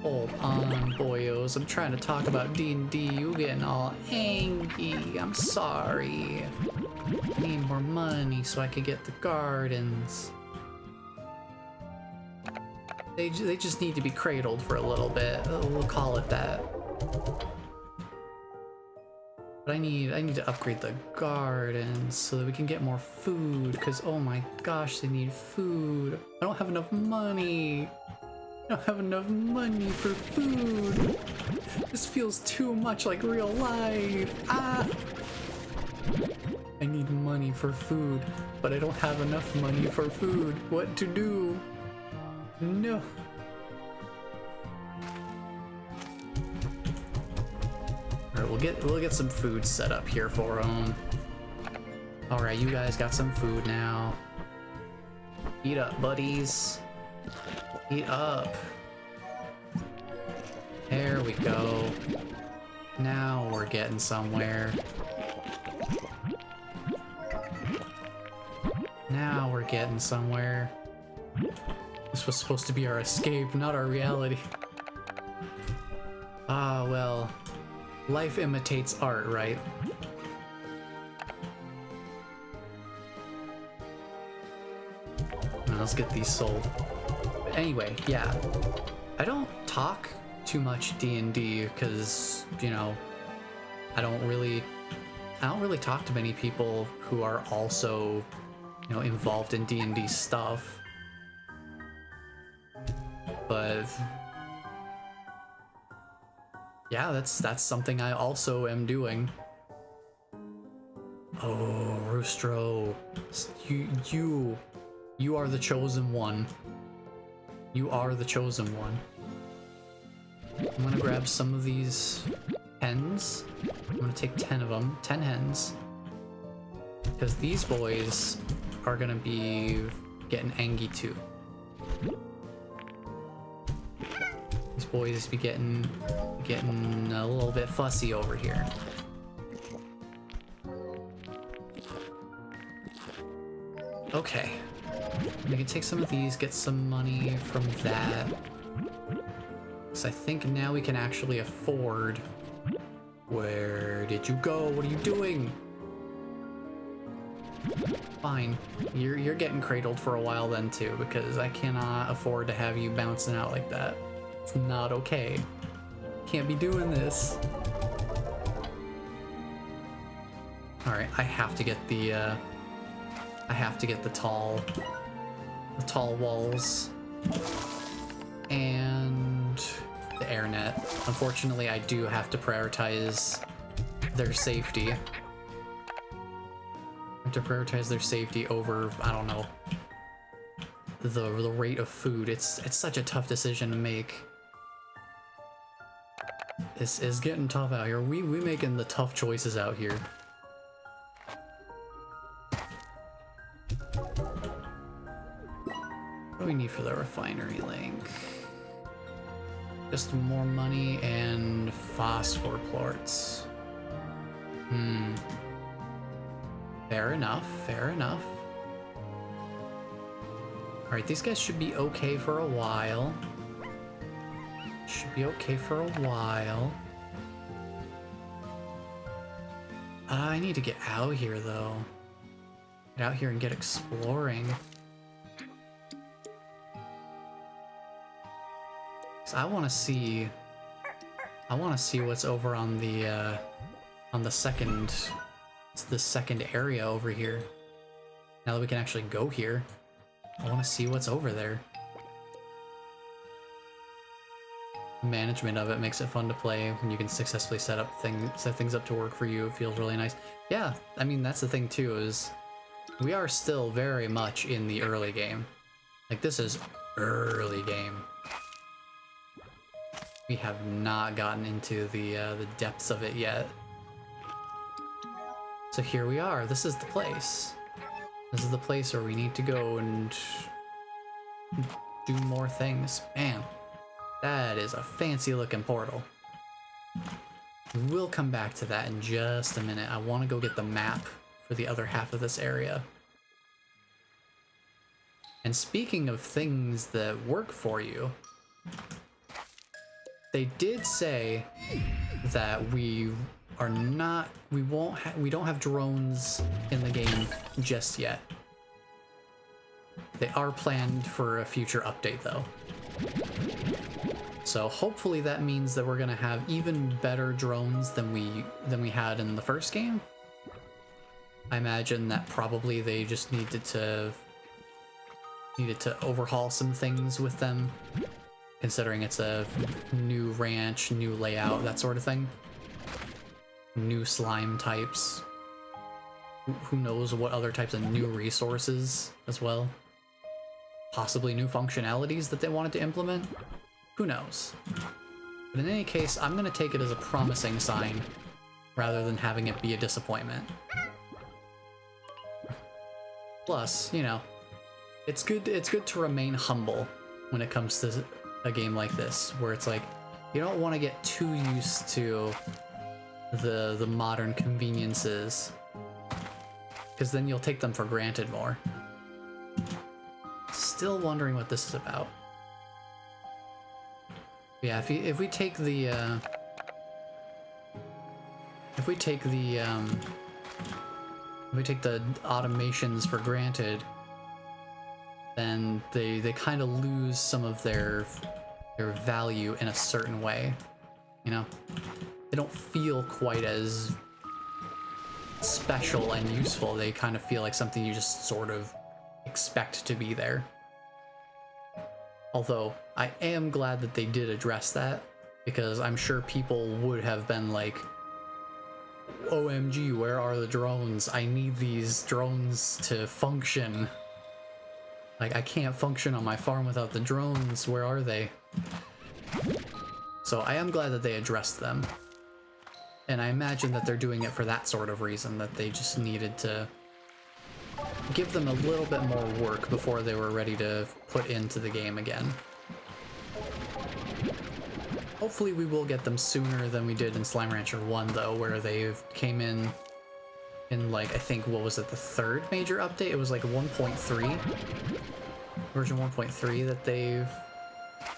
Hold on, boyos. I'm trying to talk about D&D. You getting all angry. I'm sorry. I need more money so I can get the gardens. They just need to be cradled for a little bit. We'll call it that. But I need to upgrade the gardens so that we can get more food, because oh my gosh, they need food. I don't have enough money. I don't have enough money for food. This feels too much like real life. Ah! I need money for food, but I don't have enough money for food. What to do? No. Alright, we'll get some food set up here for them. Alright, you guys got some food now. Eat up, buddies. Eat up. There we go. Now we're getting somewhere. Now we're getting somewhere. This was supposed to be our escape, not our reality. Ah, well. Life imitates art, right? Let's get these sold. But anyway, yeah. I don't talk too much D&D because, you know, I don't really talk to many people who are also, you know, involved in D&D stuff. But yeah, that's something I also am doing. Oh, Roostro, you are the chosen one. You are the chosen one. I'm gonna grab some of these hens. I'm gonna take 10 of them, 10 hens. Because these boys are gonna be getting angry too. These boys be getting a little bit fussy over here. Okay. We can take some of these, get some money from that. So I think now we can actually afford... Where did you go? What are you doing? Fine. You're getting cradled for a while then too, because I cannot afford to have you bouncing out like that. It's not okay. Can't be doing this. Alright, I have to get the tall walls and the air net. Unfortunately, I do have to prioritize their safety. I have to prioritize their safety over, I don't know, the rate of food. It's such a tough decision to make. This is getting tough out here. We making the tough choices out here. What do we need for the refinery link? Just more money and phosphor plorts. Fair enough, fair enough. Alright, these guys should be okay for a while. Should be okay for a while. I need to get out here though. Get out here and get exploring. I want to see what's over on the second area over here. Now that we can actually go here, I want to see what's over there. Management of it makes it fun to play when you can successfully set things up to work for you. It feels really nice. Yeah, I mean that's the thing too, is we are still very much in the early game. Like this is early game. We have not gotten into the depths of it yet. So here we are. This is the place. This is the place where we need to go and do more things. Man, that is a fancy looking portal. We'll come back to that in just a minute. I want to go get the map for the other half of this area. And speaking of things that work for you, they did say that we don't have drones in the game just yet. They are planned for a future update though. So hopefully that means that we're gonna have even better drones than we had in the first game. I imagine that probably they just needed to overhaul some things with them, considering it's a new ranch, new layout, that sort of thing. New slime types. Who knows what other types of new resources as well. Possibly new functionalities that they wanted to implement. Who knows? But in any case, I'm going to take it as a promising sign rather than having it be a disappointment. Plus, you know, it's good to remain humble when it comes to a game like this, where it's like you don't want to get too used to the modern conveniences, because then you'll take them for granted more. still wondering what this is about. Yeah, if we take the automations for granted, then they kind of lose some of their value in a certain way, you know? They don't feel quite as special and useful. They kind of feel like something you just sort of expect to be there. Although, I am glad that they did address that, because I'm sure people would have been like, OMG, where are the drones? I need these drones to function. Like, I can't function on my farm without the drones. Where are they? So I am glad that they addressed them. And I imagine that they're doing it for that sort of reason, that they just needed to give them a little bit more work before they were ready to put into the game again. Hopefully we will get them sooner than we did in Slime Rancher 1, though, where they came in like, I think, what was it, the third major update? It was like 1.3, version 1.3 that they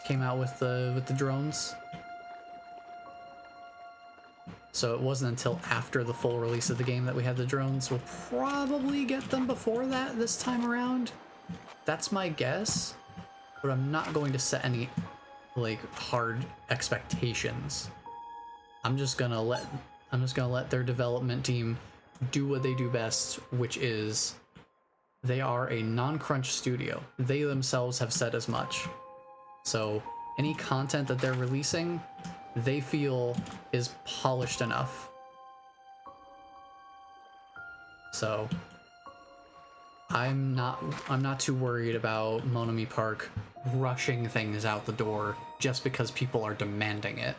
came out with the drones. So it wasn't until after the full release of the game that we had the drones. We'll probably get them before that this time around. That's my guess, but I'm not going to set any like hard expectations. I'm just gonna let their development team do what they do best, which is they are a non-crunch studio. They themselves have said as much. So any content that they're releasing, they feel is polished enough. So I'm not too worried about Monomi Park rushing things out the door just because people are demanding it.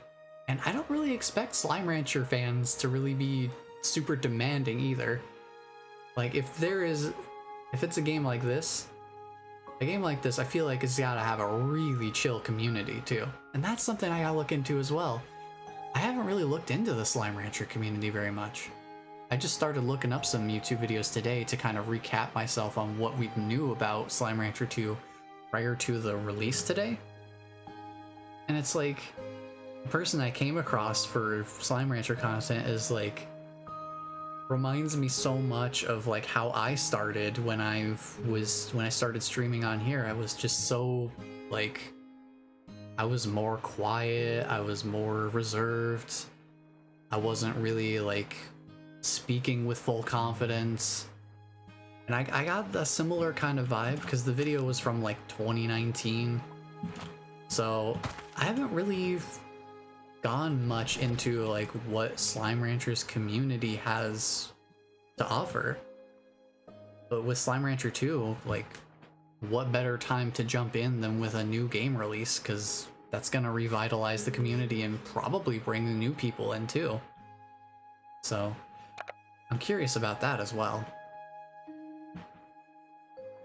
And I don't really expect Slime Rancher fans to really be super demanding either. Like, if it's a game like this, I feel like it's gotta have a really chill community too. And that's something I gotta look into as well. I haven't really looked into the Slime Rancher community very much. I just started looking up some YouTube videos today to kind of recap myself on what we knew about Slime Rancher 2 prior to the release today. And it's like, the person I came across for Slime Rancher content is like, reminds me so much of like how I started when I started streaming on here. I was just so like, I was more quiet, I was more reserved, I wasn't really like speaking with full confidence. And I got a similar kind of vibe because the video was from like 2019. So I haven't really gone much into like what Slime Rancher's community has to offer. But with Slime Rancher 2, like, what better time to jump in than with a new game release, because that's gonna revitalize the community and probably bring the new people in too. So I'm curious about that as well.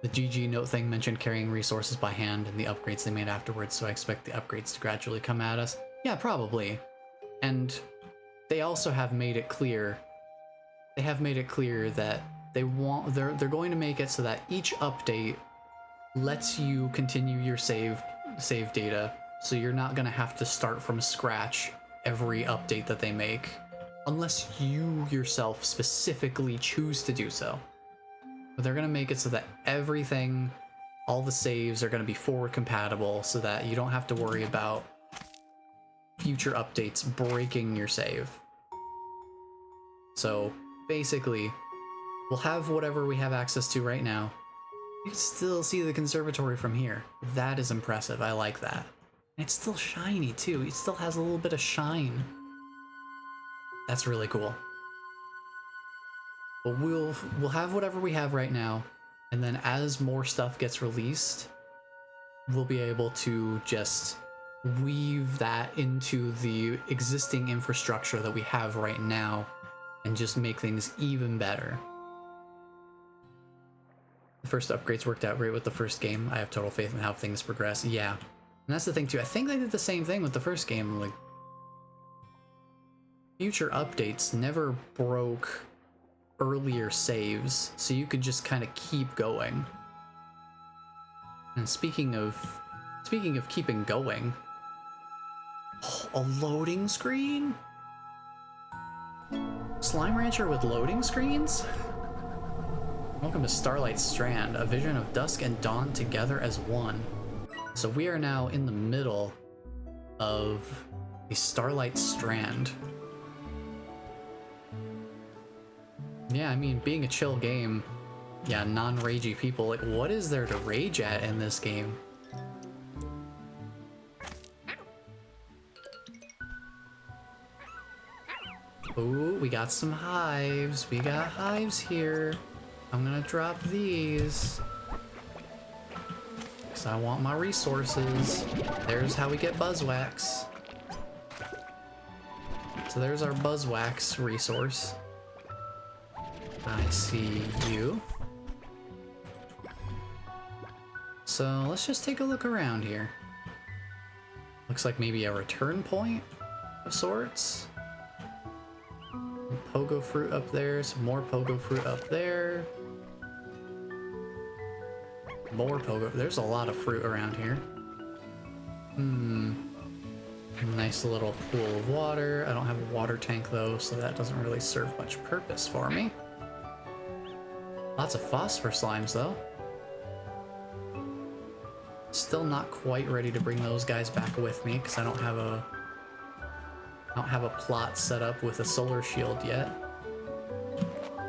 The GG note thing mentioned carrying resources by hand and the upgrades they made afterwards, so I expect the upgrades to gradually come at us. Yeah, probably. And they also have made it clear, that they're going to make it so that each update lets you continue your save data, so you're not going to have to start from scratch every update that they make, unless you yourself specifically choose to do so. But they're going to make it so that everything, all the saves are going to be forward compatible, so that you don't have to worry about future updates breaking your save. So basically, we'll have whatever we have access to right now. You can still see the conservatory from here. That is impressive. I like that. And it's still shiny too. It still has a little bit of shine. That's really cool. But we'll have whatever we have right now, and then as more stuff gets released, we'll be able to just weave that into the existing infrastructure that we have right now and just make things even better. The first upgrades worked out great with the first game. I have total faith in how things progress. Yeah. And that's the thing too. I think they did the same thing with the first game. Like, future updates never broke earlier saves, so you could just kind of keep going. And speaking of keeping going, a loading screen? Slime Rancher with loading screens? Welcome to Starlight Strand, a vision of dusk and dawn together as one. So we are now in the middle of the Starlight Strand. Yeah, I mean, being a chill game, yeah, non-ragey people, like, what is there to rage at in this game? Ooh, we got some hives. We got hives here. I'm gonna drop these. Because I want my resources. There's how we get buzzwax. So there's our buzzwax resource. I see you. So let's just take a look around here. Looks like maybe a return point of sorts. Pogo fruit up there, some more pogo fruit up there. More pogo. There's a lot of fruit around here. Nice little pool of water. I don't have a water tank though, so that doesn't really serve much purpose for me. Lots of phosphor slimes though. Still not quite ready to bring those guys back with me because I don't have a plot set up with a solar shield yet.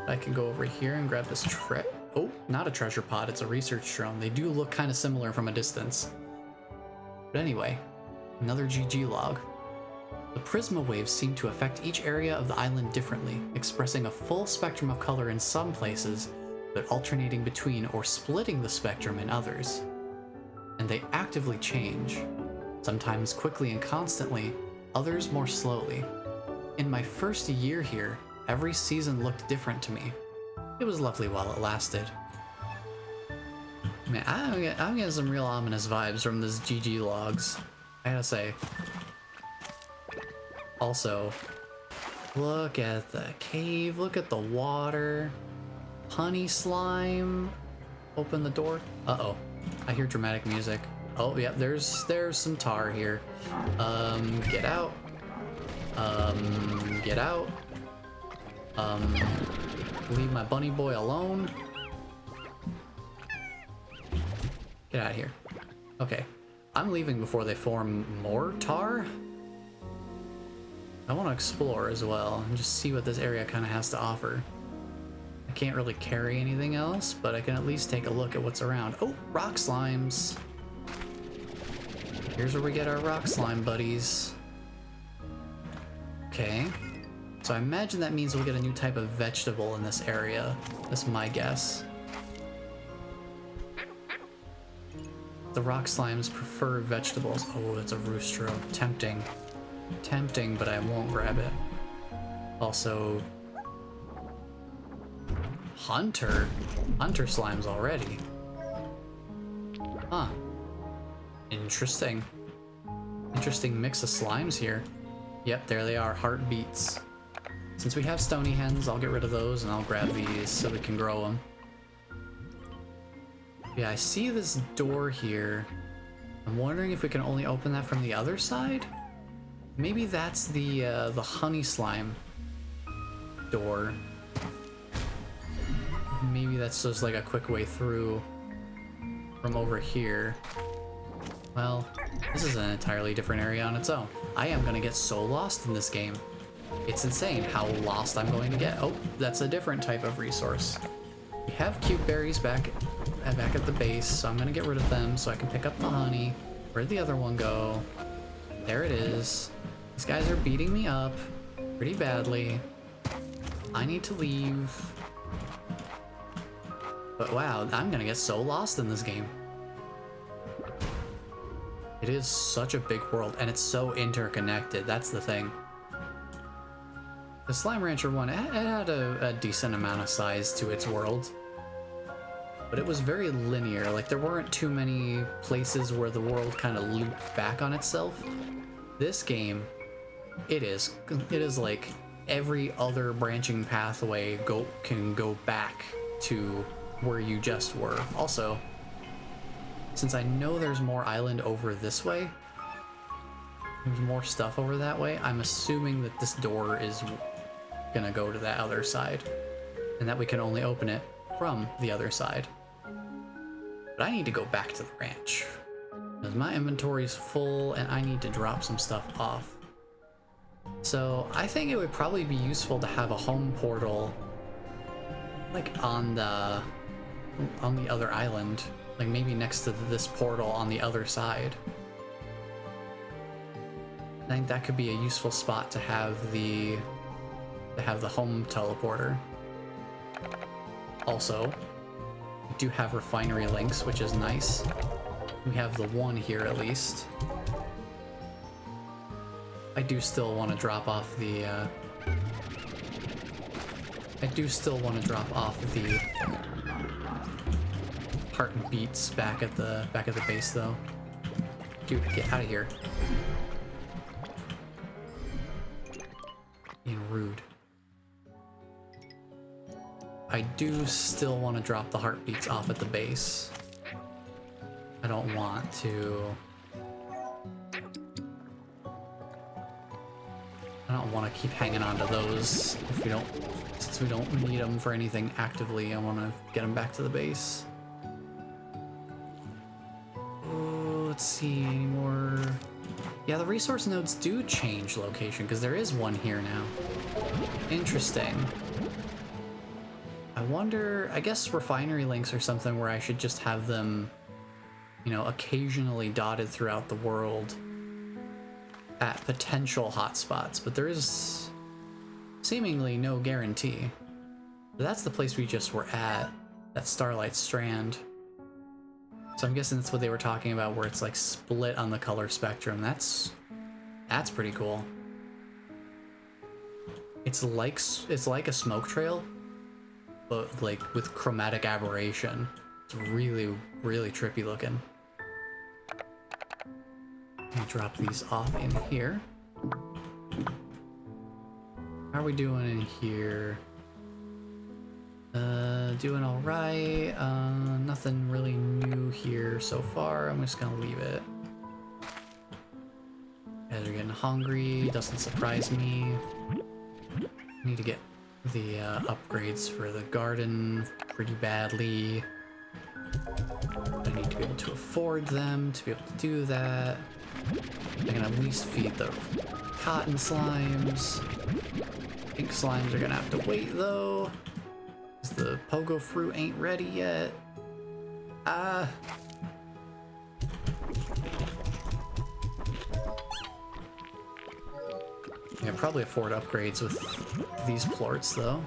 I can go over here and grab this oh, not a treasure pod, it's a research drone. They do look kind of similar from a distance. But anyway, another GG log. The prisma waves seem to affect each area of the island differently, expressing a full spectrum of color in some places, but alternating between or splitting the spectrum in others. And they actively change, sometimes quickly and constantly, others more slowly. In my first year here, every season looked different to me. It was lovely while it lasted. Man, I'm getting some real ominous vibes from this GG logs, I gotta say. Also, look at the cave, look at the water. Honey slime. Open the door. Uh-oh. I hear dramatic music. Oh, yeah, there's some tar here. Get out. Get out. Leave my bunny boy alone. Get out of here. Okay. I'm leaving before they form more tar. I want to explore as well and just see what this area kind of has to offer. I can't really carry anything else, but I can at least take a look at what's around. Oh, rock slimes. Here's where we get our rock slime buddies. Okay. So I imagine that means we'll get a new type of vegetable in this area. That's my guess. The rock slimes prefer vegetables. Oh, it's a roostro. Tempting. Tempting, but I won't grab it. Also, hunter slimes already. Huh. Interesting. Interesting mix of slimes here. Yep, there they are, heartbeats. Since we have stony hens, I'll get rid of those and I'll grab these so we can grow them. Yeah, I see this door here. I'm wondering if we can only open that from the other side? Maybe that's the honey slime door. Maybe that's just like a quick way through from over here. Well, this is an entirely different area on its own. I am gonna get so lost in this game. It's insane how lost I'm going to get. Oh, that's a different type of resource. We have cute berries back at the base, so I'm gonna get rid of them so I can pick up the honey. Where'd the other one go? There it is. These guys are beating me up pretty badly. I need to leave. But wow, I'm gonna get so lost in this game. It is such a big world, and it's so interconnected. That's the thing. The Slime Rancher one, it had a decent amount of size to its world. But it was very linear. Like, there weren't too many places where the world kind of looped back on itself. This game, it is like every other branching pathway can go back to where you just were. Also, since I know there's more island over this way, there's more stuff over that way, I'm assuming that this door is gonna go to that other side, and that we can only open it from the other side. But I need to go back to the ranch, because my inventory is full and I need to drop some stuff off. So I think it would probably be useful to have a home portal like on the other island, like maybe next to this portal on the other side. I think that could be a useful spot to have the home teleporter. Also, we do have Refinery Links, which is nice. We have the one here at least. I do still want to drop off the heart and beats back at the base though. Dude, get out of here. Being rude. I do still want to drop the heartbeats off at the base. I don't want to... I don't want to keep hanging on to those if we don't... Since we don't need them for anything actively, I want to get them back to the base. Oh, let's see, any more... Yeah, the resource nodes do change location, because there is one here now. Interesting. I wonder, I guess refinery links are something where I should just have them, you know, occasionally dotted throughout the world at potential hotspots, but there is seemingly no guarantee. But that's the place we just were at, that Starlight Strand. So I'm guessing that's what they were talking about, where it's like split on the color spectrum. That's pretty cool. It's like a smoke trail, but like with chromatic aberration. It's really, really trippy looking. Let me drop these off in here. How are we doing in here? Doing all right. Nothing really new here so far. I'm just gonna leave it. You guys are getting hungry. Doesn't surprise me. Need to get the upgrades for the garden pretty badly. I need to be able to afford them to be able to do that. I can at least feed the cotton slimes. Pink slimes are gonna have to wait though, because the pogo fruit ain't ready yet. I can probably afford upgrades with these plorts though.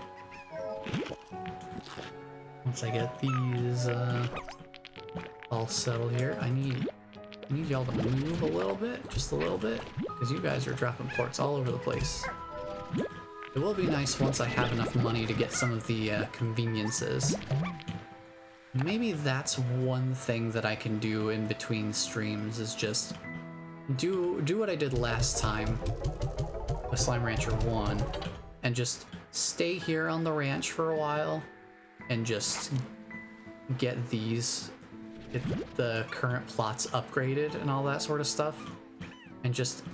Once I get these all settled here, I need y'all to move a little bit, just a little bit, because you guys are dropping plorts all over the place. It will be nice once I have enough money to get some of the conveniences. Maybe that's one thing that I can do in between streams, is just do what I did last time with Slime Rancher 1, and just stay here on the ranch for a while, and just get the current plots upgraded and all that sort of stuff, and just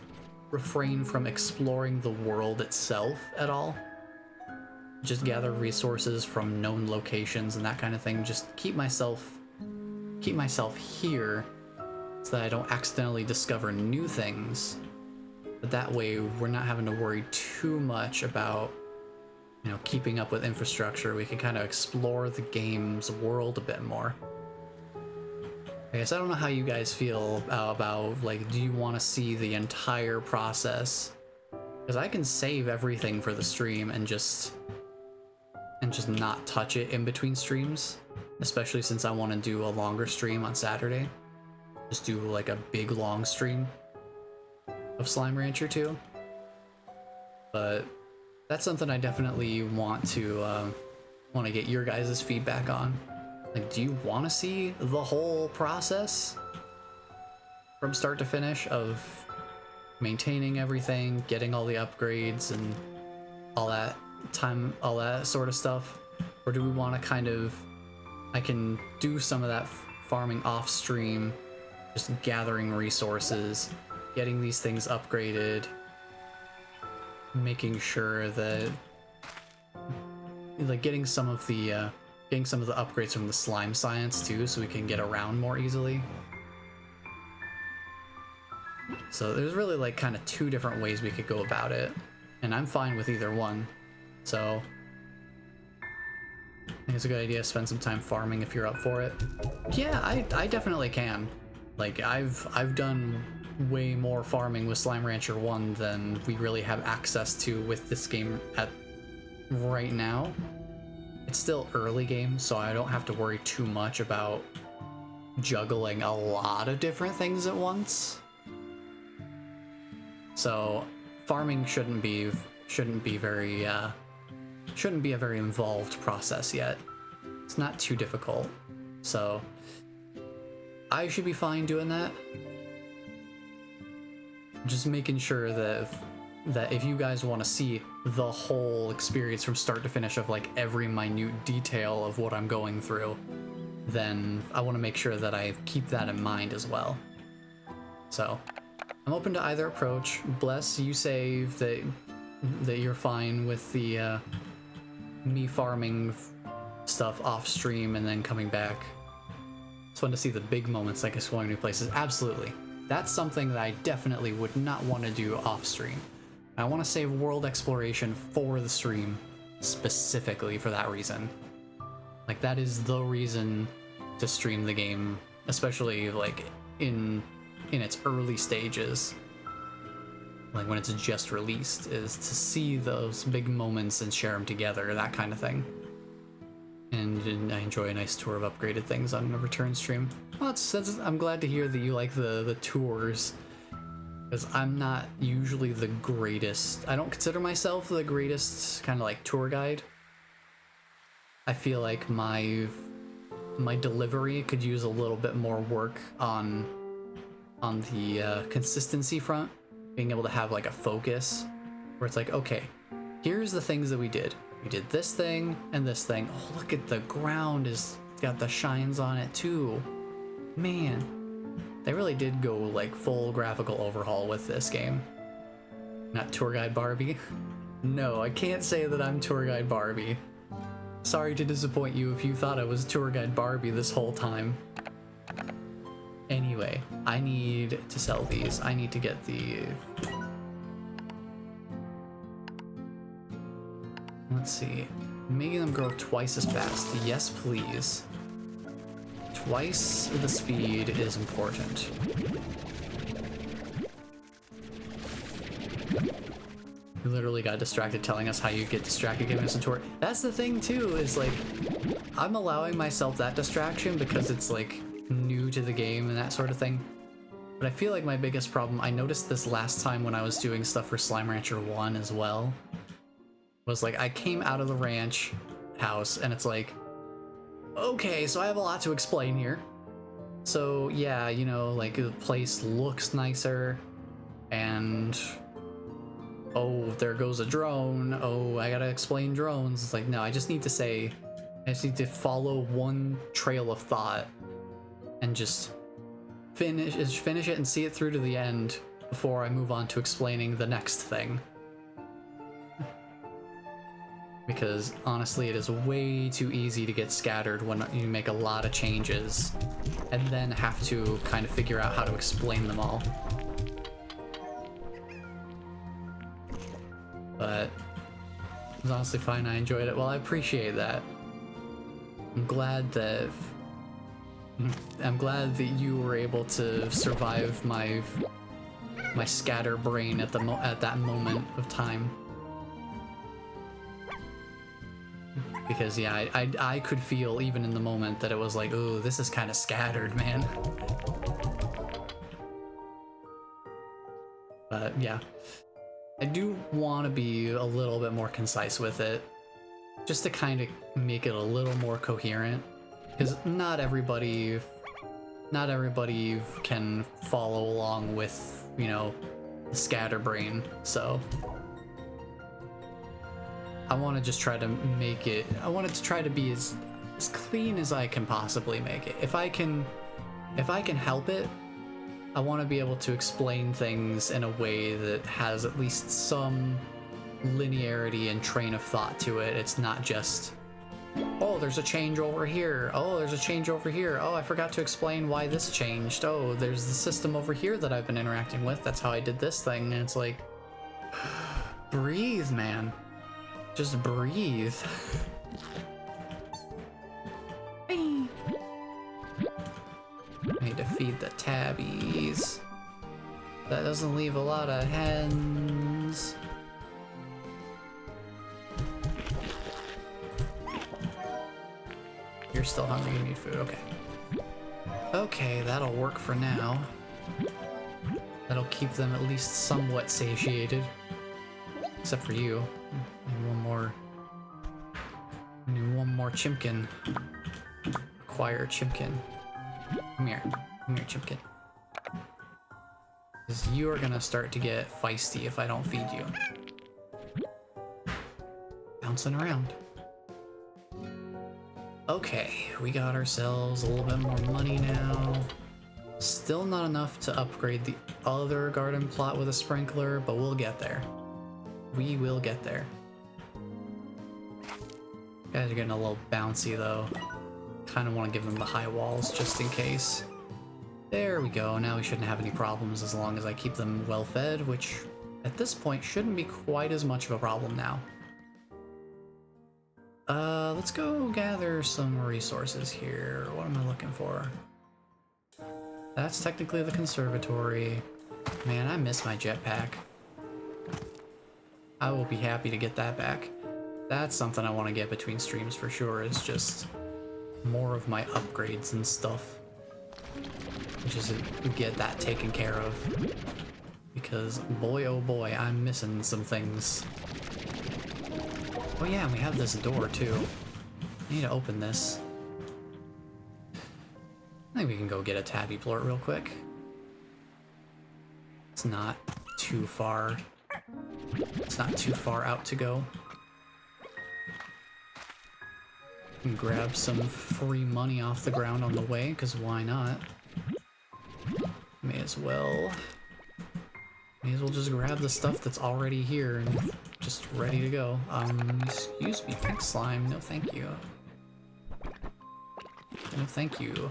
refrain from exploring the world itself at all. Just gather resources from known locations and that kind of thing. Just keep myself here so that I don't accidentally discover new things. But that way we're not having to worry too much about, you know, keeping up with infrastructure. We can kind of explore the game's world a bit more. I guess I don't know how you guys feel about like, do you want to see the entire process? Because I can save everything for the stream and just not touch it in between streams, especially since I want to do a longer stream on Saturday. Just do like a big long stream of Slime Rancher 2. But that's something I definitely want to get your guys' feedback on. Like, do you want to see the whole process from start to finish of maintaining everything, getting all the upgrades and all that sort of stuff? Or do we want to kind of, I can do some of that farming off stream, just gathering resources, getting these things upgraded, making sure that like getting some of the upgrades from the slime science too, so we can get around more easily. So there's really like kind of two different ways we could go about it, and I'm fine with either one. So I think it's a good idea to spend some time farming if you're up for it. Yeah, I definitely can. Like I've done way more farming with Slime Rancher 1 than we really have access to with this game at right now. It's still early game, so I don't have to worry too much about juggling a lot of different things at once. So farming shouldn't be a very involved process yet. It's not too difficult, so I should be fine doing that. Just making sure that if you guys want to see the whole experience from start to finish of like every minute detail of what I'm going through, then I want to make sure that I keep that in mind as well. So I'm open to either approach. Bless, you say that you're fine with the me farming stuff off stream and then coming back. Just want to see the big moments like exploring new places. Absolutely. That's something that I definitely would not want to do off stream. I want to save world exploration for the stream specifically for that reason. Like that is the reason to stream the game, especially like in its early stages, like when it's just released, is to see those big moments and share them together, that kind of thing. And I enjoy a nice tour of upgraded things on a return stream. Well, I'm glad to hear that you like the tours, because I'm not usually the greatest. I don't consider myself the greatest kind of like tour guide. I feel like my delivery could use a little bit more work on the consistency front, being able to have like a focus where it's like, okay, here's the things that we did. We did this thing and this thing. Oh, look at the ground is got the shines on it too. Man, they really did go like full graphical overhaul with this game. Not Tour Guide Barbie. No, I can't say that I'm Tour Guide Barbie. Sorry to disappoint you if you thought I was Tour Guide Barbie this whole time. Anyway, I need to sell these. I need to get the... Let's see. Making them grow twice as fast. Yes, please. Twice the speed is important. You literally got distracted telling us how you get distracted giving us a tour. That's the thing too, is like, I'm allowing myself that distraction because it's like new to the game and that sort of thing. But I feel like my biggest problem, I noticed this last time when I was doing stuff for Slime Rancher 1 as well, was like I came out of the ranch house and it's like, okay, so I have a lot to explain here. So yeah, you know, like the place looks nicer and oh, there goes a drone. Oh, I gotta explain drones. It's like, no, I just need to follow one trail of thought and just finish it and see it through to the end before I move on to explaining the next thing. Because honestly, it is way too easy to get scattered when you make a lot of changes and then have to kind of figure out how to explain them all. But it was honestly fine. I enjoyed it. Well, I appreciate that. I'm glad that you were able to survive my scatter brain at that moment of time. Because yeah, I could feel even in the moment that it was like, oh, this is kind of scattered, man. But yeah, I do want to be a little bit more concise with it, just to kind of make it a little more coherent. Because not everybody can follow along with, you know, the scatterbrain. So I want to just try to make it. I want it to try to be as as clean as I can possibly make it. If I can help it, I want to be able to explain things in a way that has at least some linearity and train of thought to it. It's not just, oh, there's a change over here. Oh, there's a change over here. Oh, I forgot to explain why this changed. Oh, there's the system over here that I've been interacting with. That's how I did this thing. And it's like, breathe, man. Just breathe. I need to feed the tabbies. That doesn't leave a lot of hens. You're still hungry, you need food, okay. Okay, that'll work for now. That'll keep them at least somewhat satiated. Except for you. I need one more chimkin. Acquire chimkin. Come here, chimkin. Because you are gonna start to get feisty if I don't feed you. Bouncing around. Okay, we got ourselves a little bit more money now. Still not enough to upgrade the other garden plot with a sprinkler, but we'll get there. We will get there. Guys are getting a little bouncy though. Kind of want to give them the high walls just in case. There we go. Now we shouldn't have any problems as long as I keep them well fed, which at this point shouldn't be quite as much of a problem now. Let's go gather some resources here. What am I looking for? That's technically the conservatory. Man, I miss my jetpack. I will be happy to get that back. That's something I want to get between streams for sure, is just more of my upgrades and stuff. Just get that taken care of. Because boy oh boy, I'm missing some things. Oh yeah, we have this door too. I need to open this. I think we can go get a tabby plort real quick. It's not too far. It's not too far out to go. And grab some free money off the ground on the way, because why not? May as well just grab the stuff that's already here and just ready to go. Excuse me, pink slime. No, thank you. No, thank you.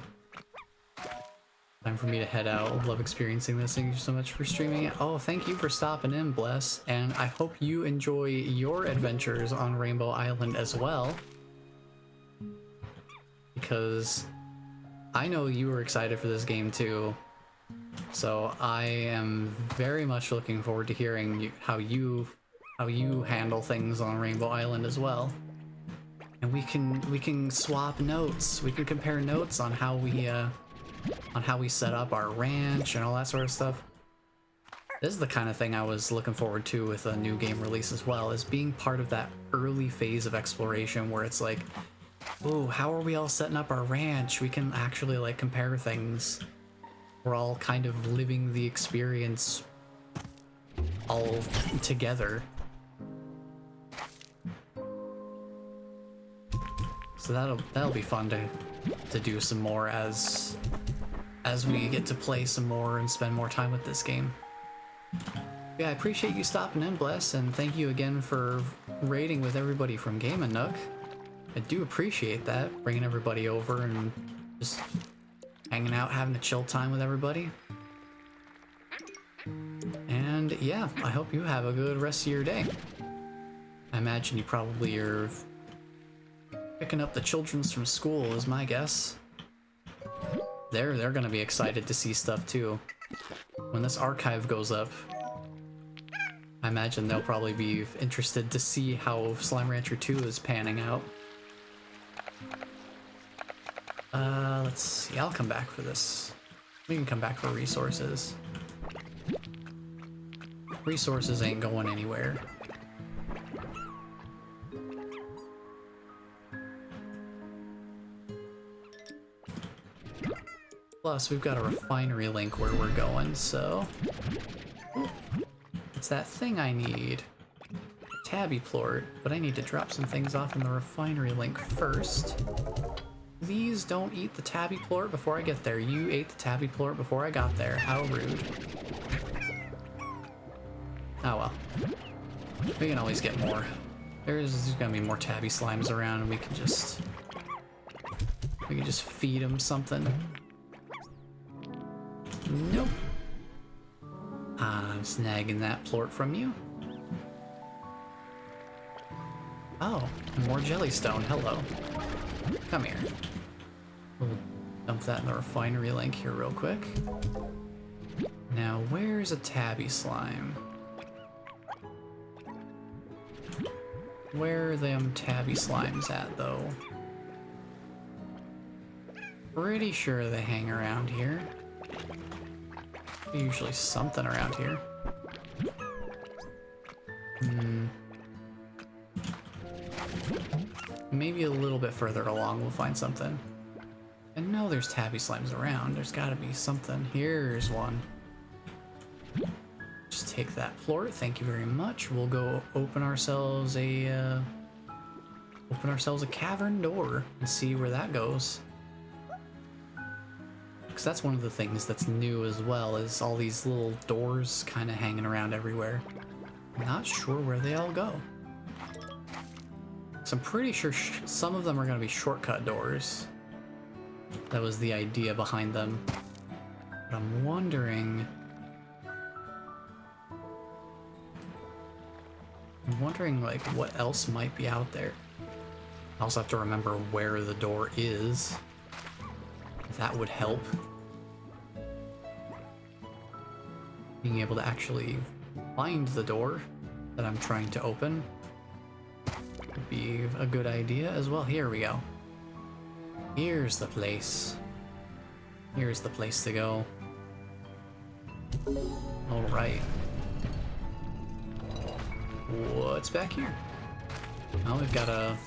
Time for me to head out. Love experiencing this. Thank you so much for streaming it. Oh, thank you for stopping in, Bless. And I hope you enjoy your adventures on Rainbow Island as well. Because I know you were excited for this game too. So I am very much looking forward to hearing how you handle things on Rainbow Island as well. And we can swap notes. We can compare notes on how we set up our ranch and all that sort of stuff. This is the kind of thing I was looking forward to with a new game release as well, is being part of that early phase of exploration where it's like, ooh, how are we all setting up our ranch? We can actually like compare things. We're all kind of living the experience all together. So that'll be fun to do some more as we get to play some more and spend more time with this game. Yeah, I appreciate you stopping in, Bless, and thank you again for raiding with everybody from Game & Nook. I do appreciate that, bringing everybody over and just hanging out, having a chill time with everybody. And yeah, I hope you have a good rest of your day. I imagine you probably are picking up the children's from school is my guess. They're gonna be excited to see stuff too. When this archive goes up, I imagine they'll probably be interested to see how Slime Rancher 2 is panning out. Let's see, I'll come back for this. We can come back for resources. Resources ain't going anywhere. Plus, we've got a refinery link where we're going, so... Ooh, it's that thing I need. tabby plort, but I need to drop some things off in the refinery link first. Please don't eat the tabby plort before I get there. You ate the tabby plort before I got there. How rude. Oh well. We can always get more. There's gonna be more tabby slimes around and we can just feed them something. Nope. I'm snagging that plort from you. Oh, more jellystone. Hello. Come here. We'll dump that in the refinery link here real quick. Now, where's a tabby slime? Where are them tabby slimes at, though? Pretty sure they hang around here. Usually something around here. Maybe a little bit further along we'll find something. I know there's tabby slimes around. There's gotta be something. Here's one. Just take that plort. Thank you very much. We'll go open ourselves a cavern door and see where that goes. Because that's one of the things that's new as well, is all these little doors kind of hanging around everywhere. I'm not sure where they all go. So I'm pretty sure some of them are going to be shortcut doors. That was the idea behind them. But I'm wondering like what else might be out there. I also have to remember where the door is. That would help. Being able to actually find the door that I'm trying to open would be a good idea as well. Here we go. Here's the place. Here's the place to go. Alright. What's back here? Oh, we've got a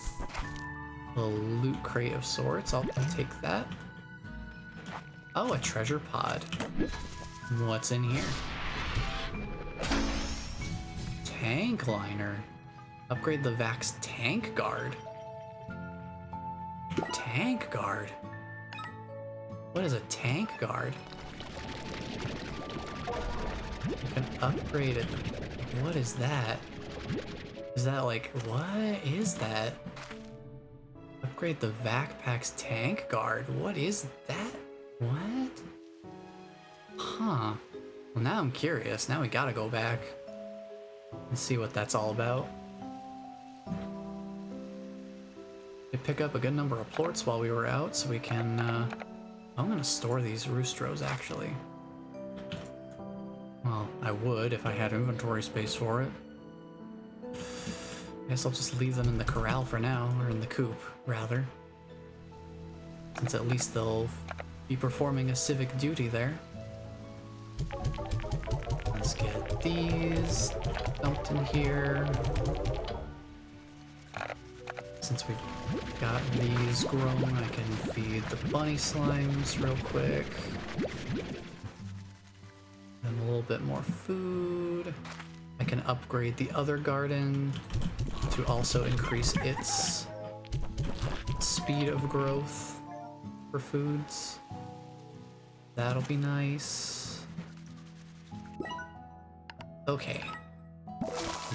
loot crate of sorts. I'll take that. Oh, a treasure pod. What's in here? Tank liner. Upgrade the Vax tank guard. Tank guard? What is a tank guard? You can upgrade it. What is that? Is that like, what is that? Upgrade the Vac-Pack's tank guard. What is that? What? Huh. Well, now I'm curious. Now we gotta go back and see what that's all about. We pick up a good number of plorts while we were out, so we can, I'm gonna store these roostros, actually. Well, I would if I had inventory space for it. I guess I'll just leave them in the corral for now, or in the coop, rather. Since at least they'll be performing a civic duty there. Let's get these dumped in here. Since we've got these grown, I can feed the bunny slimes real quick. And a little bit more food. I can upgrade the other garden to also increase its speed of growth for foods. That'll be nice. Okay.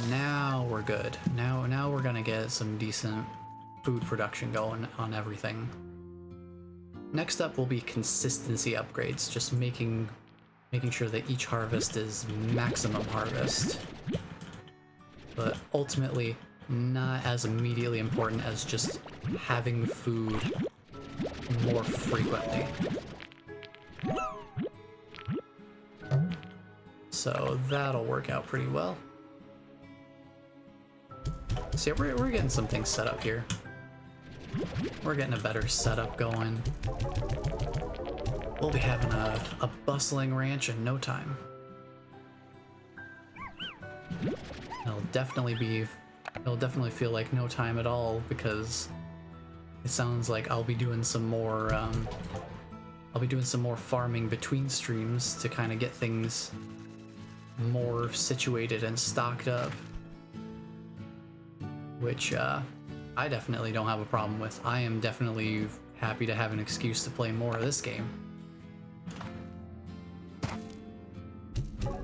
Now we're good. Now we're gonna get some decent food production going on everything. Next up will be consistency upgrades, just making sure that each harvest is maximum harvest. But ultimately, not as immediately important as just having food more frequently. So that'll work out pretty well. So yeah, we're getting some things set up here. We're getting a better setup going. We'll be having a bustling ranch in no time. It'll definitely feel like no time at all, because it sounds like I'll be doing some more farming between streams to kind of get things more situated and stocked up. which I definitely don't have a problem with. I am definitely happy to have an excuse to play more of this game.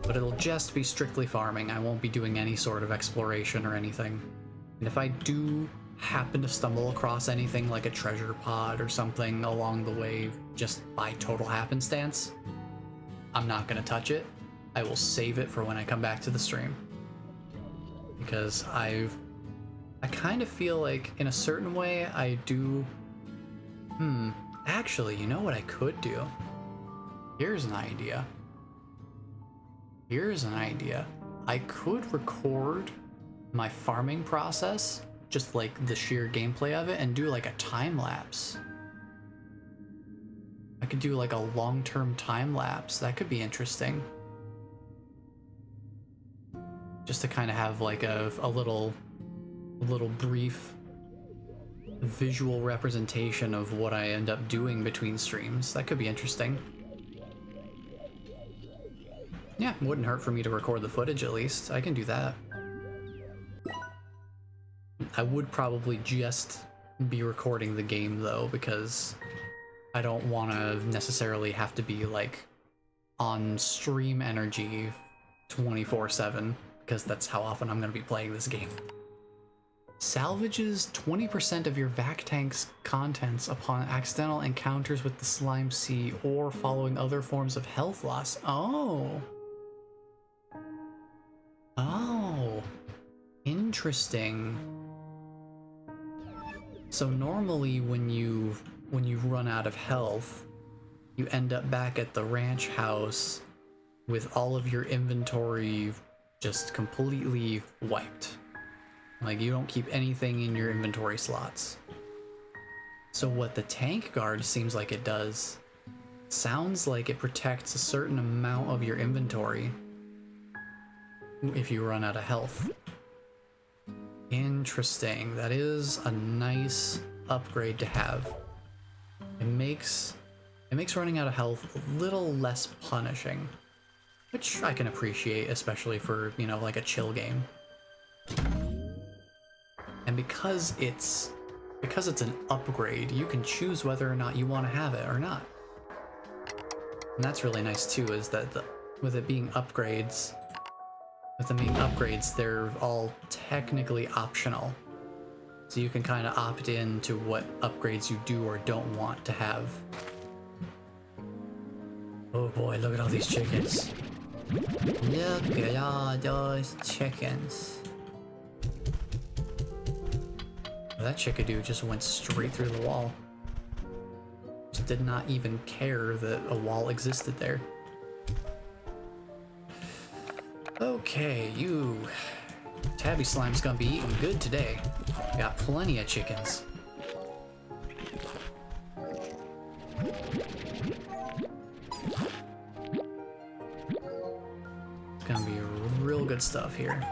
But it'll just be strictly farming. I won't be doing any sort of exploration or anything. And if I do happen to stumble across anything like a treasure pod or something along the way just by total happenstance, I'm not gonna touch it. I will save it for when I come back to the stream. Because I kind of feel like in a certain way I do... actually, you know what I could do? Here's an idea. Here's an idea. I could record my farming process, just like the sheer gameplay of it, and do like a time lapse. I could do like a long-term time lapse. That could be interesting. Just to kind of have like a little brief visual representation of what I end up doing between streams. That could be interesting. Yeah, wouldn't hurt for me to record the footage at least. I can do that. I would probably just be recording the game though, because I don't want to necessarily have to be like on stream energy 24/7, because that's how often I'm going to be playing this game. Salvages 20% of your vac tank's contents upon accidental encounters with the slime sea or following other forms of health loss. Oh. Oh. Interesting. So normally when you run out of health, you end up back at the ranch house with all of your inventory just completely wiped. Like, you don't keep anything in your inventory slots. So what the tank guard seems like it does, sounds like it protects a certain amount of your inventory if you run out of health. Interesting. That is a nice upgrade to have. It makes running out of health a little less punishing, which I can appreciate, especially for, you know, like a chill game. And because it's an upgrade, you can choose whether or not you want to have it or not. And that's really nice too, is that with them being upgrades, they're all technically optional. So you can kind of opt in to what upgrades you do or don't want to have. Oh boy, look at all these chickens. Look at all those chickens. That chickadoo just went straight through the wall. Just did not even care that a wall existed there. Okay, you Tabby Slime's gonna be eating good today. Got plenty of chickens. It's gonna be real good stuff here.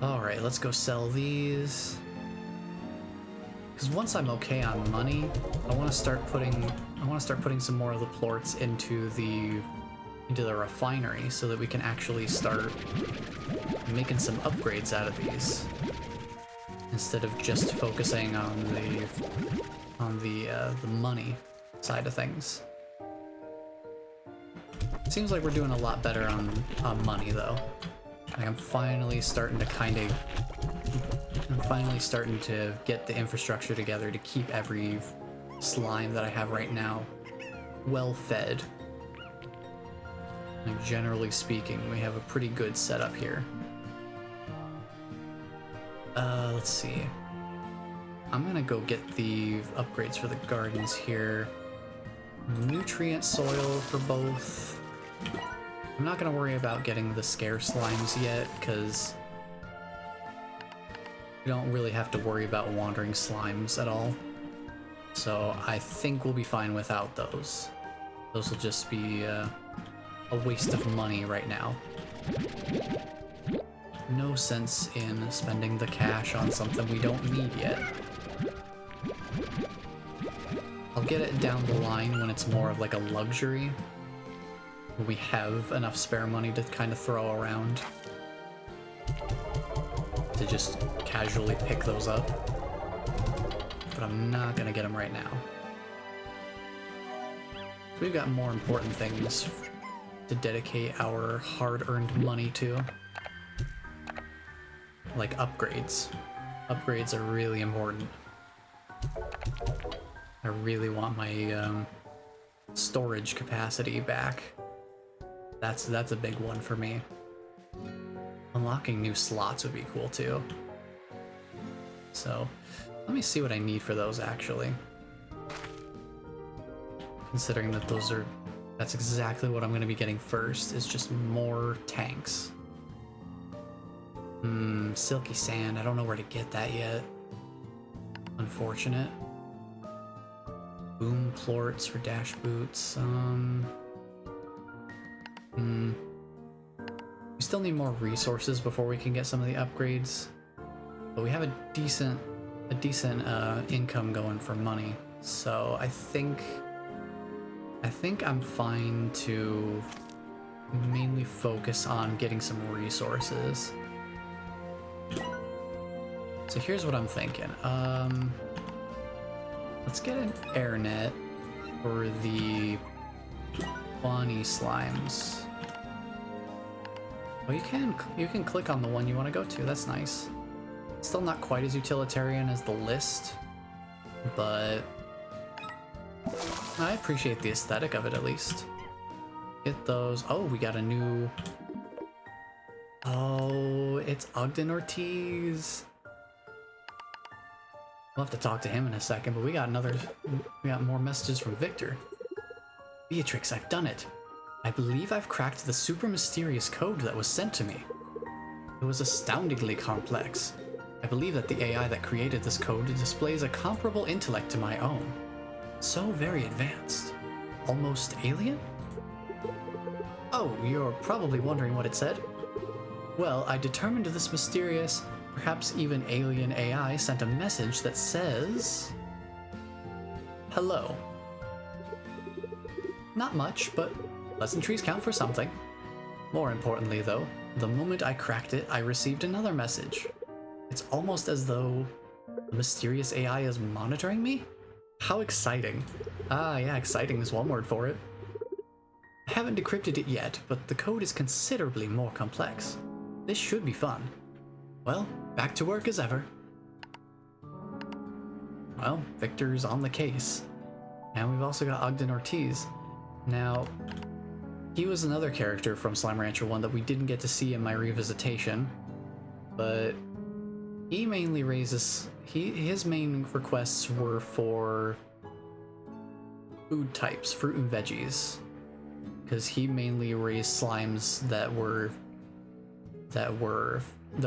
Alright, let's go sell these. Because once I'm okay on money, I want to start putting some more of the plorts into the refinery so that we can actually start making some upgrades out of these, instead of just focusing on the money side of things. Seems like we're doing a lot better on money though. Like I'm finally starting to get the infrastructure together to keep every slime that I have right now well fed. Like generally speaking, we have a pretty good setup here. Let's see. I'm gonna go get the upgrades for the gardens here. Nutrient soil for both. I'm not gonna worry about getting the scare slimes yet, because we don't really have to worry about wandering slimes at all. So I think we'll be fine without those. Those will just be a waste of money right now. No sense in spending the cash on something we don't need yet. I'll get it down the line when it's more of like a luxury, we have enough spare money to kind of throw around to just casually pick those up. But I'm not gonna get them right now. So we've got more important things to dedicate our hard-earned money to. Like upgrades. Upgrades are really important. I really want my storage capacity back. That's a big one for me. Unlocking new slots would be cool too. So, let me see what I need for those actually. Considering that that's exactly what I'm going to be getting first, is just more tanks. Silky sand, I don't know where to get that yet. Unfortunate. Boom plorts for dash boots, we still need more resources before we can get some of the upgrades. But we have a decent income going for money. So I think I'm fine to mainly focus on getting some resources. So here's what I'm thinking. Let's get an air net for the bunny slimes. Well, you can click on the one you want to go to. That's nice. Still not quite as utilitarian as the list, but I appreciate the aesthetic of it at least. Get those. Oh, we got a new. Oh, it's Ogden Ortiz. We'll have to talk to him in a second, but we got more messages from Victor. Beatrix, I've done it. I believe I've cracked the super mysterious code that was sent to me. It was astoundingly complex. I believe that the AI that created this code displays a comparable intellect to my own. So very advanced. Almost alien? Oh, you're probably wondering what it said? Well, I determined this mysterious, perhaps even alien AI sent a message that says... Hello. Not much, but pleasantries count for something. More importantly, though, the moment I cracked it, I received another message. It's almost as though the mysterious AI is monitoring me? How exciting. Ah, yeah, exciting is one word for it. I haven't decrypted it yet, but the code is considerably more complex. This should be fun. Well, back to work as ever. Well, Victor's on the case. And we've also got Ogden Ortiz. Now, he was another character from Slime Rancher 1 that we didn't get to see in my revisitation, but he mainly raises... his main requests were for food types, fruit and veggies, because he mainly raised slimes that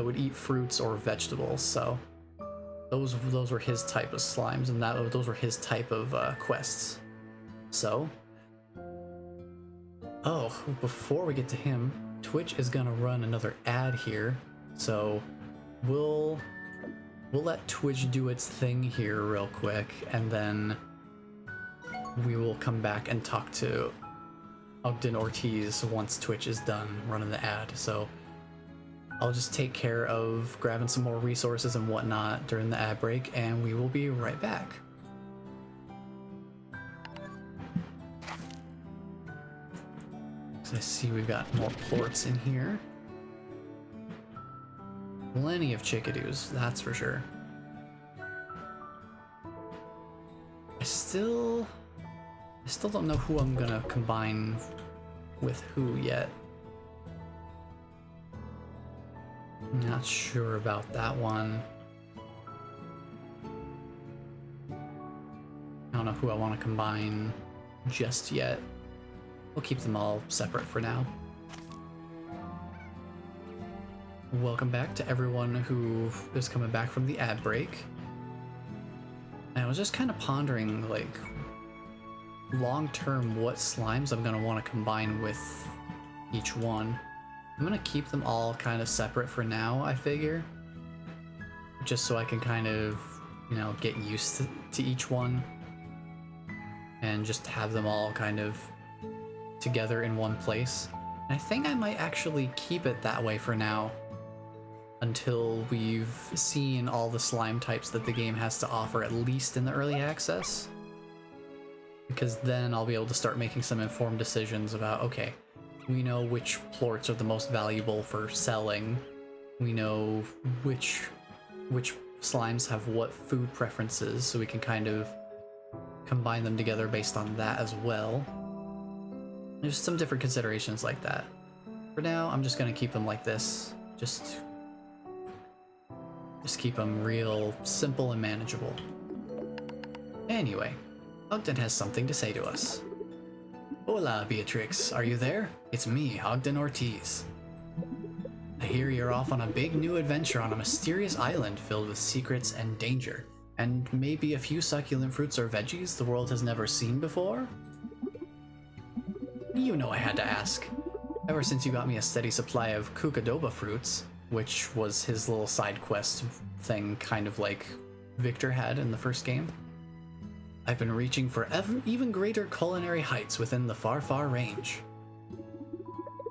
would eat fruits or vegetables. So those were his type of slimes, and those were his type of quests. So, oh, before we get to him, Twitch is gonna run another ad here, so we'll let Twitch do its thing here real quick, and then we will come back and talk to Ogden Ortiz once Twitch is done running the ad. So I'll just take care of grabbing some more resources and whatnot during the ad break, and we will be right back. So I see we've got more plorts in here. Plenty of chickadoos, that's for sure. I still don't know who I'm gonna combine with who yet. I'm not sure about that one. I don't know who I want to combine just yet. We'll keep them all separate for now. Welcome back to everyone who is coming back from the ad break. And I was just kind of pondering, like, long-term what slimes I'm going to want to combine with each one. I'm going to keep them all kind of separate for now, I figure. Just so I can kind of, you know, get used to each one. And just have them all kind of together in one place. And I think I might actually keep it that way for now, until we've seen all the slime types that the game has to offer, at least in the early access. Because then I'll be able to start making some informed decisions about, okay, we know which plorts are the most valuable for selling. We know which slimes have what food preferences, so we can kind of combine them together based on that as well. There's some different considerations like that. For now, I'm just gonna keep them like this. Just keep them real simple and manageable. Anyway, Ogden has something to say to us. Hola, Beatrix. Are you there? It's me, Ogden Ortiz. I hear you're off on a big new adventure on a mysterious island filled with secrets and danger, and maybe a few succulent fruits or veggies the world has never seen before? You know I had to ask. Ever since you got me a steady supply of Kukadoba fruits, which was his little side quest thing, kind of like Victor had in the first game, I've been reaching for even greater culinary heights within the far, far range.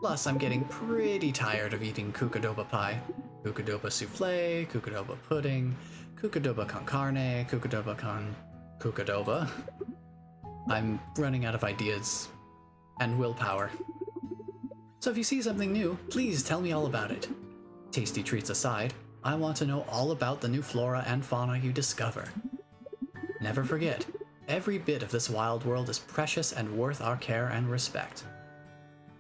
Plus, I'm getting pretty tired of eating Kukadoba pie, Kukadoba souffle, Kukadoba pudding, Kukadoba con carne, Kukadoba con Kukadoba. I'm running out of ideas and willpower. So if you see something new, please tell me all about it. Tasty treats aside, I want to know all about the new flora and fauna you discover. Never forget, every bit of this wild world is precious and worth our care and respect.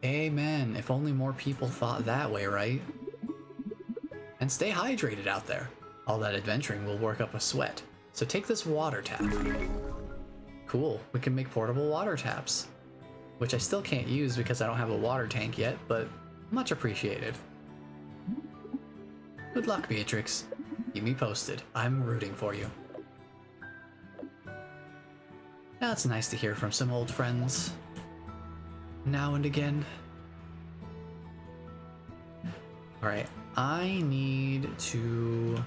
Amen. If only more people thought that way, right? And stay hydrated out there. All that adventuring will work up a sweat. So take this water tap. Cool, we can make portable water taps, which I still can't use because I don't have a water tank yet, but much appreciated. Good luck, Beatrix. Keep me posted. I'm rooting for you. Now it's nice to hear from some old friends. Now and again. Alright, I need to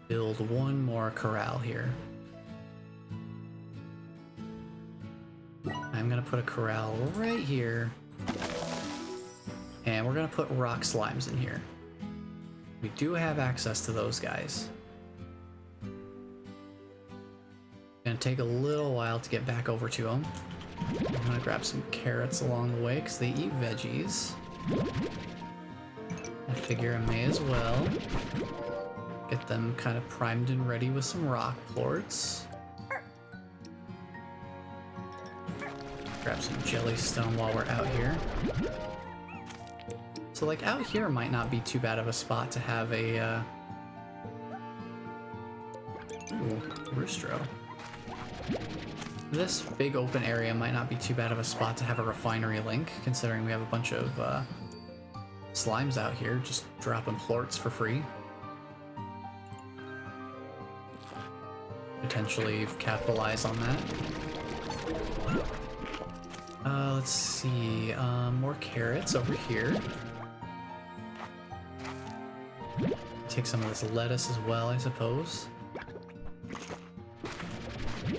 build one more corral here. I'm gonna put a corral right here. And we're gonna put rock slimes in here. We do have access to those guys. Gonna take a little while to get back over to them. I'm gonna grab some carrots along the way because they eat veggies. I figure I may as well get them kind of primed and ready with some rock plorts. Grab some jellystone while we're out here. So like out here might not be too bad of a spot to have a roostro. This big open area might not be too bad of a spot to have a refinery link, considering we have a bunch of slimes out here just dropping plorts for free. Potentially capitalize on that. Let's see, more carrots over here. Take some of this lettuce as well, I suppose.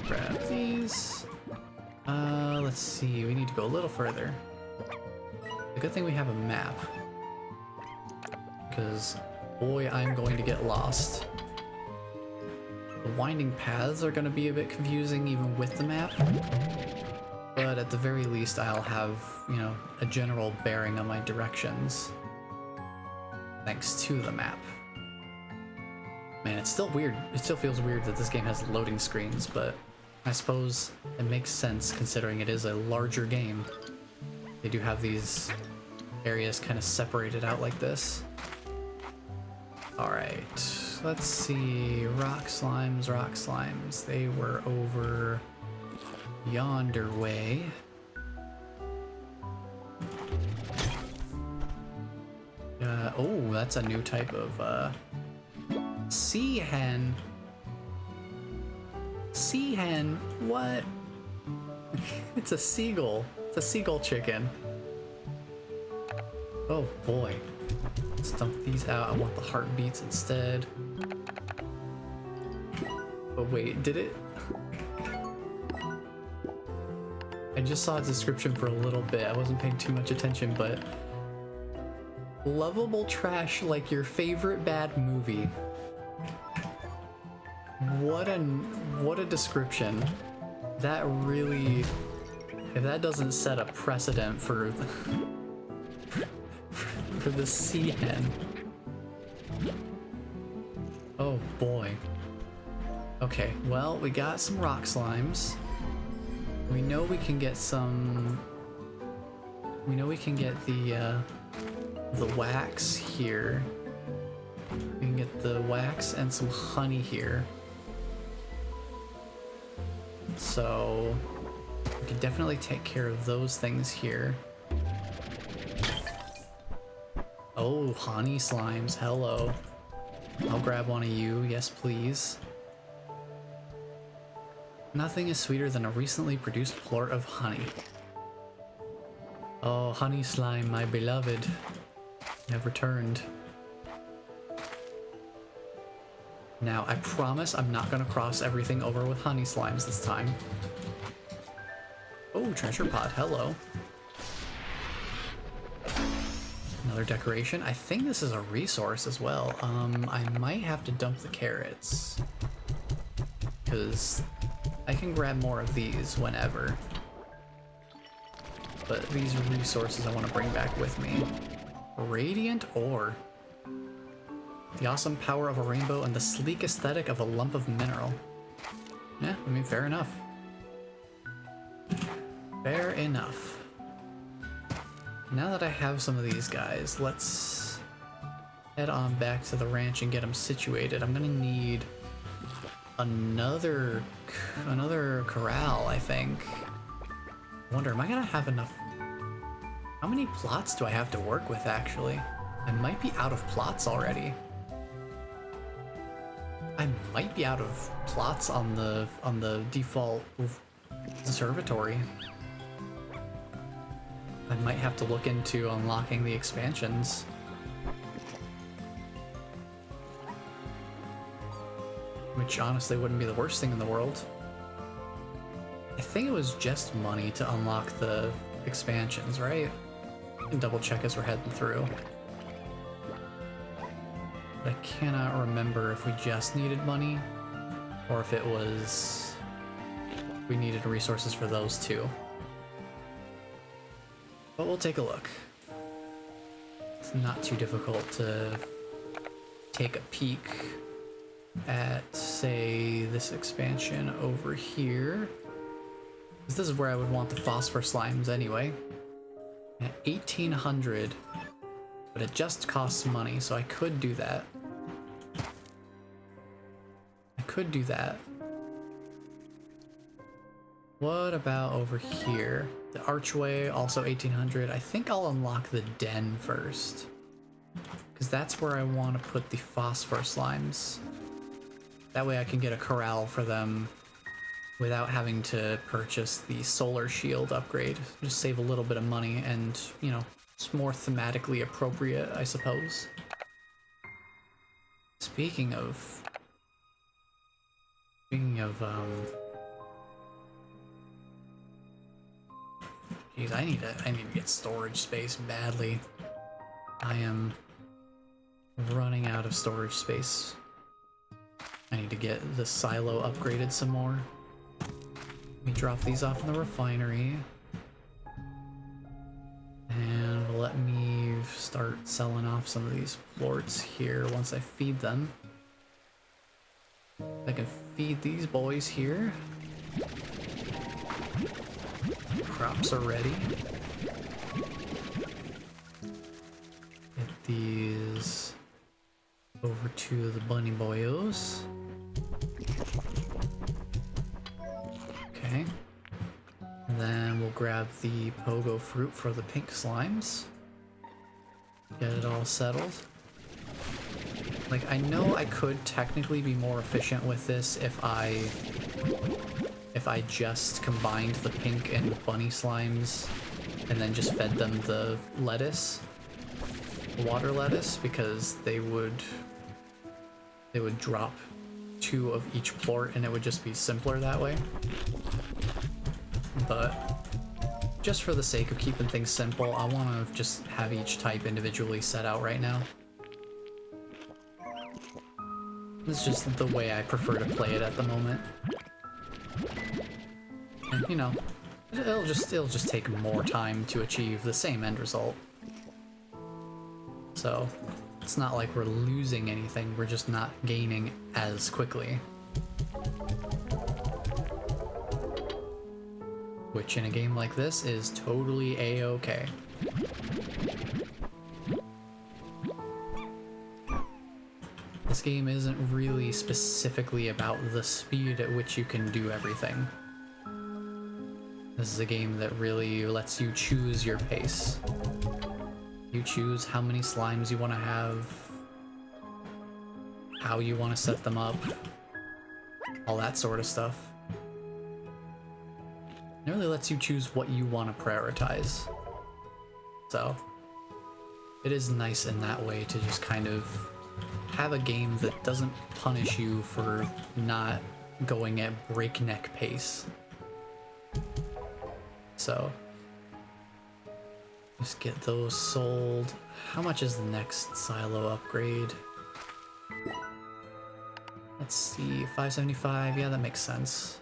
Grab these. Let's see, we need to go a little further. The good thing we have a map, because boy, I'm going to get lost. The winding paths are going to be a bit confusing even with the map, but at the very least I'll have, you know, a general bearing on my directions thanks to the map. Man, it's still weird. It still feels weird that this game has loading screens, but I suppose it makes sense considering it is a larger game. They do have these areas kind of separated out like this. Alright, let's see. Rock slimes. They were over yonder way. Oh, that's a new type of sea hen. Sea hen? What? It's a seagull. It's a seagull chicken. Oh boy. Let's dump these out. I want the heartbeats instead. Oh wait, did it? I just saw a description for a little bit. I wasn't paying too much attention, but lovable trash like your favorite bad movie. What a description. That really, if that doesn't set a precedent for the sea hen. Oh boy. Okay, well, we got some rock slimes. We know we can get some. We know we can get the wax here. We can get the wax and some honey here. So we can definitely take care of those things here. Oh, honey slimes, hello. I'll grab one of you, yes please. Nothing is sweeter than a recently produced plort of honey. Oh, honey slime, my beloved, have returned. Now, I promise I'm not gonna cross everything over with honey slimes this time. Oh, treasure pod, hello. Another decoration. I think this is a resource as well. I might have to dump the carrots, because I can grab more of these whenever. But these resources I want to bring back with me. Radiant ore. The awesome power of a rainbow and the sleek aesthetic of a lump of mineral. Yeah, I mean, fair enough. Fair enough. Now that I have some of these guys, let's head on back to the ranch and get them situated. I'm gonna need another corral, I think. I wonder, am I gonna have enough? How many plots do I have to work with, actually? I might be out of plots already. I might be out of plots on the default conservatory. I might have to look into unlocking the expansions. Which honestly wouldn't be the worst thing in the world. I think it was just money to unlock the expansions, right? I can double check as we're heading through. But I cannot remember if we just needed money or if it was we needed resources for those too. But we'll take a look. It's not too difficult to take a peek at, say, this expansion over here. Because this is where I would want the phosphor slimes anyway. At 1800, but it just costs money, so I could do that. I could do that. What about over here? The archway, also 1800. I think I'll unlock the den first, because that's where I want to put the phosphor slimes. That way I can get a corral for them without having to purchase the solar shield upgrade. Just save a little bit of money and, you know, it's more thematically appropriate, I suppose. Speaking of geez, I need to get storage space badly. I am running out of storage space. I need to get the silo upgraded some more. Let me drop these off in the refinery. And let me start selling off some of these plorts here once I feed them. I can feed these boys here. Crops are ready. Get these over to the bunny boyos. Okay. And then we'll grab the pogo fruit for the pink slimes. Get it all settled. Like, I know I could technically be more efficient with this if I just combined the pink and bunny slimes and then just fed them the lettuce, water lettuce, because they would drop 2 of each plort and it would just be simpler that way. But just for the sake of keeping things simple, I want to just have each type individually set out right now. It's just the way I prefer to play it at the moment. And, you know, it'll just take more time to achieve the same end result. So, it's not like we're losing anything, we're just not gaining as quickly. Which in a game like this is totally a-okay. This game isn't really specifically about the speed at which you can do everything. This is a game that really lets you choose your pace. You choose how many slimes you want to have, how you want to set them up, all that sort of stuff. It really lets you choose what you want to prioritize. So, it is nice in that way to just kind of have a game that doesn't punish you for not going at breakneck pace. So, just get those sold. How much is the next silo upgrade? Let's see, 575, yeah, that makes sense.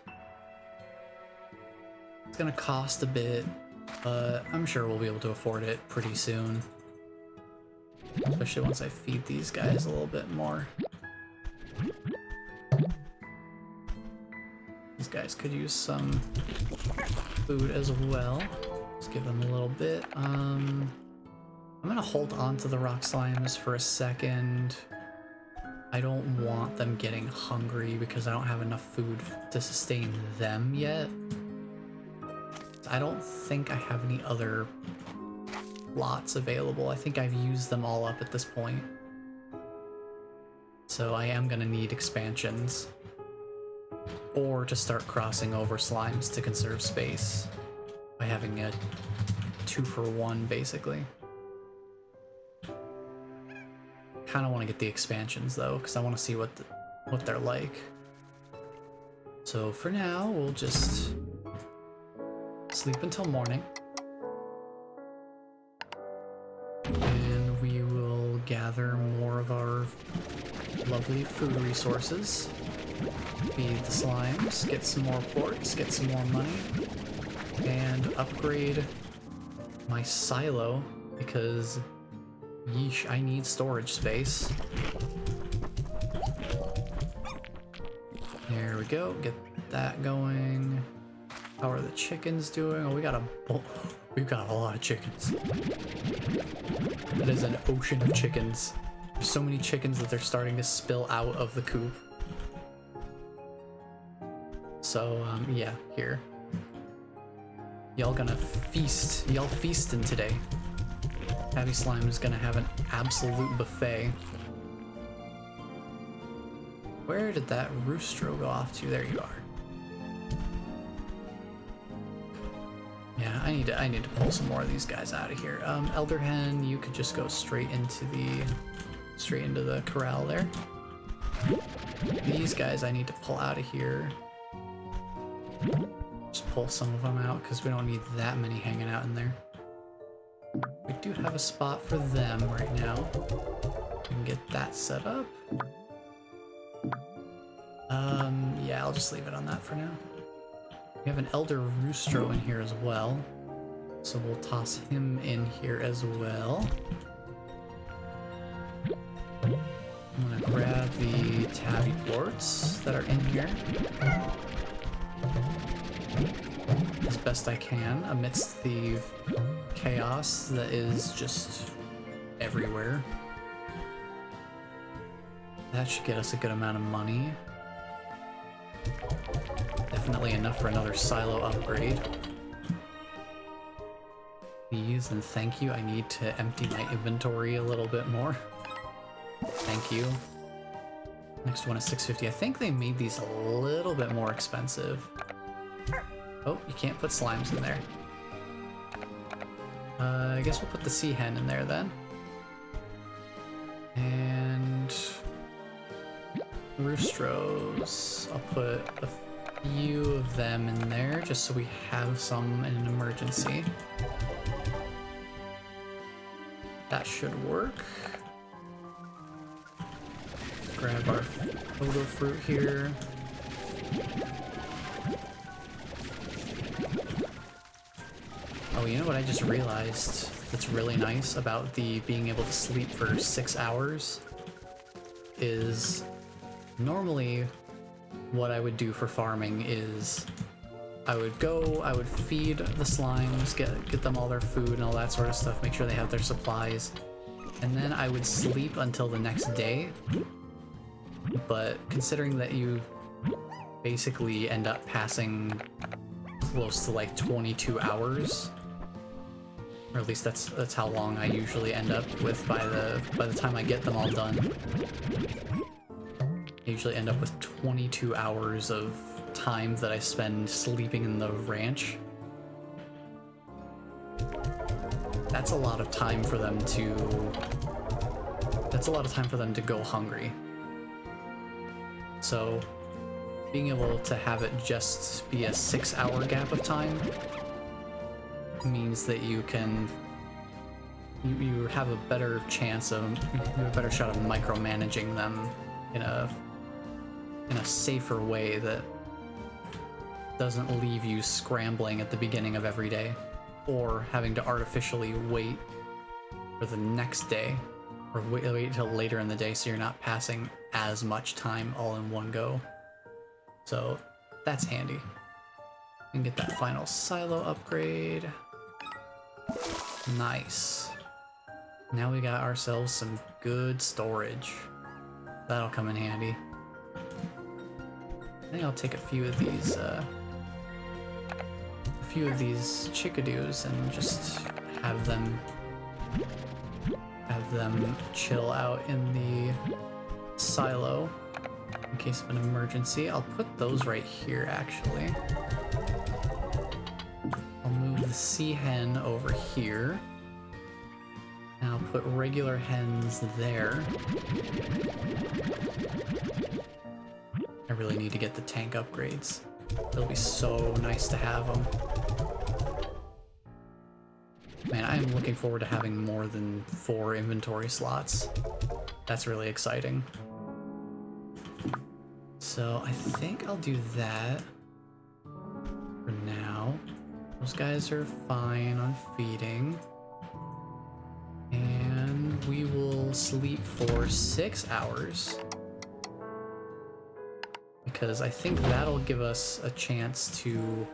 It's gonna cost a bit, but I'm sure we'll be able to afford it pretty soon. Especially once I feed these guys a little bit more. These guys could use some food as well. Let's give them a little bit. I'm gonna hold on to the rock slimes for a second. I don't want them getting hungry because I don't have enough food to sustain them yet. I don't think I have any other lots available. I think I've used them all up at this point. So I am gonna need expansions. Or to start crossing over slimes to conserve space by having a 2-for-1 basically. Kinda wanna get the expansions though, because I wanna see what they're like. So for now, we'll just sleep until morning. And we will gather more of our lovely food resources. Feed the slimes, get some more quartz, get some more money, and upgrade my silo because, yeesh, I need storage space. There we go, get that going. How are the chickens doing? Oh, we've got a lot of chickens. That is an ocean of chickens. There's so many chickens that they're starting to spill out of the coop. So, yeah, here. Y'all gonna feast. Y'all feasting today. Tabby Slime is gonna have an absolute buffet. Where did that rooster go off to? There you are. Yeah, I need to pull some more of these guys out of here. Elder Hen, you could just go straight into the corral there. These guys I need to pull out of here. Just pull some of them out because we don't need that many hanging out in there. We do have a spot for them right now. We can get that set up. Yeah, I'll just leave it on that for now. We have an Elder Roostro in here as well, so we'll toss him in here as well. I'm gonna grab the tabby quartz that are in here as best I can amidst the chaos that is just everywhere. That should get us a good amount of money. Definitely enough for another silo upgrade. Please and thank you. I need to empty my inventory a little bit more. Thank you. Next one is 650. I think they made these a little bit more expensive. Oh, you can't put slimes in there. I guess we'll put the sea hen in there then. And roostros. I'll put few of them in there just so we have some in an emergency. That should work. Grab our photo fruit here. Oh, you know what I just realized that's really nice about the being able to sleep for 6 hours is normally what I would do for farming is I would feed the slimes, get them all their food and all that sort of stuff, make sure they have their supplies, and then I would sleep until the next day. But considering that you basically end up passing close to like 22 hours, or at least that's how long I usually end up with by the time I get them all done. I usually end up with 22 hours of time that I spend sleeping in the ranch. That's a lot of time for them to go hungry. So being able to have it just be a 6-hour gap of time means that you have a better chance of, you have a better shot of micromanaging them in a safer way that doesn't leave you scrambling at the beginning of every day or having to artificially wait for the next day or wait until later in the day so you're not passing as much time all in one go. So that's handy. And get that final silo upgrade. Nice. Now we got ourselves some good storage. That'll come in handy. I think I'll take a few of these chickadoos and just have them chill out in the silo in case of an emergency. I'll put those right here actually. I'll move the sea hen over here. And I'll put regular hens there. I really need to get the tank upgrades. It'll be so nice to have them. Man, I am looking forward to having more than 4 inventory slots. That's really exciting. So I think I'll do that for now. Those guys are fine on feeding. And we will sleep for 6 hours. Because I think that'll give us a chance to...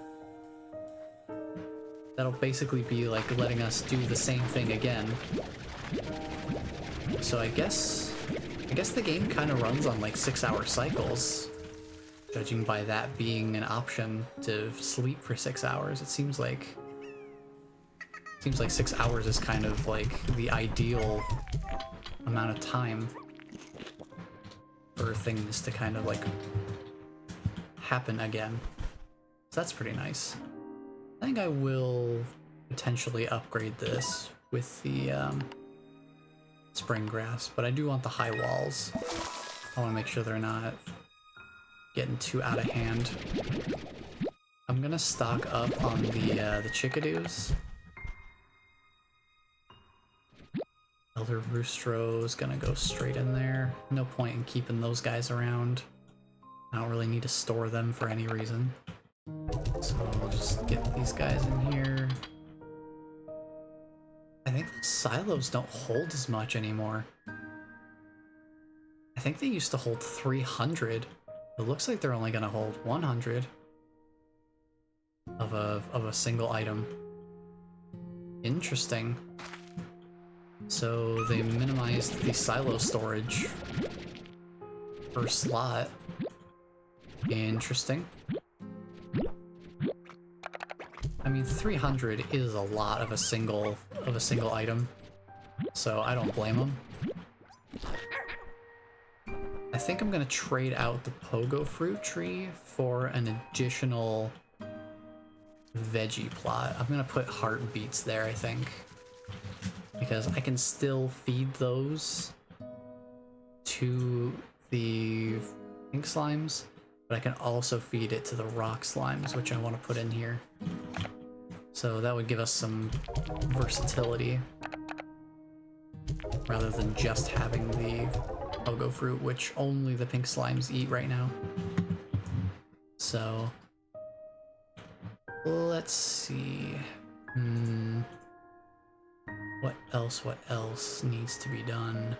That'll basically be like letting us do the same thing again. So I guess the game kind of runs on like 6-hour cycles, judging by that being an option to sleep for 6 hours. It seems like 6 hours is kind of like the ideal amount of time for things to kind of like happen again. So that's pretty nice. I think I will potentially upgrade this with the spring grass, but I do want the high walls. I want to make sure they're not getting too out of hand. I'm gonna stock up on the chickadoos. Elder Roostro's gonna go straight in there. No point in keeping those guys around. I don't really need to store them for any reason. So I'll just get these guys in here. I think the silos don't hold as much anymore. I think they used to hold 300. It looks like they're only gonna hold 100 of a single item. Interesting. So they minimized the silo storage per slot. Interesting. I mean, 300 is a lot of a single item, so I don't blame them. I think I'm gonna trade out the pogo fruit tree for an additional veggie plot. I'm gonna put heartbeats there, I think, because I can still feed those to the pink slimes, But I can also feed it to the rock slimes, which I want to put in here. So that would give us some versatility, rather than just having the pogo fruit, which only the pink slimes eat right now. So let's see. What else needs to be done?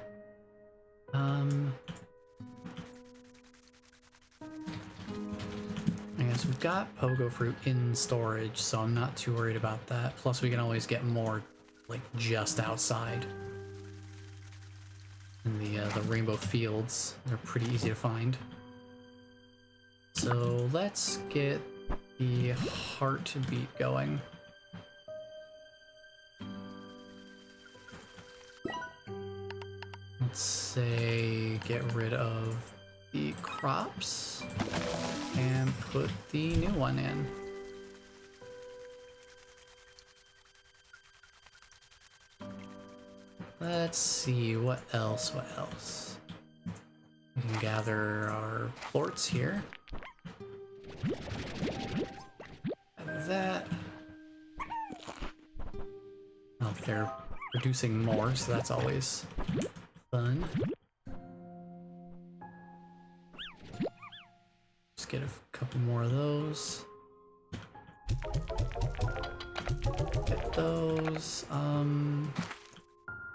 I guess we've got pogo fruit in storage, so I'm not too worried about that. Plus we can always get more, like, just outside. In the rainbow fields, they're pretty easy to find. So let's get the heartbeat going. Let's say get rid of the crops and put the new one in. Let's see, what else? We can gather our plorts here. Like that. Oh, they're producing more, so that's always fun. Just get a couple more of those. Get those.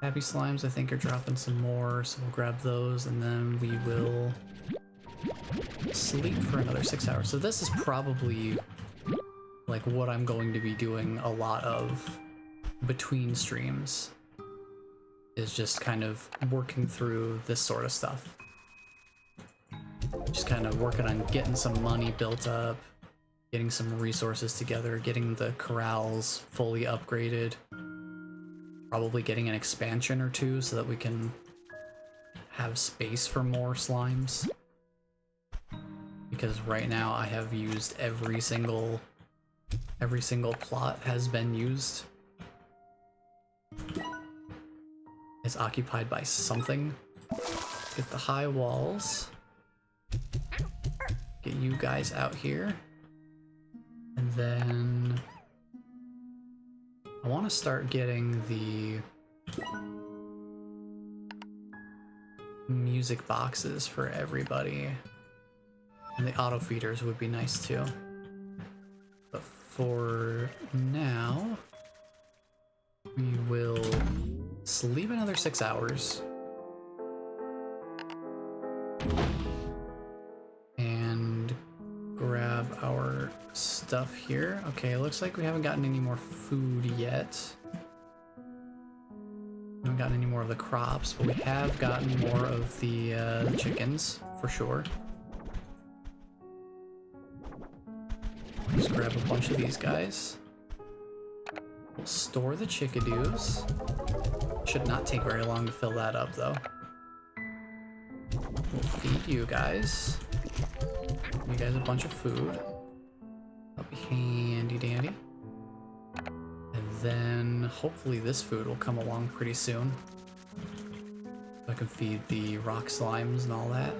Tabby Slimes, I think, are dropping some more, so we'll grab those, and then we will sleep for another 6 hours. So this is probably like what I'm going to be doing a lot of between streams, is just kind of working through this sort of stuff. Just kind of working on getting some money built up, getting some resources together, getting the corrals fully upgraded. Probably getting an expansion or two so that we can have space for more slimes. Because right now I have used every single plot has been used. It's occupied by something. Get the high walls. Get you guys out here. And then I want to start getting the music boxes for everybody. And the auto feeders would be nice too. But for now, we will sleep another 6 hours. And grab our stuff here. Okay, it looks like we haven't gotten any more food yet. We haven't gotten any more of the crops, but we have gotten more of the chickens, for sure. Just grab a bunch of these guys. We'll store the chickadoos. Should not take very long to fill that up, though. We'll feed you guys. You guys a bunch of food. That'll be handy dandy. And then hopefully this food will come along pretty soon. So I can feed the rock slimes and all that.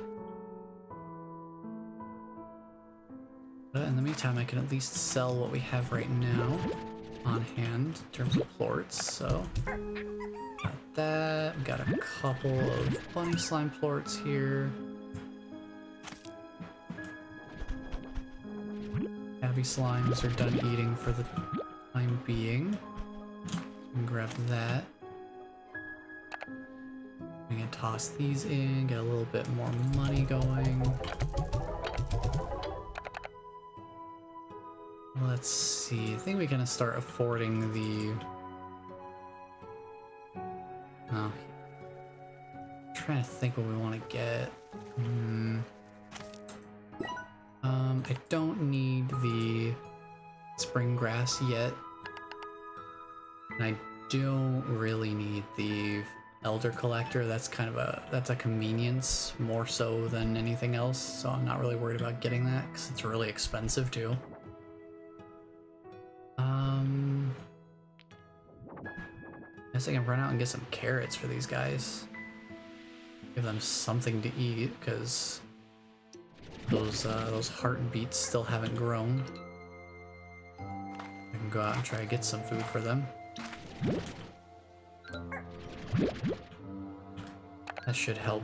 But in the meantime, I can at least sell what we have right now on hand in terms of plorts. So got that. We got a couple of bunny slime plorts here. Tabby Slimes are done eating for the time being. And grab that. We can toss these in, get a little bit more money going. Let's see, I think we can start affording the... Oh. I'm trying to think what we want to get. I don't need the spring grass yet. And I don't really need the elder collector. That's kind of a convenience more so than anything else. So I'm not really worried about getting that because it's really expensive too. I guess I can run out and get some carrots for these guys. Give them something to eat, because those heartbeats still haven't grown. I can go out and try to get some food for them. That should help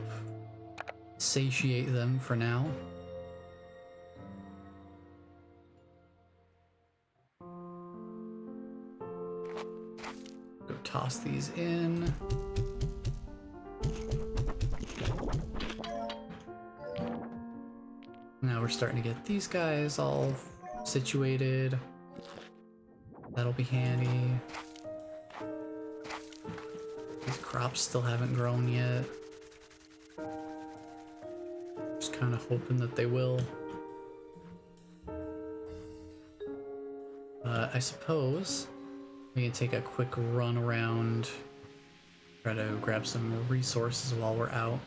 satiate them for now. Go toss these in. Now we're starting to get these guys all situated. That'll be handy. These crops still haven't grown yet. Just kind of hoping that they will. I suppose we can take a quick run around, try to grab some resources while we're out.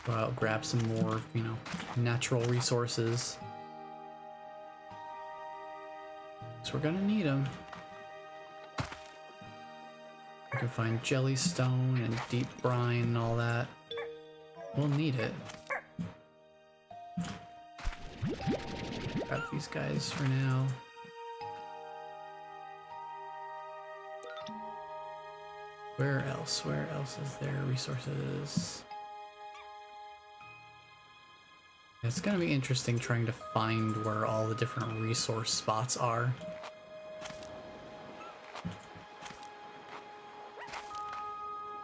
Go out, grab some more, you know, natural resources. So we're gonna need them. We can find jellystone and deep brine and all that. We'll need it. Grab these guys for now. Where else? Where else is there resources? It's gonna be interesting trying to find where all the different resource spots are.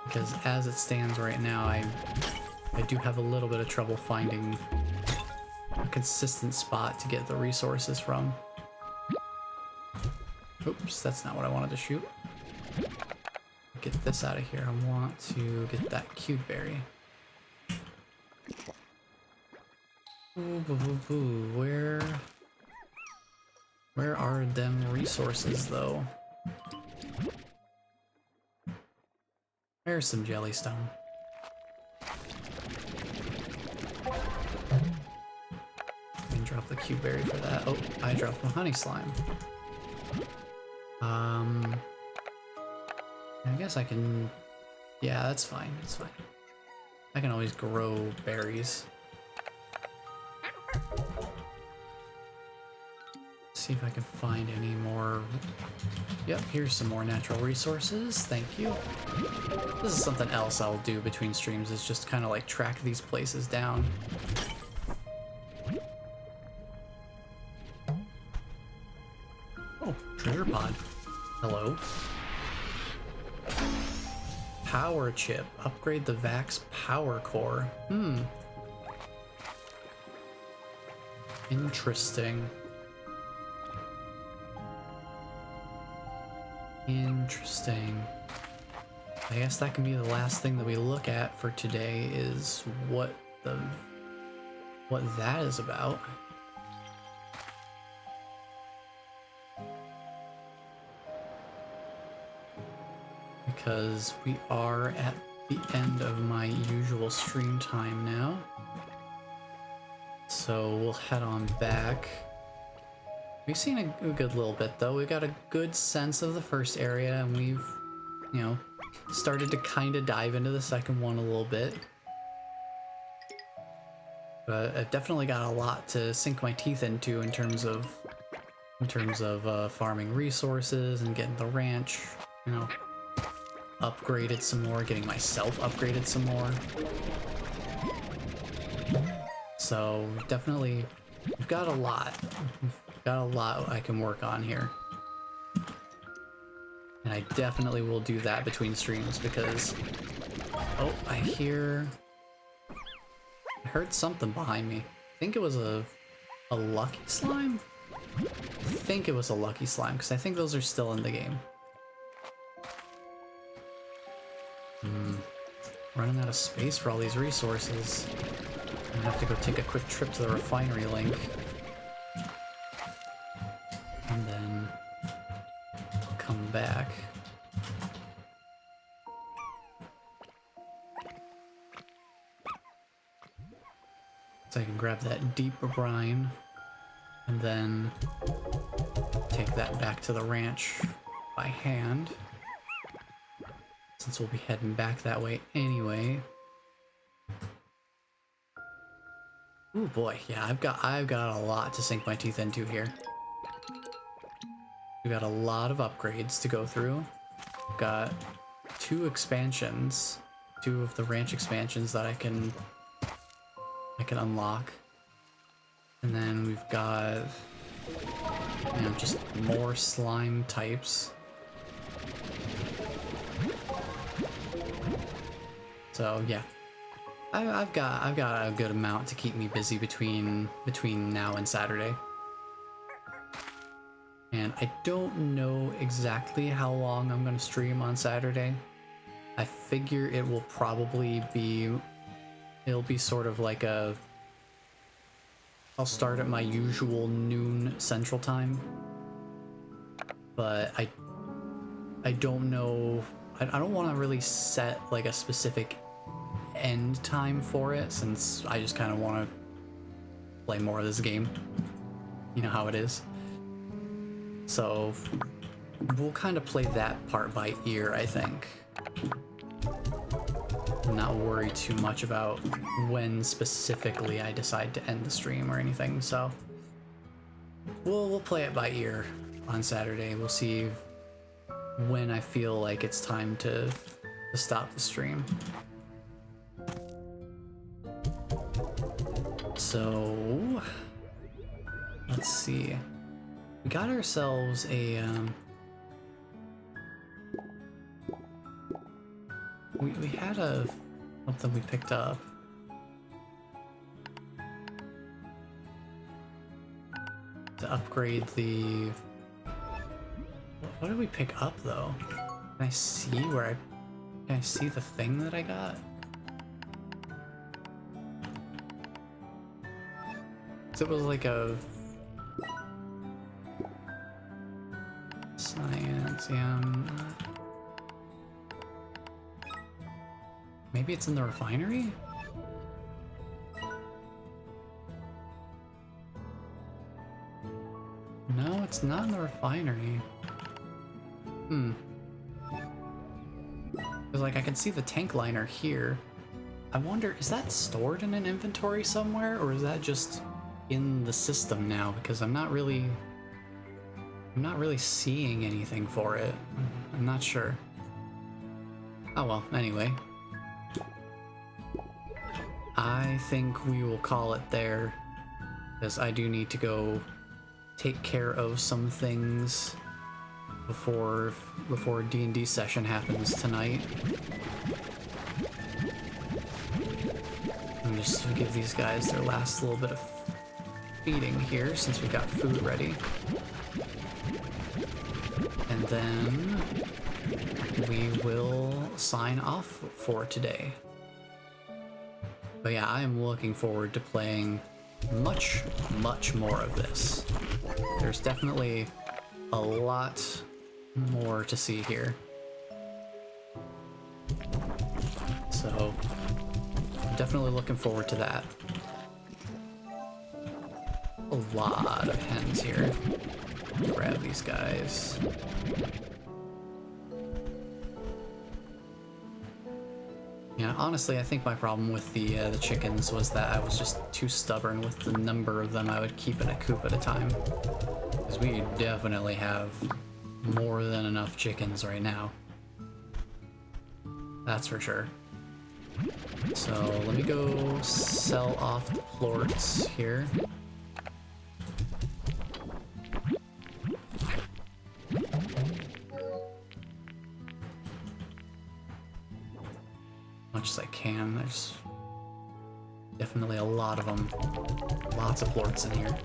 Because as it stands right now, I do have a little bit of trouble finding a consistent spot to get the resources from. Oops, that's not what I wanted to shoot. Get this out of here. I want to get that cute berry. Ooh, boo, boo, boo. Where are them resources though? There's some jellystone. I can drop the cube berry for that. Oh, I dropped the honey slime. I guess I can... Yeah, that's fine. That's fine. I can always grow berries. See if I can find any more. Yep, here's some more natural resources. Thank you. This is something else I'll do between streams, is just kind of like track these places down. Oh, treasure pod. Hello. Power chip. Upgrade the VAX power core. Interesting. Interesting. I guess that can be the last thing that we look at for today, is what that is about. Because we are at the end of my usual stream time now. So we'll head on back. We've seen a good little bit though. We got a good sense of the first area, and we've, you know, started to kind of dive into the second one a little bit. But I've definitely got a lot to sink my teeth into in terms of farming resources and getting the ranch, you know, upgraded some more, getting myself upgraded some more. So definitely, we've got a lot. Got a lot I can work on here. And I definitely will do that between streams because... Oh, I heard something behind me. I think it was a lucky slime? I think it was a lucky slime, because I think those are still in the game. Running out of space for all these resources. I'm gonna have to go take a quick trip to the Refinery Link. And then come back. So I can grab that deep brine and then take that back to the ranch by hand, since we'll be heading back that way anyway. Oh boy, yeah, I've got a lot to sink my teeth into here. We've got a lot of upgrades to go through. We've got two expansions, two of the ranch expansions that I can unlock. And then we've got, you know, just more slime types. So yeah, I've got a good amount to keep me busy between now and Saturday. And I don't know exactly how long I'm gonna stream on Saturday. I figure it will probably be, it'll be sort of like a, I'll start at my usual noon Central Time, but I don't know, I don't want to really set like a specific end time for it, since I just kind of want to play more of this game. You know how it is. So we'll kind of play that part by ear, I think. Not worry too much about when specifically I decide to end the stream or anything, so we'll play it by ear on Saturday. We'll see when I feel like it's time to stop the stream. So let's see. We got ourselves a we had something we picked up. To upgrade the... What did we pick up though? Can I see where can I see the thing that I got? So it was like a... Science, yeah. Maybe it's in the refinery? No, it's not in the refinery. Because, like, I can see the tank liner here. I wonder, is that stored in an inventory somewhere, or is that just in the system now? Because I'm not really seeing anything for it. I'm not sure. Oh well, anyway. I think we will call it there, because I do need to go take care of some things before D&D session happens tonight. I'm just gonna give these guys their last little bit of feeding here, since we got food ready. And then we will sign off for today. But yeah, I am looking forward to playing much, much more of this. There's definitely a lot more to see here. So, I'm definitely looking forward to that. A lot of hens here. Grab these guys. Yeah, honestly, I think my problem with the chickens was that I was just too stubborn with the number of them I would keep in a coop at a time. Because we definitely have more than enough chickens right now. That's for sure. So let me go sell off the plorts here. Much as I can. There's definitely a lot of them. Lots of plorts in here.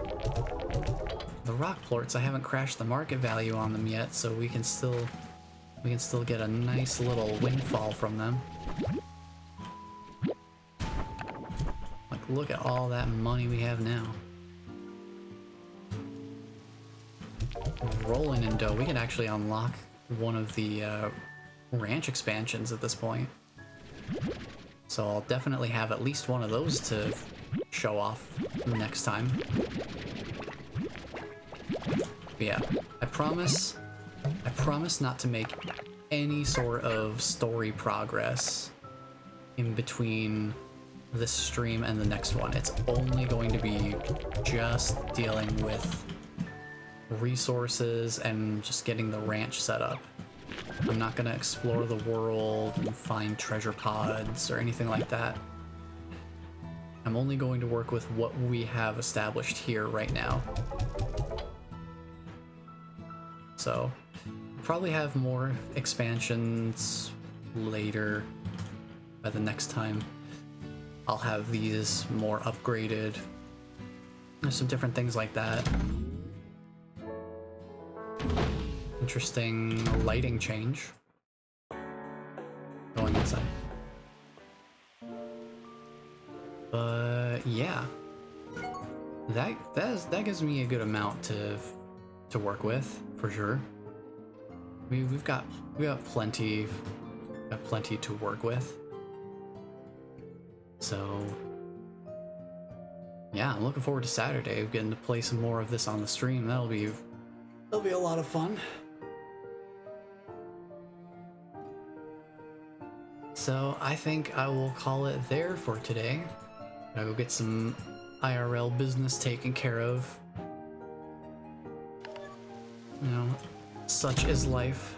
The rock plorts, I haven't crashed the market value on them yet, so we can still get a nice little windfall from them. Like, look at all that money we have now. Rolling in dough. We can actually unlock one of the ranch expansions at this point. So I'll definitely have at least one of those to show off next time. But yeah, I promise not to make any sort of story progress in between this stream and the next one. It's only going to be just dealing with resources and just getting the ranch set up. I'm not gonna explore the world and find treasure pods or anything like that. I'm only going to work with what we have established here right now. So, probably have more expansions later. By the next time, I'll have these more upgraded. There's some different things like that. Interesting lighting change. Going inside. But yeah, that gives me a good amount to work with for sure. We've got plenty to work with. So yeah, I'm looking forward to Saturday, getting to play some more of this on the stream. That'll be a lot of fun. So I think I will call it there for today. I'll go get some IRL business taken care of. You know, such is life.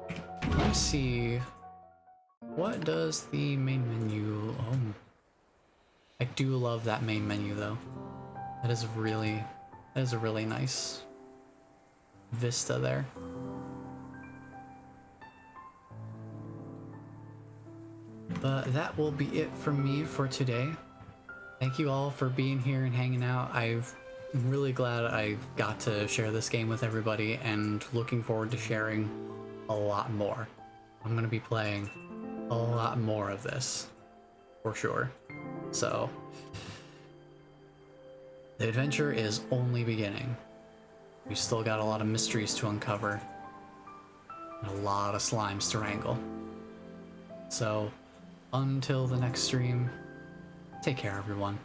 Let me see. What does the main menu... Oh. I do love that main menu though. That is a really nice vista there. But that will be it from me for today. Thank you all for being here and hanging out. I'm really glad I got to share this game with everybody and looking forward to sharing a lot more. I'm going to be playing a lot more of this, for sure. So, the adventure is only beginning. We've still got a lot of mysteries to uncover and a lot of slimes to wrangle. So, until the next stream, take care everyone.